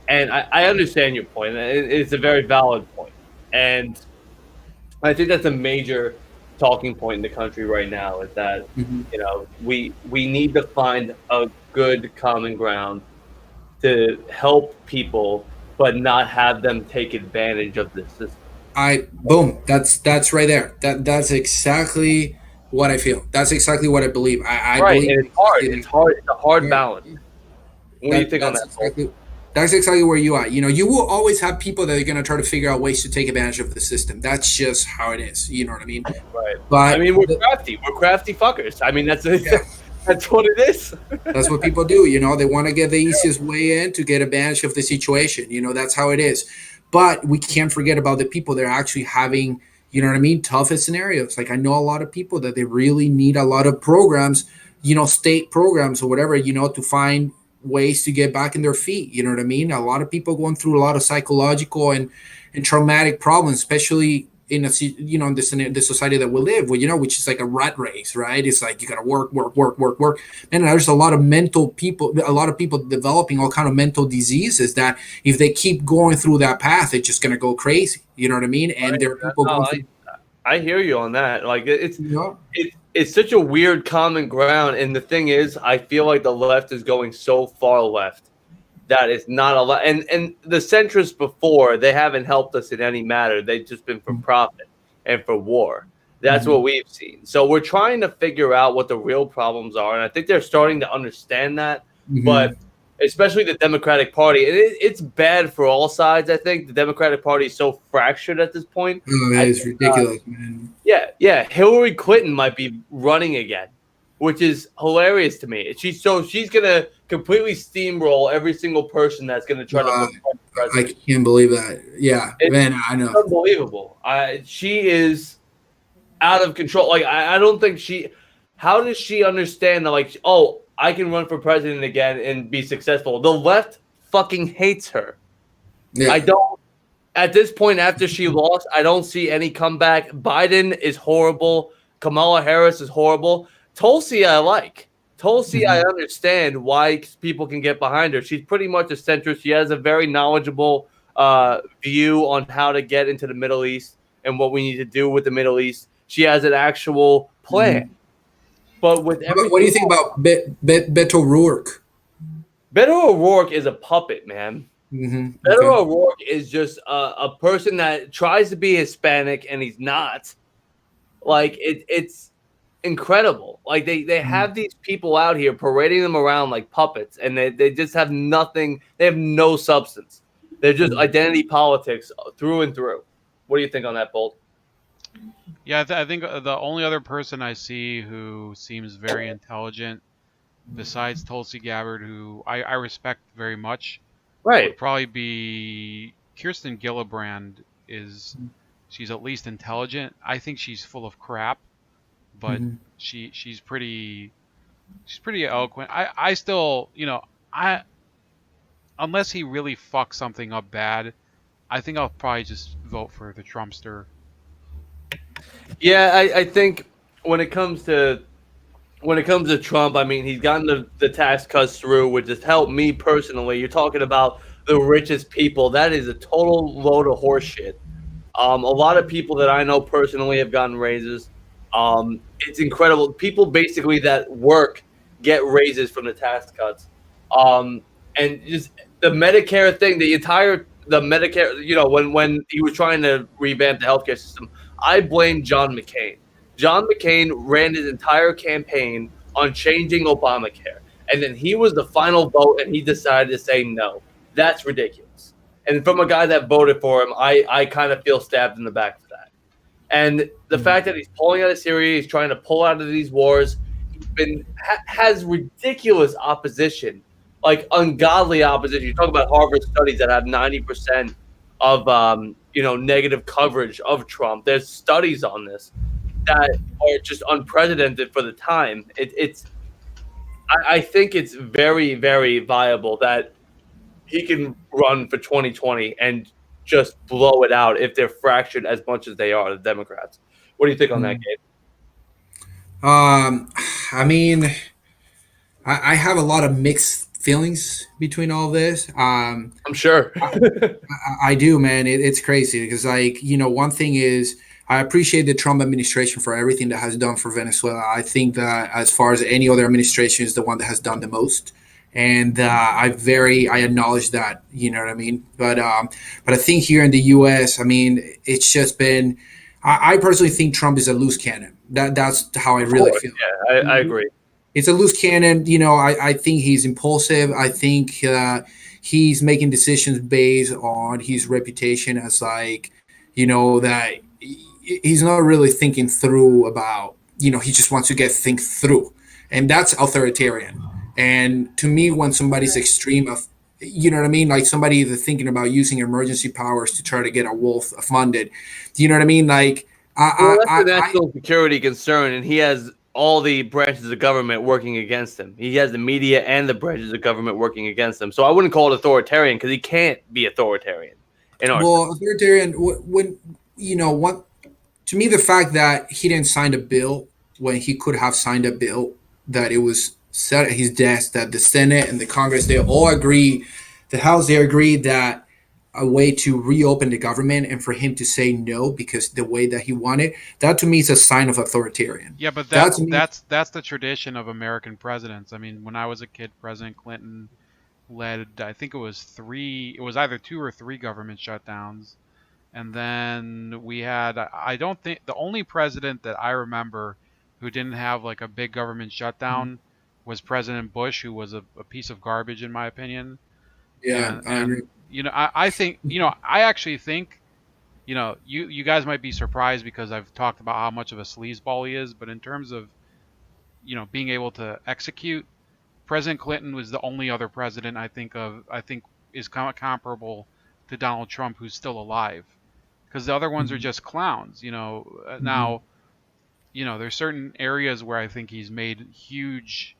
And I understand your point. It's a very valid point. And I think that's a major talking point in the country right now, is that, we need to find a good common ground to help people but not have them take advantage of this system. Boom. That's right there. That's exactly what I feel. That's exactly what I believe. I Right, believe and it's hard. It's hard. It's a hard balance. What do you think on that? That's exactly where you are. You will always have people that are going to try to figure out ways to take advantage of the system. That's just how it is. You know what I mean? Right. But I mean, we're crafty. We're crafty fuckers. I mean, that's what it is. That's what people do. They want to get the easiest way in to get advantage of the situation. That's how it is. But we can't forget about the people that are actually having, toughest scenarios. Like I know a lot of people that they really need a lot of programs, state programs or whatever, to find ways to get back in their feet. You know what I mean? A lot of people going through a lot of psychological and traumatic problems, especially in the society that we live with, which is like a rat race, right? It's like you got to work. And there's a lot of people developing all kind of mental diseases that if they keep going through that path, it's just going to go crazy. You know what I mean? And there are people going through. I hear you on that. Like it's such a weird common ground. And the thing is, I feel like the left is going so far left that it's not a lot. And the centrists before, they haven't helped us in any matter. They've just been for profit and for war. That's what we've seen. So we're trying to figure out what the real problems are. And I think they're starting to understand that. But especially the Democratic Party, it's bad for all sides. I think the Democratic Party is so fractured at this point. It's ridiculous, man. Yeah. Hillary Clinton might be running again, which is hilarious to me. She's gonna completely steamroll every single person that's gonna try to become president. I can't believe that. Yeah, man, I know. It's unbelievable. She is out of control. Like I don't think how does she understand that? Like, oh, I can run for president again and be successful. The left fucking hates her. Yeah. I don't. At this point, after she lost, I don't see any comeback. Biden is horrible. Kamala Harris is horrible. Tulsi, I like. Tulsi, I understand why people can get behind her. She's pretty much a centrist. She has a very knowledgeable view on how to get into the Middle East and what we need to do with the Middle East. She has an actual plan. But with everything, what do you think about Beto O'Rourke? Beto O'Rourke is a puppet, man. Beto O'Rourke is just a person that tries to be Hispanic and he's not. Like it's incredible. Like they have these people out here parading them around like puppets, and they just have nothing. They have no substance. They're just identity politics through and through. What do you think on that, Bolt? Yeah, I think the only other person I see who seems very intelligent, besides Tulsi Gabbard, who I respect very much, would probably be Kirsten Gillibrand. She's at least intelligent. I think she's full of crap, but she's pretty eloquent. I still, unless he really fucks something up bad, I think I'll probably just vote for the Trumpster. Yeah, I think when it comes to Trump, I mean, he's gotten the tax cuts through, which has helped me personally. You're talking about the richest people. That is a total load of horse shit. A lot of people that I know personally have gotten raises. It's incredible. People basically that work get raises from the tax cuts. And just the Medicare thing, the Medicare, when he was trying to revamp the healthcare system, I blame John McCain. John McCain ran his entire campaign on changing Obamacare. And then he was the final vote, and he decided to say no. That's ridiculous. And from a guy that voted for him, I kind of feel stabbed in the back for that. And the fact that he's pulling out of Syria, he's trying to pull out of these wars, has ridiculous opposition, like ungodly opposition. You talk about Harvard studies that have 90% of negative coverage of Trump. There's studies on this that are just unprecedented for the time. I think it's very, very viable that he can run for 2020 and just blow it out if they're fractured as much as they are, the Democrats. What do you think on that, Gabe? I mean, I have a lot of mixed feelings between all this. I'm sure. I do, man. It's crazy because, one thing is I appreciate the Trump administration for everything that has done for Venezuela. I think that as far as any other administration is the one that has done the most. and I acknowledge that. You know what I mean? But I think here in the U.S., I mean, it's just been. I personally think Trump is a loose cannon. That's how I really feel. Yeah, I agree. It's a loose cannon. You know, I think he's impulsive. I think he's making decisions based on his reputation as like, you know, that he's not really thinking through about, you know, he just wants to get things through. And that's authoritarian. And to me, when somebody's extreme of, you know what I mean? Like somebody either thinking about using emergency powers to try to get a war funded. Do you know what I mean? Like, that's a national security concern, and he has all the branches of government working against him. He has the media and the branches of government working against him. So I wouldn't call it authoritarian because he can't be authoritarian. Authoritarian, when, you know, what, to me, the fact that he didn't sign a bill when he could have signed a bill, that it was set at his desk, that the Senate and the Congress, they all agree, the House, they agree that a way to reopen the government, and for him to say no because the way that he wanted, that to me is a sign of authoritarian. Yeah, but that's the tradition of American presidents. I mean, when I was a kid, President Clinton led, I think it was either 2 or 3 government shutdowns. And then we had, I don't think, the only president that I remember who didn't have like a big government shutdown was President Bush, who was a piece of garbage in my opinion. Yeah, I agree. You know, I think, you know, I actually think, you know, you guys might be surprised because I've talked about how much of a sleazeball he is, but in terms of, you know, being able to execute, President Clinton was the only other president I think is comparable to Donald Trump who's still alive, because the other ones are just clowns, you know. Now, you know, there's certain areas where I think he's made huge,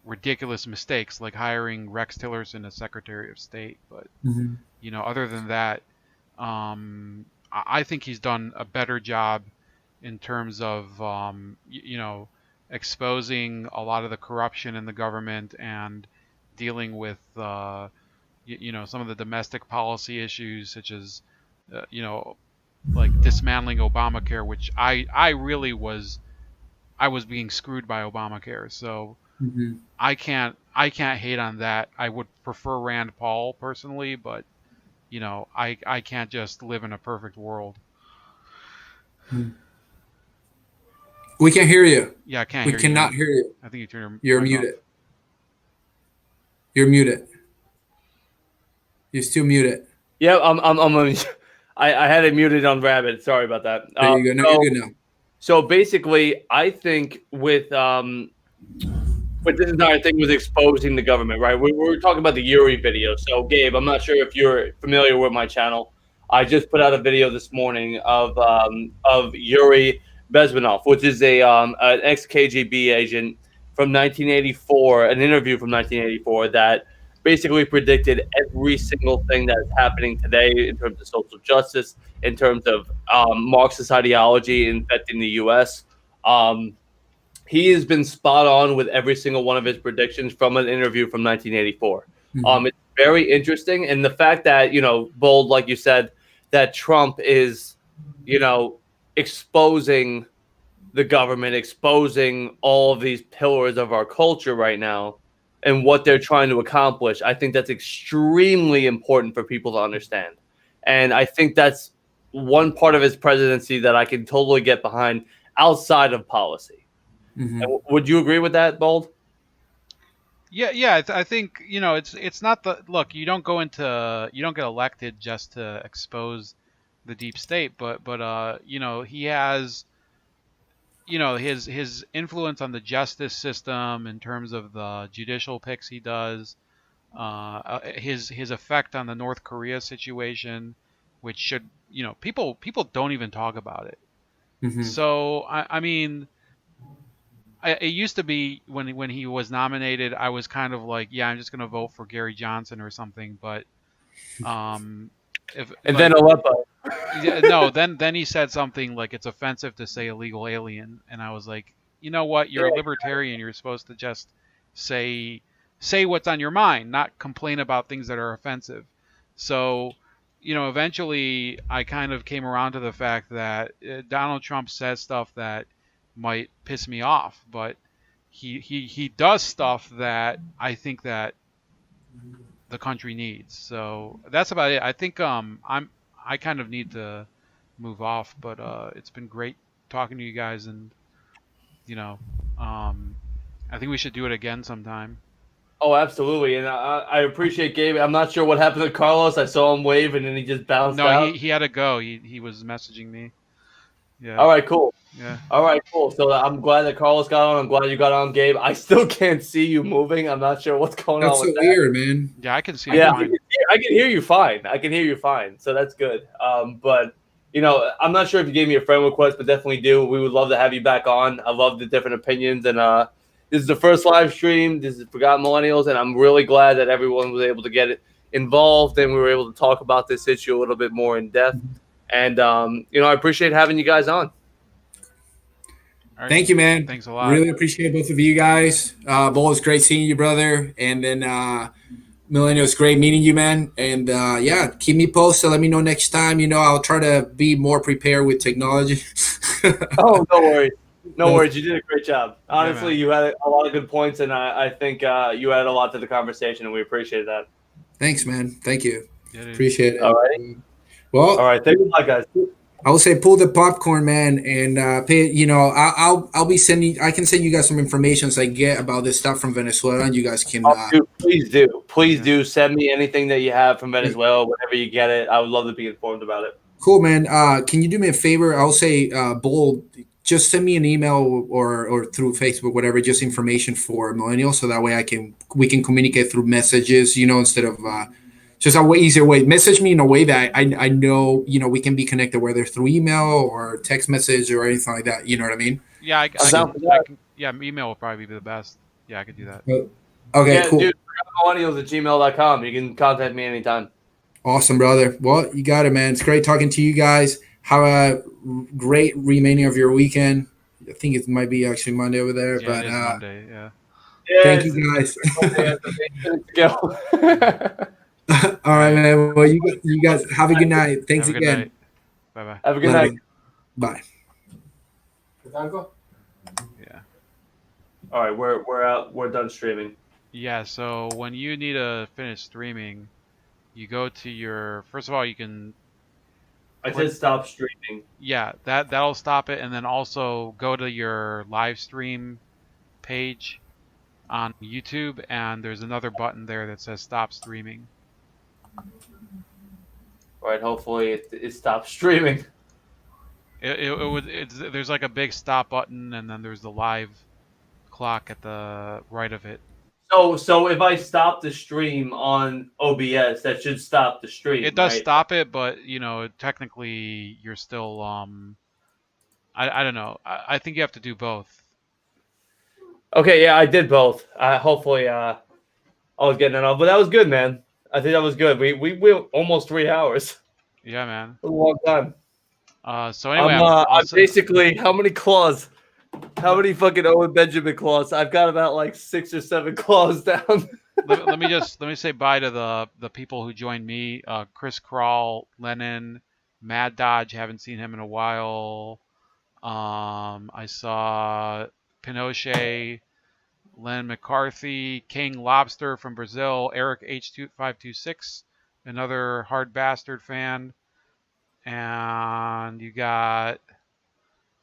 ridiculous mistakes, like hiring Rex Tillerson as Secretary of State. But you know, other than that, I think he's done a better job in terms of you know, exposing a lot of the corruption in the government and dealing with you know, some of the domestic policy issues, such as you know, like dismantling Obamacare, which I really was being screwed by Obamacare. So I can't hate on that. I would prefer Rand Paul personally, but you know, I can't just live in a perfect world. We can't hear you. Yeah, I can't we hear you. We cannot hear you. I think you turn You're muted. Off. You're muted. You're still muted. Yeah, I had it muted on Rabbit. Sorry about that. There you go. No, you're good now. So basically, I think with this entire thing was exposing the government, right? We were talking about the Yuri video. So, Gabe, I'm not sure if you're familiar with my channel. I just put out a video this morning of Yuri Bezmenov, which is an ex-KGB agent from 1984, an interview from 1984 that basically predicted every single thing that is happening today in terms of social justice, in terms of Marxist ideology infecting the U.S. He has been spot on with every single one of his predictions from an interview from 1984. It's very interesting. And the fact that, you know, Bold, like you said, that Trump is, you know, exposing the government, exposing all of these pillars of our culture right now and what they're trying to accomplish, I think that's extremely important for people to understand. And I think that's one part of his presidency that I can totally get behind outside of policy. Would you agree with that, Bold? Yeah. I think, you know, it's not the look. You don't get elected just to expose the deep state, but you know, he has, you know, his influence on the justice system in terms of the judicial picks he does, his effect on the North Korea situation, which should, you know, people don't even talk about it. So I mean. It used to be when he was nominated, I was kind of like, yeah, I'm just going to vote for Gary Johnson or something. But then Aleppo. No, then he said something like it's offensive to say illegal alien, and I was like, you know what? You're a libertarian. You're supposed to just say what's on your mind, not complain about things that are offensive. So, you know, eventually I kind of came around to the fact that Donald Trump says stuff that might piss me off, but he does stuff that I think that the country needs. So that's about it. I think I kind of need to move off, but it's been great talking to you guys, and you know, I think we should do it again sometime. Oh, absolutely, and I appreciate Gabe. I'm not sure what happened to Carlos. I saw him wave, and then he just bounced No, out. he had to go. He was messaging me. Yeah. All right, cool. Yeah. All right, cool. So I'm glad that Carlos got on. I'm glad you got on, Gabe. I still can't see you moving. I'm not sure what's going That's on with so that. weird, man. Yeah, I can see. Yeah, Fine. I can hear you fine. I can hear you fine. So that's good. But you know, I'm not sure if you gave me a friend request, but definitely do. We would love to have you back on. I love the different opinions, and this is the first live stream. This is Forgotten Millennials, and I'm really glad that everyone was able to get involved, and we were able to talk about this issue a little bit more in depth. And you know, I appreciate having you guys on. Right. Thank you, man. Thanks a lot. Really appreciate both of you guys. Bull, it's great seeing you, brother. And then Millennial, it's great meeting you, man. And yeah, keep me posted. Let me know next time. You know, I'll try to be more prepared with technology. Oh, no worries. No worries. You did a great job. Honestly, Yeah, you had a lot of good points, and I think you added a lot to the conversation, and we appreciate that. Thanks, man. Thank you. Yeah, appreciate it. All right. Well, all right. Thank you, guys. I will say pull the popcorn, man, and pay. You know, I'll be sending. I can send you guys some information as I get about this stuff from Venezuela, and you guys can. Dude, please do send me anything that you have from Venezuela. Whenever you get it, I would love to be informed about it. Cool, man. Can you do me a favor? I'll say, Bull, just send me an email or through Facebook, whatever, just information for Millennials, so that way we can communicate through messages. You know, instead of just a way easier way. Message me in a way that I know, you know, we can be connected, whether through email or text message or anything like that. You know what I mean? Yeah, I can, yeah, email will probably be the best. Yeah, I could do that. Okay, yeah, cool. Dude, millennials@gmail.com. You can contact me anytime. Awesome, brother. Well, you got it, man. It's great talking to you guys. Have a great remaining of your weekend. I think it might be actually Monday over there, Yeah, but it is Monday. Yeah. Thank you, guys. All right, man. Well, you guys have a good night. Thanks again. Bye bye. Have a good night. Bye. Yeah. All right, we're out. We're done streaming. Yeah. So when you need to finish streaming, you go to your. First of all, you can. I said stop streaming. Yeah, that'll stop it, and then also go to your live stream page on YouTube, and there's another button there that says stop streaming. Right. Hopefully it stops streaming. There's like a big stop button, and then there's the live clock at the right of it. So if I stop the stream on OBS, that should stop the stream. It does right? stop it, but you know, technically you're still I don't know. I think you have to do both. Okay, yeah, I did both. Hopefully I was getting it off, but that was good, man. I think that was good. We went almost 3 hours. Yeah, man. A long time. So anyway, I'm basically, how many claws? How many fucking Owen Benjamin claws? I've got about like 6 or 7 claws down. let me say bye to the people who joined me. Chris Crawl, Lennon, Mad Dodge. Haven't seen him in a while. I saw Pinochet, Len McCarthy, King Lobster from Brazil, Eric H526, another Hard Bastard fan, and you got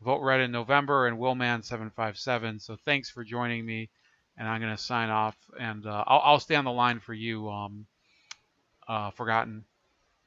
Vote Red in November and Willman757. So thanks for joining me, and I'm gonna sign off, and I'll stay on the line for you, Forgotten.